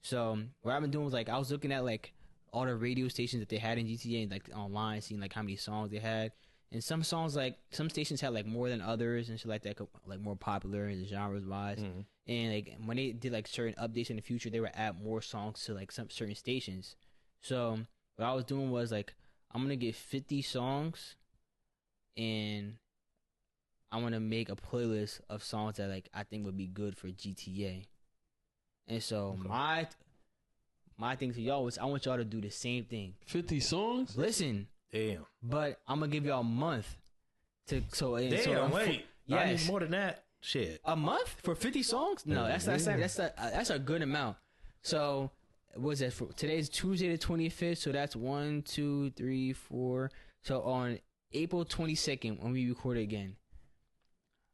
So what I've been doing was like I was looking at like all the radio stations that they had in GTA and like online, seeing like how many songs they had. And some songs, like some stations had like more than others and shit like that, like more popular in the genres wise. And like when they did like certain updates in the future, they would add more songs to like some certain stations. So what I was doing was like I'm gonna get 50 songs, and I want to make a playlist of songs that like I think would be good for GTA. And so my thing to y'all was I want y'all to do the same thing. 50 songs? Listen. Damn. But I'm gonna give y'all a month to Damn. so Wait. yes. I need more than that. Shit. A month for 50 songs? No, that's a good amount. So was that for today's Tuesday the 25th? So that's 1, 2, 3, 4. So on April 22nd when we record again,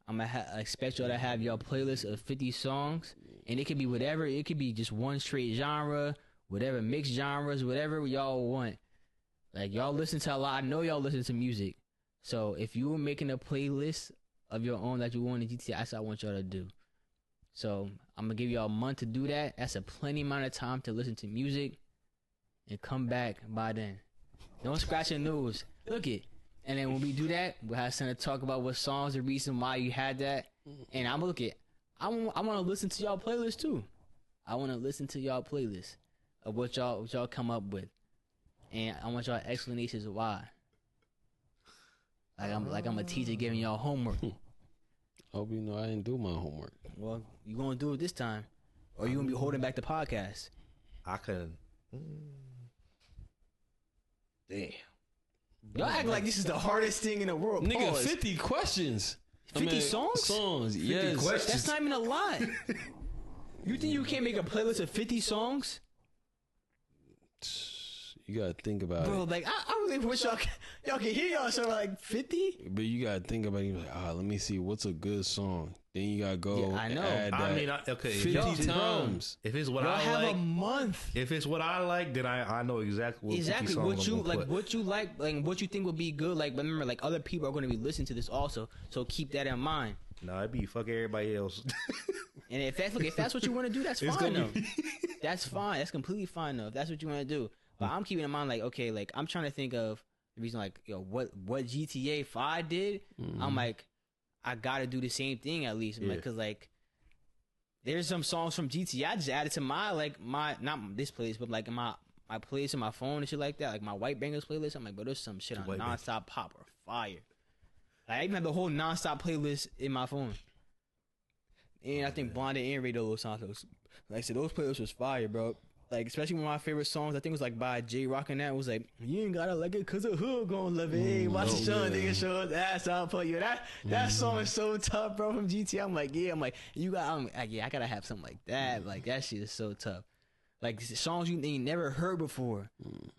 I'm gonna expect y'all to have y'all playlist of 50 songs, and it could be whatever. It could be just one straight genre, whatever mixed genres, whatever y'all want. Like y'all listen to a lot. I know y'all listen to music. So if you were making a playlist of your own that you want in GTA, that's what I want y'all to do. So I'm gonna give y'all a month to do that. That's a plenty amount of time to listen to music, and come back by then. Don't scratch your nose. Look it. And then when we do that, we'll have something to talk about what songs, the reason why you had that. And I'm gonna look at. I want to listen to y'all playlist too. I want to listen to y'all playlist of what y'all come up with. And I want y'all explanations of why. Like I'm a teacher giving y'all homework. Hope you know I didn't do my homework. Well, you gonna do it this time, or you gonna be holding back the podcast? I couldn't. Damn. Y'all act like this is the hardest thing in the world. Nigga, Pause. 50 questions. 50 songs? Songs, yes. questions. That's not even a lot. You think you can't make a playlist of 50 songs? You gotta think about Bro, it. like, I really wish y'all can hear y'all so like 50? But you gotta think about it. You're like, let me see what's a good song. Then you gotta go. Yeah, I know. Add I that mean, okay. 50 times. If it's what Y'all I have like, a month. if it's what I like, then I know exactly what 50 songs what you I'm gonna like, put. what you like what you think would be good. Like, remember, like other people are going to be listening to this also, so keep that in mind. No, it'd be fuck everybody else. And if that's what you want to do, that's It's fine gonna though. That's fine. That's completely fine though. If that's what you want to do. But I'm keeping in mind, like, okay, like I'm trying to think of the reason, like, yo, what GTA 5 did. I'm like, I gotta do the same thing at least. I'm like, cause like, there's some songs from GTA I just added to my not this playlist, but like my playlist on my phone and shit like that, like my White Bangers playlist. I'm like, but there's some shit on Nonstop Pop or fire. Like, I even have the whole Nonstop playlist in my phone. And I think Blondie and Radio Los Santos. Like I said, those playlists was fire, bro. Like, especially one of my favorite songs, I think it was like by J Rock, and that was like, you ain't gotta like it cause the hood gon' love it. Hey, watch the show, nigga, show his ass out for you. That song is so tough, bro, from GTA. I'm like, I gotta have something like that. Like, that shit is so tough. Like, songs you ain't never heard before.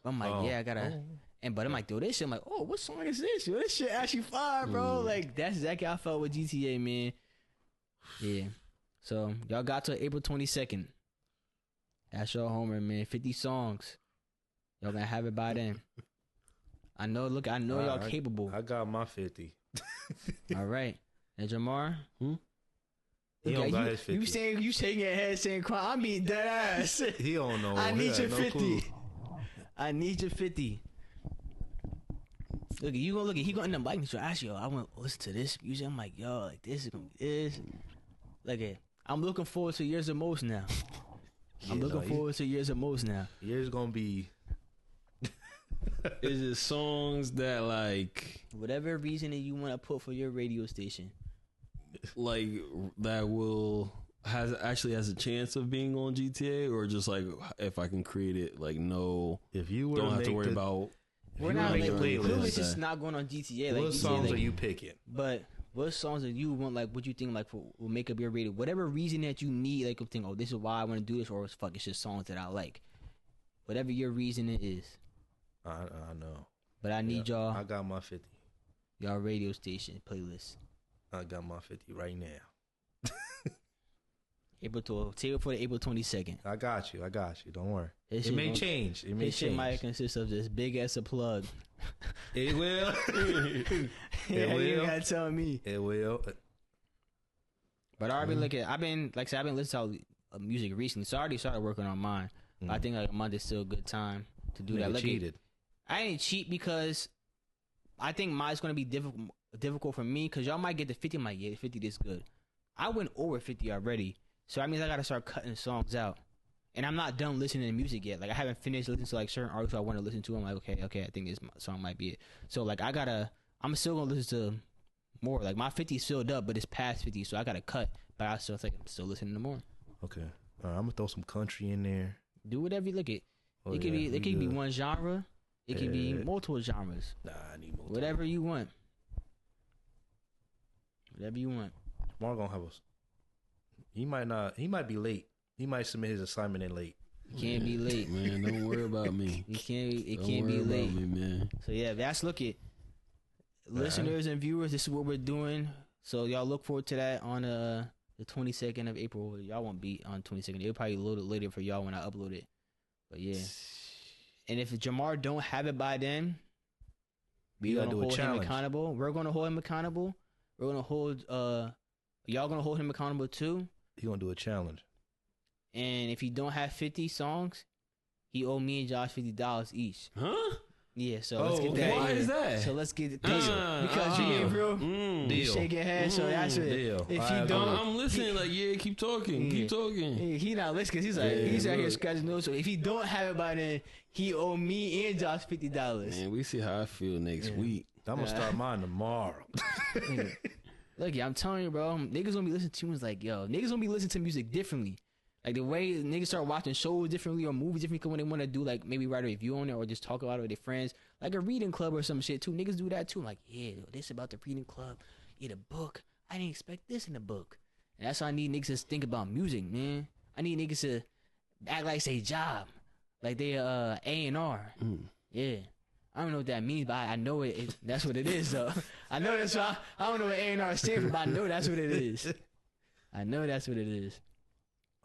I'm like, I gotta. But I'm like, dude, this shit, I'm like, oh, what song is this? Yo, this shit actually fire, bro. Like, that's exactly how I felt with GTA, man. Yeah. So, y'all got to April 22nd. That's your homework, man. 50 songs. Y'all gonna have it by then. I know y'all capable. I got my 50. All right. And Jamar? He don't got you, his 50. you shaking your head saying crime. I'm being dead ass. He don't know. I He need got your no 50. clue. I need your 50. Look, you gonna look at he gonna end up liking the show. Ask yo, I want to listen to this music. I'm like, yo, like this is gonna be this. Look at, I'm looking forward to Years of Most now. I'm looking forward to Years of Most now. Years gonna be. Is it songs that like Whatever reason that you want to put for your radio station. like that will has a chance of being on GTA, or just like if I can create it, like no, If you were don't have to make worry the- about. We're you not make like, a playlist, clearly it's just not going on GTA. Like What GTA, songs like, are you picking? But what songs that you want, like what you think like will make up your radio? Whatever reason that you need, like you think, oh, this is why I want to do this, or it's fuck, it's just songs that I like. Whatever your reason it is. I know. But I need I y'all got my 50. radio station playlist. I got my 50 right now. Table for the April 22nd. I got you. Don't worry. His It shit may gon- change. It may His shit might change. consist of this big ass a plug. It will. Yeah, you will. gotta tell me. It will. But I already looking. I've been listening to music recently, so I already started working on mine. I think like a month is still a good time to do that. Nigga Look, cheated. I ain't cheat because I think mine's gonna be difficult for me because y'all might get the 50. I'm like, yeah, the 50 this good. I went over 50 already, so that means I gotta start cutting songs out. And I'm not done listening to music yet. Like I haven't finished listening to like certain artists I want to listen to. I'm like, okay, I think this song might be it. So like I'm still gonna listen to more. Like my 50 is filled up, but it's past 50, so I gotta cut. But I still think I'm still listening to more. Okay. All right, I'm gonna throw some country in there. Do whatever you look at. Oh, It could yeah, be. It could be good. one genre. It could be Yeah. multiple genres. Nah, I need more. Whatever you want. Whatever you want. Tomorrow gonna have us. He might not. He might be late. He might submit his assignment in late. You can't be late. Man, don't worry about me. You can't. It Don't can't be worry late. about me, man. So yeah, that's look it. Listeners and viewers, this is what we're doing. So y'all look forward to that on the 22nd of April. Y'all won't be on 22nd. It'll probably load it later for y'all when I upload it. But yeah. And if Jamar don't have it by then, You we're gotta gonna do a hold him challenge. accountable. We're gonna hold him accountable. We're gonna hold y'all gonna hold him accountable too. He gonna do a challenge. And if he don't have 50 songs, he owe me and Josh $50 each. Huh? Yeah, so let's Oh, get okay. that. Why in. is that? So let's get Because you deal. ain't real. Mm. You Deal. shake your head, so that's it. Deal. If I you agree. don't, I'm listening. Like, yeah, keep talking. Yeah. Keep talking. he not listening because he's like Yeah, he's out here look. scratching nose. So if he don't have it by then, he owe me and Josh $50. Man, we see how I feel next week. I'm gonna start mine tomorrow. Look, yeah, I'm telling you, bro. Niggas gonna be listening to tunes like yo. Niggas gonna be listening to music differently. Like the way niggas start watching shows differently or movies differently when they want to do like maybe write a review on it or just talk about it with their friends. Like a reading club or some shit too. Niggas do that too. Like, yeah, this about the reading club. Yeah, the book. I didn't expect this in the book. And that's why I need niggas to think about music, man. I need niggas to act like it's a job. Like they A&R. Yeah. I don't know what that means, but I know that's what it is though. I know that's why I don't know what A&R stands for, but I know that's what it is. I know that's what it is.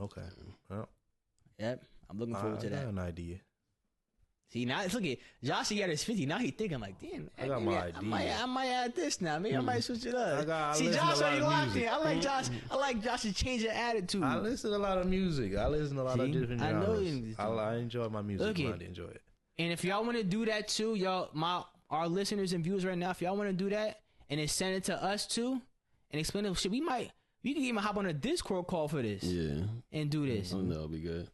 Okay. Well, Yep. I'm looking forward to I got that. an idea. See, now look at Josh. He got his 50. Now he thinking like, damn. I got maybe my idea. I might add this now. Maybe I might switch it up. I See, listen to Josh a lot already of locked music. in. I like Josh. I like Josh's change of attitude. I listen to a lot of music. I listen to a lot See? of different I know genres. you do. I enjoy my music. Look when it. I enjoy it. And if y'all want to do that too, y'all, our listeners and viewers right now, if y'all want to do that and then send it to us too and explain it, shit, we can even hop on a Discord call for this Yeah. and do this. Oh, that'll be good.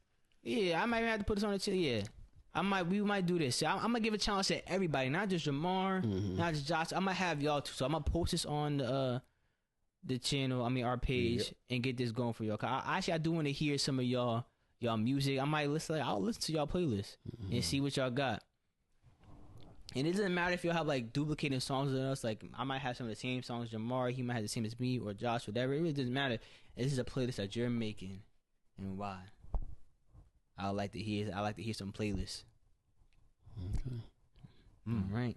Yeah, I might even have to put this on the channel. Yeah. We might do this. I'm gonna give a challenge to everybody, not just Jamar, not just Josh. I might have y'all too. So I'm gonna post this on the channel. I mean our page and get this going for y'all. Cause I do want to hear some of y'all music. I might listen. I'll listen to y'all playlist and see what y'all got. And it doesn't matter if y'all have like duplicating songs with us. Like I might have some of the same songs. Jamar, he might have the same as me or Josh, whatever. It really doesn't matter. This is a playlist that you're making, and why. I like to hear some playlists. Okay. All right.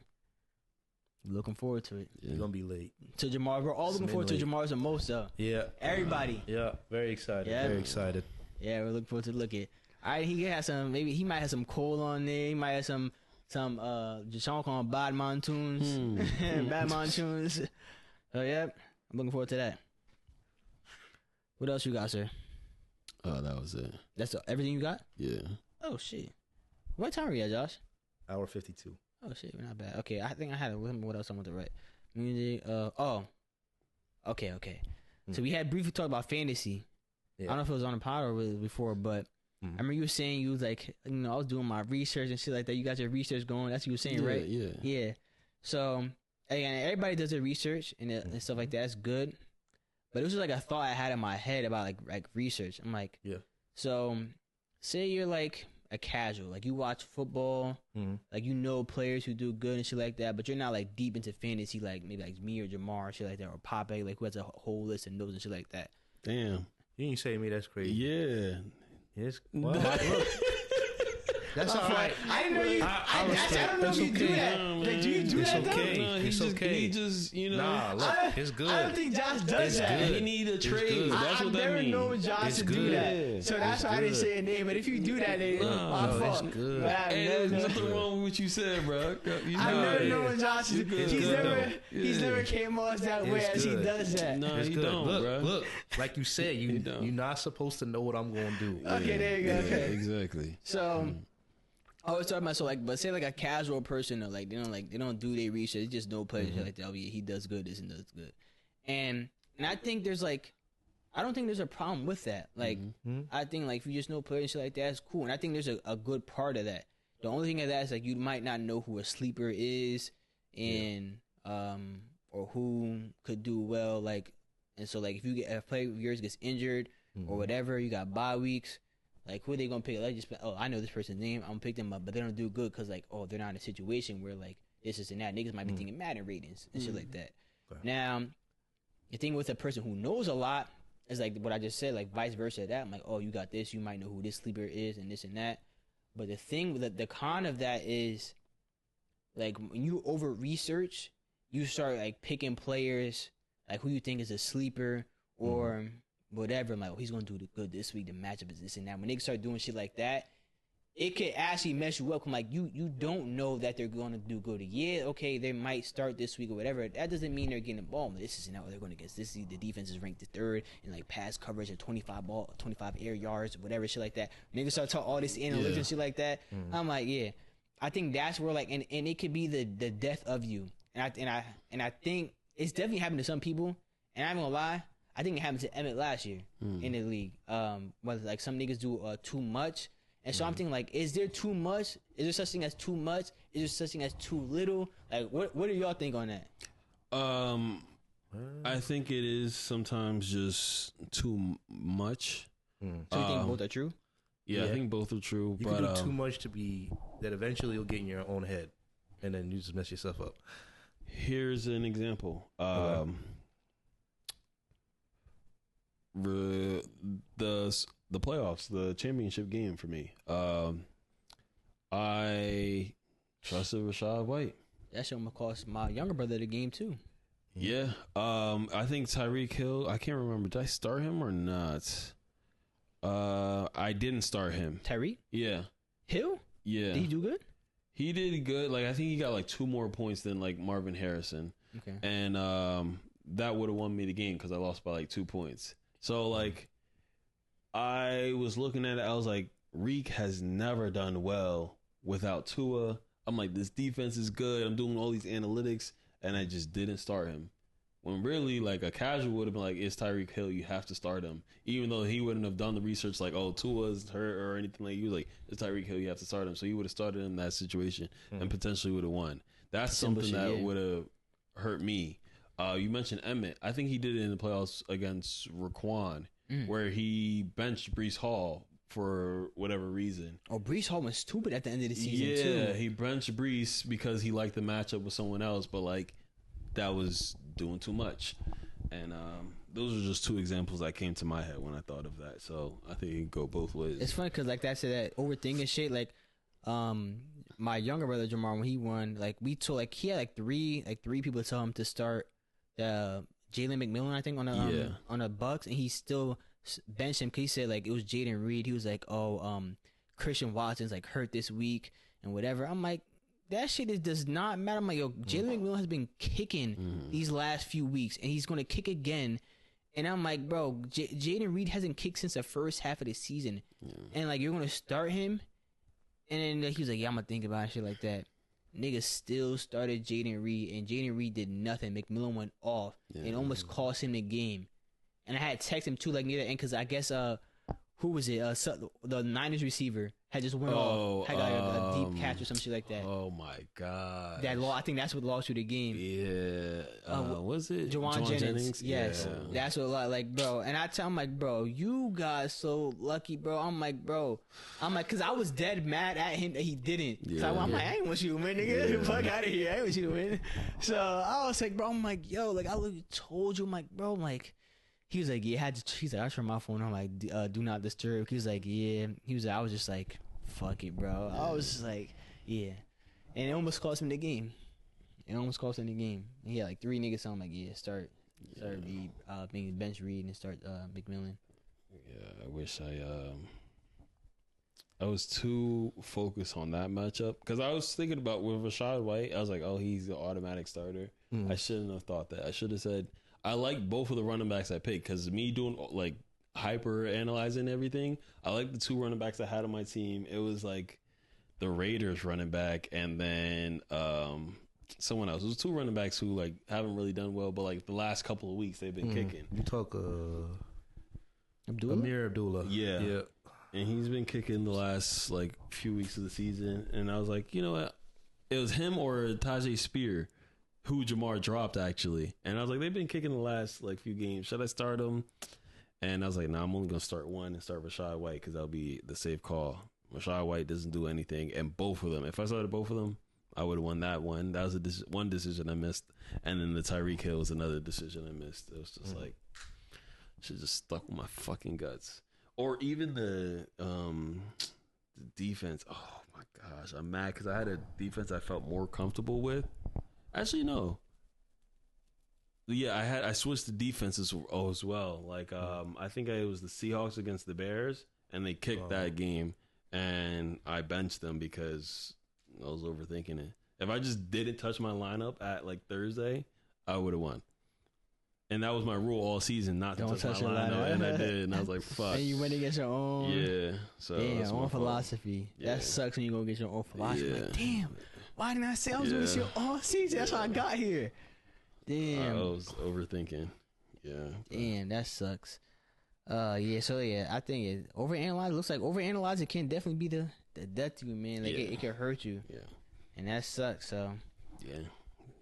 Looking forward to it. You're gonna be late. To Jamar, we're all looking forward to late. Jamar's the most though. Yeah. Everybody. Yeah. Very excited. Yeah. Very excited. Yeah, we're looking forward to look at. All right, he has some. Maybe he might have some Cole on there. He might have some Jashawn calling Bad Montunes. Bad Montunes. So yeah, I'm looking forward to that. What else you got, sir? Oh, that was it. That's everything you got? Yeah. Oh, shit. What time are we at, Josh? Hour 52. Oh, shit. We're not bad. Okay, I think I had a little what else I want to write. Music. Okay. So we had briefly talked about fantasy. Yeah. I don't know if it was on the pod or before, but I remember you were saying you was like, I was doing my research and shit like that. You got your research going. That's what you were saying, right? Yeah. Yeah. So, again, everybody does their research and stuff like that. It's good. But it was just like a thought I had in my head about like research. I'm like, Yeah. So, say you're like a casual, like you watch football, like you know players who do good and shit like that, but you're not like deep into fantasy, like maybe like me or Jamar, shit like that, or Pape, like who has a whole list of notes and shit like that. Damn. You ain't say to me that's crazy. Yeah. Yes. Well, look. That's all right. I didn't know you. I don't know if you do that. Like, do you do It's that? though? okay. No, It's okay. He just, Nah, look, it's good. I don't think Josh does It's that. good. He need a trade. good. That's I've what that never means. known Josh It's to do good. that. So that's why I didn't good. say a name. But if you do that, then my No, fault. it's good. But I've Hey, never there's known- nothing wrong with what you said, bro. You I've know never it. known Josh. It's good. He's Good never though. he's Yeah. never came off that way It's as he good. does that. No, It's you good. don't, look, bro. look, like you said, You don't. you're not supposed to know what I'm going to do. Okay, there you go. Yeah, Okay. exactly. So I was talking about but say like a casual person, or like they don't do their research, they just know players like that. Oh, yeah, he does good, this and does good, and I think there's like, I don't think there's a problem with that. Like I think like if you just know players and shit like that, it's cool, and I think there's a good part of that. The only thing of that is like you might not know who a sleeper is, and or who could do well, like, and so like if you get a player of yours gets injured or whatever, you got bye weeks. Like, who are they going to pick? Like, just, I know this person's name. I'm going to pick them up. But they don't do good because, like, they're not in a situation where, like, this and that. Niggas might be thinking Madden ratings and shit like that. Okay. Now, the thing with a person who knows a lot is, like, what I just said, like, vice versa that. I'm like, you got this. You might know who this sleeper is and this and that. But the thing, the con of that is, like, when you over-research, you start, like, picking players, like, who you think is a sleeper or whatever. I'm like, he's gonna do the good this week. The matchup is this and that. When niggas start doing shit like that, it could actually mess you up. I'm like, you don't know that they're gonna do good. Yeah, okay, they might start this week or whatever. That doesn't mean they're getting the ball. This isn't how they're gonna get. The defense is ranked the third in like pass coverage at 25 air yards, whatever shit like that. Niggas start talking all this analytics and shit like that. I'm like, yeah, I think that's where like, and it could be the death of you. And I think it's definitely happened to some people. And I'm gonna lie, I think it happened to Emmett last year in the league. Whether like some niggas do too much, and so I'm thinking like, is there too much? Is there such thing as too much? Is there such thing as too little? Like, what do y'all think on that? I think it is sometimes just too much. So you think both are true? Yeah, I Yeah. think both are true. You but can do too much to be that eventually you'll get in your own head, and then you just mess yourself up. here's an example. The playoffs, the championship game for me. I trusted Rashad White. That shit almost cost my younger brother the game too. Yeah. I think Tyreek Hill, I can't remember. Did I start him or not? I didn't start him. Tyreek Yeah. Hill, Yeah. did he do good? He did good. Like I think he got like 2 more points than like Marvin Harrison. Okay. And that would have won me the game because I lost by like 2 points. So like I was looking at it, I was like, Reek has never done well without Tua. I'm like, this defense is good. I'm doing all these analytics, and I just didn't start him. When really, like, a casual would have been like, it's Tyreek Hill, you have to start him. Even though he wouldn't have done the research like, Tua's hurt or anything like that. He was like, it's Tyreek Hill, you have to start him. So he would have started in that situation and potentially would have won. That's Simple something shit, that yeah. would have hurt me. You mentioned Emmett. I think he did it in the playoffs against Raquan, where he benched Brees Hall for whatever reason. Brees Hall was stupid at the end of the season Yeah, too. he benched Brees because he liked the matchup with someone else, but like that was doing too much. And those are just 2 examples that came to my head when I thought of that. So I think it can go both ways. It's funny because like that said that overthinking shit. Like, my younger brother Jamar, when he won, like we told like he had like three people tell him to start Jalen McMillan, I think, on the Bucks, and he still benched him because he said like it was Jaden Reed. He was like, Christian Watson's like hurt this week and whatever. I'm like, that shit does not matter. I'm like, Jalen McMillan has been kicking these last few weeks, and he's going to kick again. And I'm like, bro, Jaden Reed hasn't kicked since the first half of the season. And, like, you're going to start him? And then he was like, yeah, I'm going to think about it, shit like that. Niggas still started Jaden Reed, and Jaden Reed did nothing. McMillan went off and almost cost him the game. And I had text him, too, like, near the end, because I guess, who was it? The Niners receiver had just went off. Had got a deep catch or some shit like that. Oh, my God. I think that's what lost you the game. Yeah. Was it? Juwan Jennings. Yes. Yeah. That's what, like, bro. And I tell him, like, bro, you got so lucky, bro. I'm like, because I was dead mad at him that he didn't. Yeah. So I'm like, I ain't want you to win, nigga. Get the fuck out of here. I ain't want you to win. So I was like, bro, I'm like, yo, like, I literally told you, I'm like, bro, I'm like, he was like, yeah, he's like, I turned my phone on, like, do not disturb. He was like, yeah. He was like, I was just like, fuck it, bro. I was just like, yeah. And it almost cost him the game. And he had like 3 niggas, so I'm like, yeah, start Reed, maybe bench Reed and start McMillan. Yeah, I wish I was too focused on that matchup. Because I was thinking about with Rachaad White, I was like, oh, he's the automatic starter. I shouldn't have thought that. I should have said, I like both of the running backs I picked, because me doing like hyper analyzing everything, I like the 2 running backs I had on my team. It was like the Raiders running back and then someone else. It was 2 running backs who like haven't really done well, but like the last couple of weeks they've been kicking. You talk Abdullah? Amir Abdullah. Yeah. And he's been kicking the last like few weeks of the season, and I was like, you know what? It was him or Tajay Spear, who Jamar dropped actually. And I was like, they've been kicking the last like few games. Should I start them? And I was like, nah, I'm only going to start one and start Rachaad White because that'll be the safe call. Rachaad White doesn't do anything. And both of them, if I started both of them, I would have won that one. That was one decision I missed. And then the Tyreek Hill was another decision I missed. It was just like, should just stuck with my fucking guts. Or even the defense. Oh my gosh, I'm mad because I had a defense I felt more comfortable with. Actually, no. Yeah, I switched the defenses as well. Like, I think it was the Seahawks against the Bears, and they kicked that game, and I benched them because I was overthinking it. If I just didn't touch my lineup at like Thursday, I would have won. And that was my rule all season, not to touch my lineup, and I did, and I was like, fuck. And you went against your own. Yeah. So damn, own philosophy. Yeah. That sucks when you go get your own philosophy. Yeah. Like, damn, why didn't I say I was doing this shit all season? That's how I got here. Damn. I was overthinking. Yeah. Damn, that sucks. Yeah, so yeah, I think it overanalyze looks like overanalyzing can definitely be the death to you, man. Like it can hurt you. Yeah. And that sucks, so Yeah.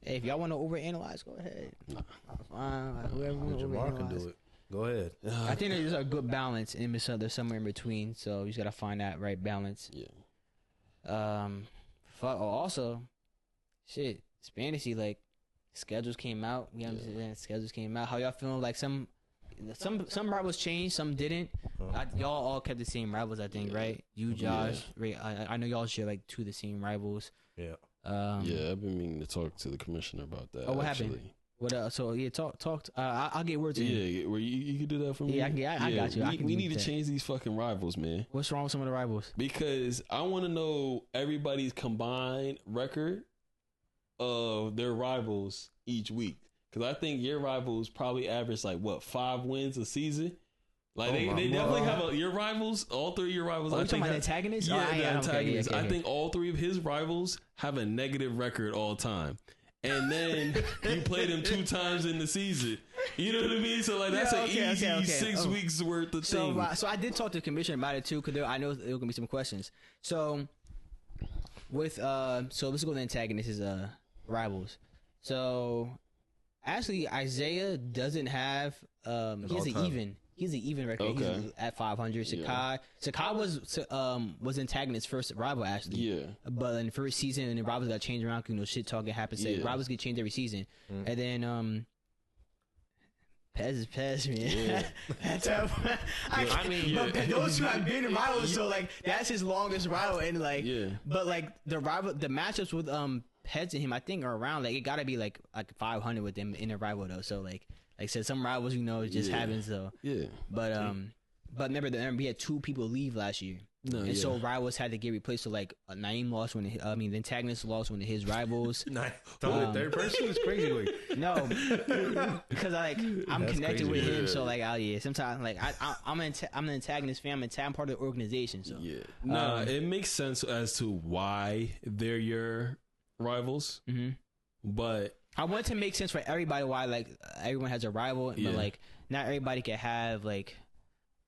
hey, if y'all want to overanalyze, go ahead. Whoever wants to Jamar can do it. Go ahead. I think there's a good balance in there's somewhere in between, so you just gotta find that right balance. Yeah. Also, shit, it's fantasy, like schedules came out. You know what I'm saying? Schedules came out. How y'all feeling? Like some rivals changed, some didn't. Y'all all kept the same rivals, I think, right? You, Josh, Ray, I know y'all share like 2 of the same rivals. Yeah. Yeah, I've been meaning to talk to the commissioner about that. Oh, what actually. happened? What? So yeah, talk. I'll get words in. Yeah, where you can do that for me. Yeah, I got you. We need to change these fucking rivals, man. What's wrong with some of the rivals? Because I want to know everybody's combined record of their rivals each week. Because I think your rivals probably average like 5 wins a season. Like they definitely have your rivals. All 3 of your rivals. Oh, you talking about the antagonists? Yeah, the antagonists. Okay. I think all 3 of his rivals have a negative record all time. And then you play them 2 times in the season. You know what I mean? So like that's an easy 6 weeks worth of thing. So I did talk to the commissioner about it too, because I know there were gonna be some questions. So with so let's go to the antagonists, rivals. So actually Isaiah doesn't have He's an even record. Okay. He's at 500. Sakai was antagonist's first rival actually. Yeah. But in the first season, and the rivals got changed around. Shit talking happens. So rivals get changed every season, and then Pez is Pez, man. Yeah. I mean, but those 2 have been rivals, so like that's his longest rival, and like, but like the matchups with Pez and him, I think are around like it gotta be like 500 with them in a rival though. So like I said, some rivals, it just happens though. Yeah. But remember, we had 2 people leave last year. No, And so rivals had to get replaced. So like Naeem lost when the antagonist lost when his rivals. Nah, third person is crazy. Like, No, because I'm That's connected crazy. with him. So like, sometimes like I'm an antagonist fan. I'm part of the organization. So Yeah. Nah, it makes sense as to why they're your rivals. But I want to make sense for everybody why like everyone has a rival, Yeah. but like not everybody can have like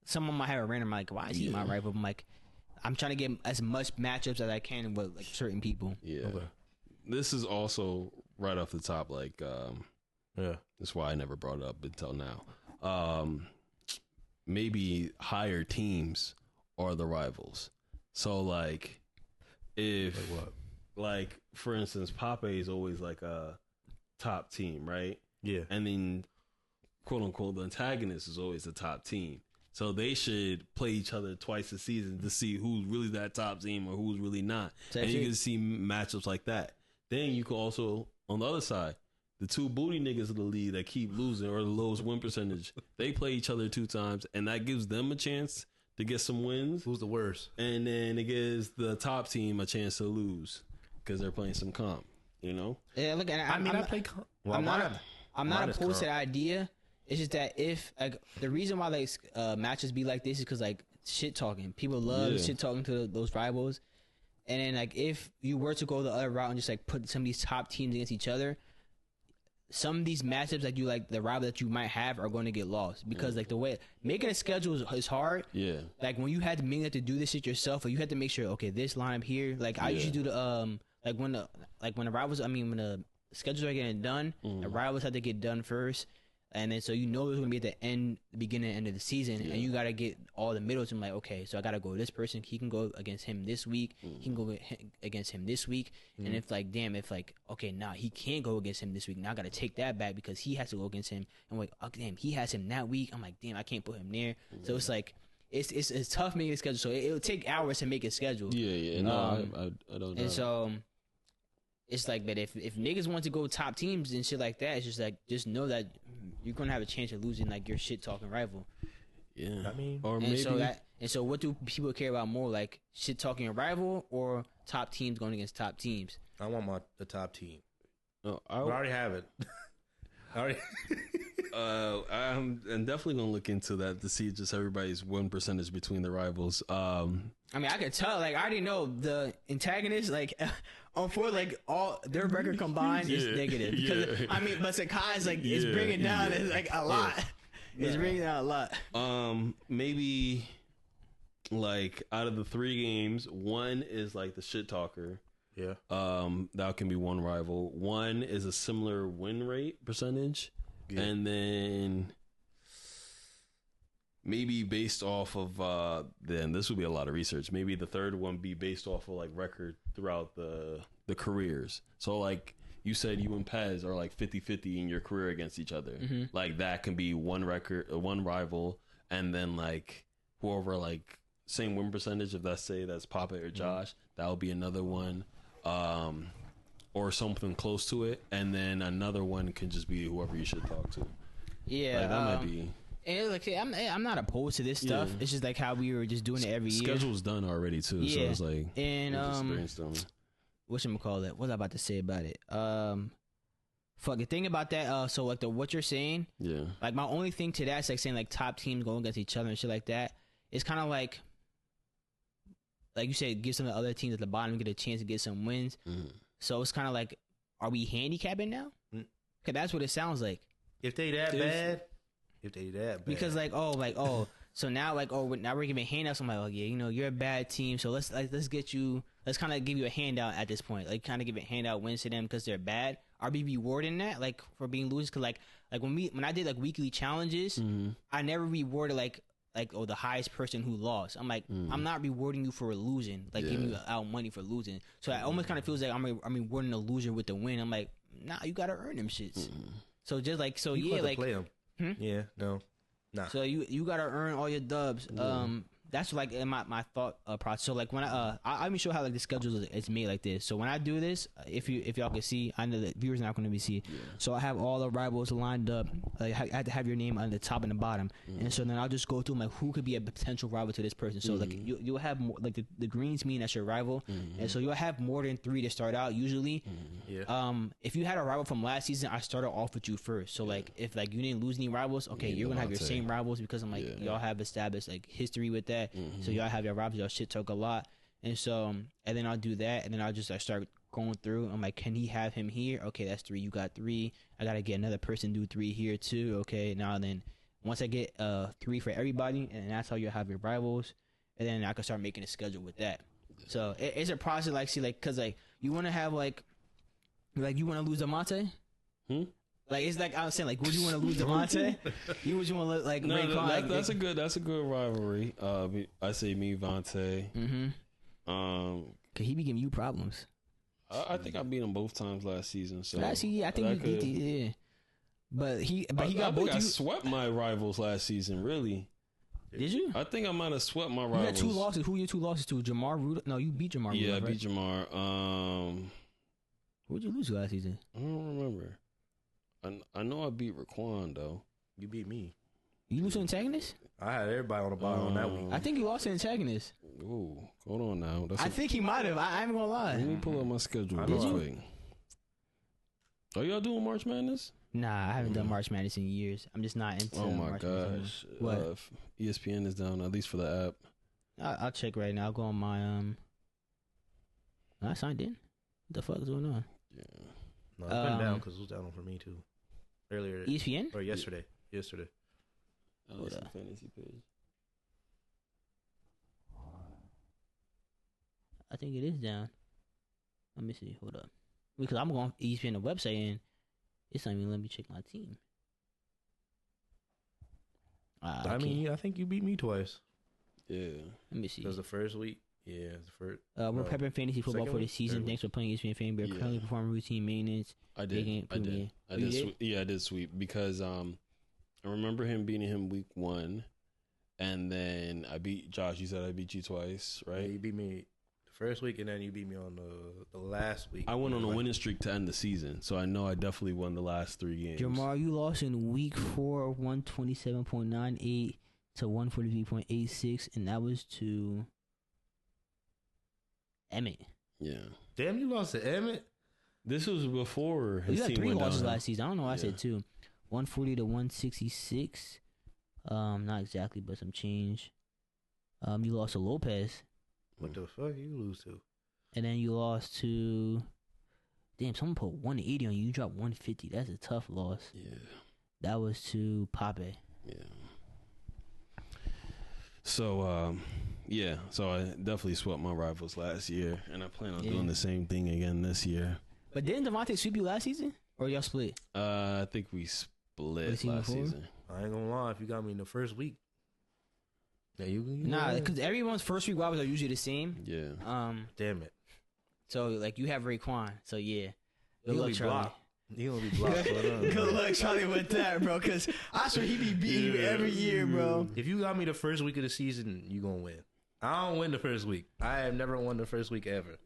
someone might have a random like why is he my rival? I'm like I'm trying to get as much matchups as I can with like certain people. yeah, this is also right off the top. Like, yeah, that's why I never brought it up until now. Maybe higher teams are the rivals. So like, if like what? like for instance, Pape is always like a top team, right? Yeah, And then quote unquote the antagonist is always the top team. So they should play each other twice a season to see who's really that top team or who's really not. So And you actually- can see matchups like that. Then you can also, on the other side, the 2 booty niggas of the league that keep losing or the lowest win percentage, they play each other 2 times, and that gives them a chance to get some wins. who's the worst? And then it gives the top team a chance to lose because they're playing some comp, you know? Yeah, look, and I play. I'm not mine is opposed to the comp. idea. It's just that if like the reason why like matches be like this is because like shit talking. People love Yeah. shit talking to those rivals, and then like if you were to go the other route and just like put some of these top teams against each other, some of these matchups that you like the rival that you might have are going to get lost because like the way making a schedule is hard. Yeah. Like when you had to do this shit yourself, or you had to make sure okay this lineup here. Like I usually do the like when the rivals when the schedules are getting done, the rivals have to get done first. And then so it's gonna be at the beginning and end of the season, and you gotta get all the middles. I'm like, okay, so I gotta go this person. He can go against him this week. He can go against him this week. And if like, damn, if like, okay, nah, he can't go against him this week. Now I gotta take that back because he has to go against him. And like, oh, damn, he has him that week. I'm like, damn, I can't put him there. So it's like, it's tough making a schedule. So it'll take hours to make a schedule. Yeah. No, I don't know. And so it's like that if niggas want to go top teams and shit like that, it's just like just know that you're gonna have a chance of losing like your shit talking rival. Yeah. I mean, or And maybe so what do people care about more, like shit talking a rival or top teams going against top teams? I want the top team. oh, I already have it. I already. I'm definitely gonna look into that to see just everybody's win percentage between the rivals. I mean, I could tell. Like, I already know the antagonist. Like, for like all their record combined is negative. Because I mean, but Sakai's like it's bringing down it's like a lot. It's bringing down a lot. Maybe like out of the 3 games, one is like the shit talker. Yeah. That can be one rival. One is a similar win rate percentage, and then maybe based off of then this would be a lot of research. Maybe the third one be based off of like record throughout the careers. So like you said, you and Pez are like 50-50 in your career against each other. Like that can be one one rival, and then like whoever like same win percentage. If that's Papa or Josh, that would be another one. Or something close to it, and then another one can just be whoever you should talk to. Yeah, Like, that might be. And like, I'm not opposed to this stuff. It's just like how we were just doing it every year. Schedule's done already too, so Yeah. it's like And we're just brainstorming. whatchamacallit, what was I about to say about it? Fuck the thing about that. So like what you're saying, Yeah, like my only thing to that is like saying like top teams going against each other and shit like that. It's kind of like you said, give some of the other teams at the bottom get a chance to get some wins. So it's kind of like, are we handicapping now? Because that's what it sounds like. If they that bad, Because so now now we're giving handouts. I'm like, oh yeah, you're a bad team, so let's kind of give you a handout at this point, like kind of give a handout wins to them because they're bad. Are we rewarding that like for being losers? Because like when I did like weekly challenges, I never rewarded like the highest person who lost. I'm like, I'm not rewarding you for losing, like giving you out money for losing. So it almost kind of feels like I'm rewarding a loser with the win. I'm like, nah, you gotta earn them shits. So just like you yeah, like play them. Yeah, no, nah. so you gotta earn all your dubs. that's like in my thought process. So like when I me show how like the schedule is made like this. So when I do this, if y'all can see, I know the viewers not going to be see. Yeah. So I have all the rivals lined up. Like I had to have your name on the top and the bottom, and so then I'll just go through like who could be a potential rival to this person. So like you'll have more, like the greens mean that's your rival, and so you'll have more than 3 to start out usually. Yeah. If you had a rival from last season, I started off with you first. So like if like you didn't lose any rivals, okay, you're gonna have your same rivals because I'm like y'all have established like history with that. So y'all have your rivals, y'all shit talk a lot, and so and then I'll do that, and then I'll just like start going through. I'm like, can he have him here? Okay, that's 3. You got 3. I gotta get another person do 3 here too. Okay, now then once I get 3 for everybody, and that's how you have your rivals, and then I can start making a schedule with that. So it's a process like see like because like you want to have like you want to lose Demonte. Like it's like I was saying, like would you want to lose Demonte? Would you want to like Raekwon? That's a good rivalry. I say me Vontae. Cause he be giving you problems. I think I beat him both times last season. So last season, I think he did. Yeah. But he got both. I swept my rivals last season. Really? Did you? I think I might have swept my rivals. You had 2 losses. Who were your 2 losses to? Jamar Rudolph? No, you beat Jamar. Yeah, Rudolph, I beat Jamar. Who'd you lose to last season? I don't remember. I know I beat Raekwon though. You beat me. You lose to Antagonist? I had everybody on the bottom on that week. I think you lost to Antagonist. Ooh, hold on now. I think he might have. I'm gonna lie. Let me pull up my schedule Did real you? quick. Are y'all doing March Madness? Nah, I haven't done March Madness in years. I'm just not into. Oh my March gosh! Madness. What? ESPN is down, at least for the app. I'll check right now. I'll go on my I signed in. What the fuck is going on? Yeah. No, it's been down because it was down for me too. Earlier. ESPN? Or yesterday. Yesterday. Oh, that's a fantasy page. I think it is down. Let me see. Hold up. Because I'm going to ESPN the website and it's not even letting me check my team. I mean, I think you beat me twice. Yeah. Let me see. Because the first week, yeah, the first. We're prepping fantasy football for the season. Thanks for playing ESPN Fan. We're currently performing routine maintenance. I did. Yeah, I did sweep because I remember him beating him week 1, and then I beat Josh. You said I beat you twice, right? Yeah, you beat me the first week, and then you beat me on the last week. I went on a winning streak to end the season, so I know I definitely won the last 3 games. Jamar, you lost in week 4, 127.98 to 143.86, and that was to Emmett. Yeah. Damn, you lost to Emmett? This was before his you had team 3 went losses down. last season. I don't know why I said 2. 140 to 166. Not exactly, but some change. You lost to Lopez. What the fuck you lose to? And then you lost to... Damn, someone put 180 on you. You dropped 150. That's a tough loss. Yeah. That was to Pape. Yeah. So, yeah. So I definitely swept my rivals last year, and I plan on doing the same thing again this year. But didn't Devontae sweep you last season? Or y'all split? I think we split last season. I ain't gonna lie, if you got me in the first week. Yeah, Nah, because everyone's first week rivals are usually the same. Yeah. Damn it. So, like, you have Raekwon. So, yeah. Good He'll luck, be Charlie. blocked. He'll be blocked. Good luck, Charlie, with that, bro. Because I swear he be beating you every year, bro. If you got me the first week of the season, you gonna win. I don't win the first week. I have never won the first week ever.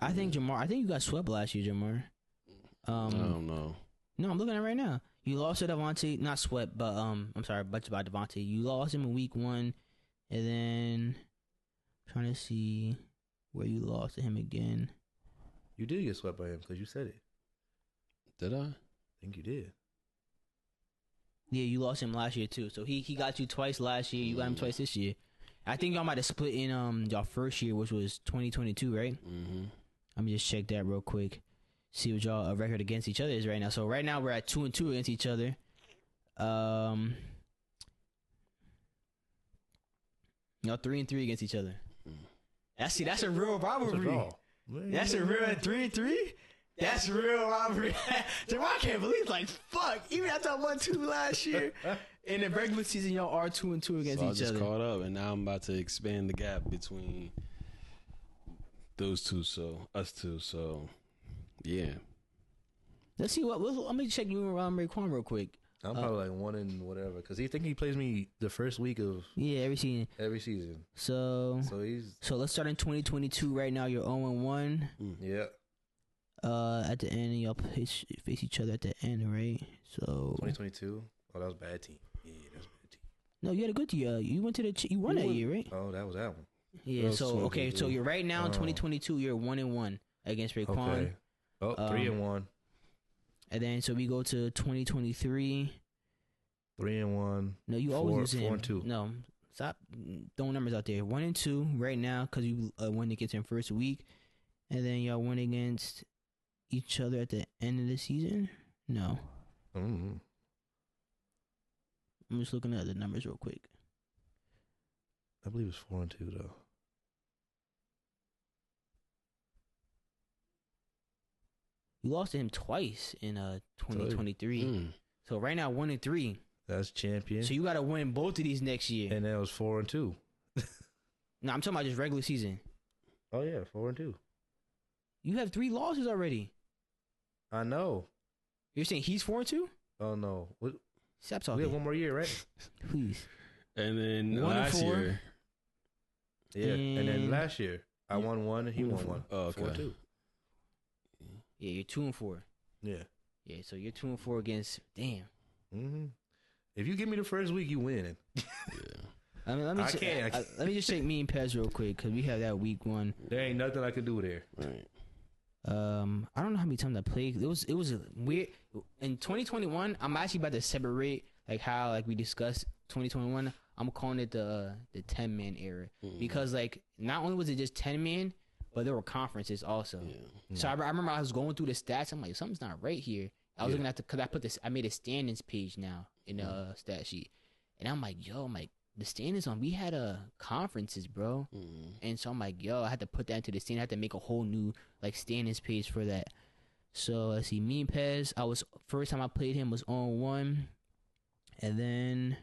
I think you got swept last year, Jamar. I don't know. No, I'm looking at it right now. You lost to Devontae, not swept, but I'm sorry, but about Devontae. You lost him in week 1, and then I'm trying to see where you lost to him again. You did get swept by him because you said it. Did I? I think you did. Yeah, you lost him last year too. So he got you twice last year. You got him twice this year. I think y'all might have split in y'all first year, which was 2022, right? Mm-hmm. Let me just check that real quick. See what y'all record against each other is right now. So right now we're at 2-2 against each other. Y'all 3-3 against each other. That's a real rivalry. That's a real 3-3. That's real rivalry. I can't believe like fuck. Even after I won 2 last year, in the regular season y'all are 2-2 against So each I just other. caught up, and now I'm about to expand the gap between those two. So us two. So yeah. Let's see what. Let me check you around Raekwon real quick. I'm probably like 1 and whatever because he think he plays me the first week of Yeah, every season. every season. So So he's let's start in 2022. Right now, you're 0-1. yeah. At the end, y'all face each other at the end, right? So 2022. Oh, that was a bad team. Yeah, that was a bad team. no, you had a good year. You went to you won that year, right? Oh, that was that one. Yeah. That's So okay, 2022. so you're right now in Oh. 2022. You're 1-1 against Raekwon, Okay. Oh, 3 and 1. and then so we go to 2023. 3 and 1. No, you always lose 4 him. and 2. No, stop throwing numbers out there. 1 and 2 right now because you won against him first week, and then y'all win against each other at the end of the season. No, Mm-hmm. I'm just looking at the numbers real quick. I believe it's 4 and 2 though. You lost to him twice in 2023. Mm. So right now 1 and 3. That's champion. So you got to win both of these next year. And that was 4 and 2. No, I'm talking about just regular season. Oh yeah, 4 and 2. You have 3 losses already. I know. You're saying he's 4 and 2? Oh no. Stop We talking. have 1 more year, right? Please. And then 1 and last 4. year, Yeah. And then And- last year, I won 1 and he won 1. Oh, 4 and okay. 2. Yeah, you're 2 and 4. Yeah. Yeah, so you're 2 and 4 against. Damn. Mm-hmm. If you give me the first week, you win. yeah. I mean, let me I can't. let me just shake me and Pez real quick because we have that week 1. There ain't nothing I could do there. Right. I don't know how many times I played. It was a weird. In 2021, I'm actually about to separate like how like we discussed 2021. I'm calling it the 10-man era because like not only was it just 10 man, but there were conferences also. Yeah. So I remember I was going through the stats. I'm like, something's not right here. I was looking at because I made a standings page now in the stat sheet, and I'm like, yo, the standings on we had conferences, bro. And so I'm like, yo, I had to put that into the stand. I had to make a whole new like standings page for that. So let's see, me and Pez, first time I played him was on 1, and then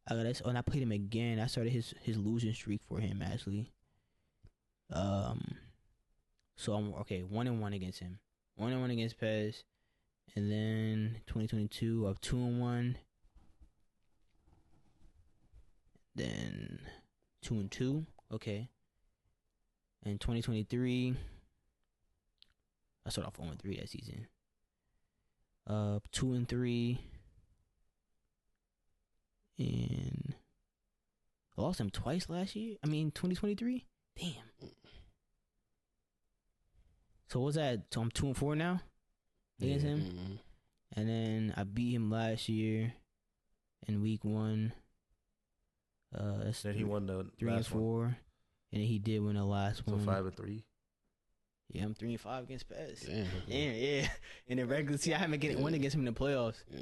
when I played him again, I started his losing streak for him actually. So I'm okay, 1 and 1 against him, 1 and 1 against Pez, and then 2022 of 2 and 1. Then 2 and 2, okay. And 2023, I started off 0 and 3 that season. 2 and 3, and I lost him twice last year. 2023. Damn. So what's that? So I'm 2 and 4 now against him, and then I beat him last year in week 1. That's Then he won the 3 and last 4, one. and then he did win the last So one. 5 and 3. Yeah, I'm 3 and 5 against Pez. Damn. Yeah. In the regular, see, I haven't get win against him in the playoffs. Yeah.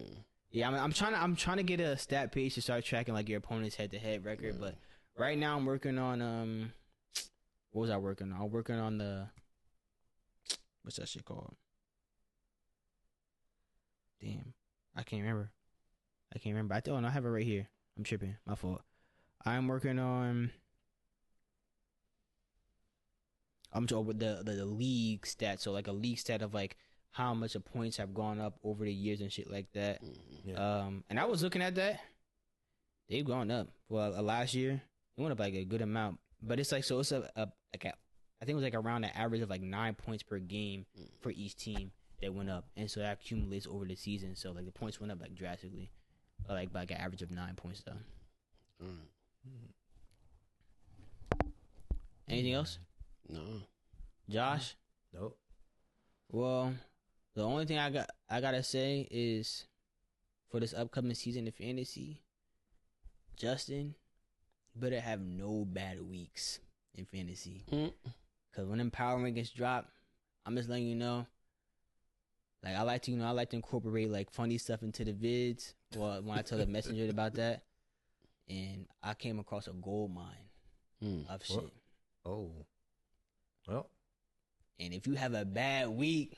Yeah, I'm trying to get a stat page to start tracking like your opponent's head-to-head record. But right now, I'm working on what was I working on? I'm working on the what's that shit called? Damn, I can't remember. I have it right here. I'm tripping. My fault. I'm working on. I'm talking with the league stat. So like a league stat of like how much the points have gone up over the years and shit like that. Yeah. And I was looking at that. They've gone up. Well, last year it went up like a good amount. But it's like so it's I think it was like around the average of like 9 points per game for each team that went up, and so that accumulates over the season. So like the points went up like drastically, like by like an average of 9 points though. Anything else, No. Josh? Nope. Well, the only thing I gotta say is for this upcoming season of fantasy, Justin, you better have no bad weeks in fantasy. Cause when empowerment gets dropped, I'm just letting you know. Like I like to incorporate like funny stuff into the vids. Well, when I tell the messenger about that, and I came across a gold mine of shit. Oh. Well. And if you have a bad week,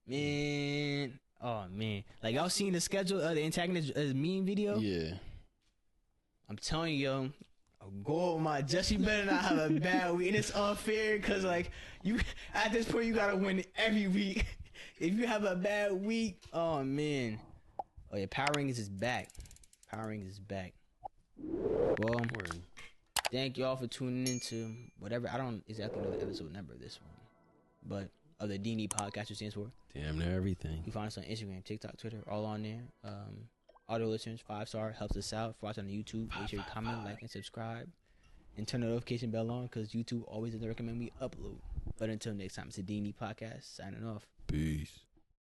man, oh man, like y'all seen the schedule of the antagonist meme video? Yeah. I'm telling you, yo, a gold mine. Just you better not have a bad week, and it's unfair because like you at this point you gotta win every week. If you have a bad week, oh man, Oh yeah, Power Rangers is back. Power Rangers is back. Well, Word. thank y'all for tuning into whatever. I don't exactly know the episode number of this one, but of the D&D podcast, which stands for. Damn near everything. You can find us on Instagram, TikTok, Twitter, all on there. Audio listeners, 5-star helps us out. For watching on YouTube, make sure you comment, like, and subscribe, and turn the notification bell on because YouTube always doesn't recommend we upload. But until next time, it's the D&D podcast signing off. Peace.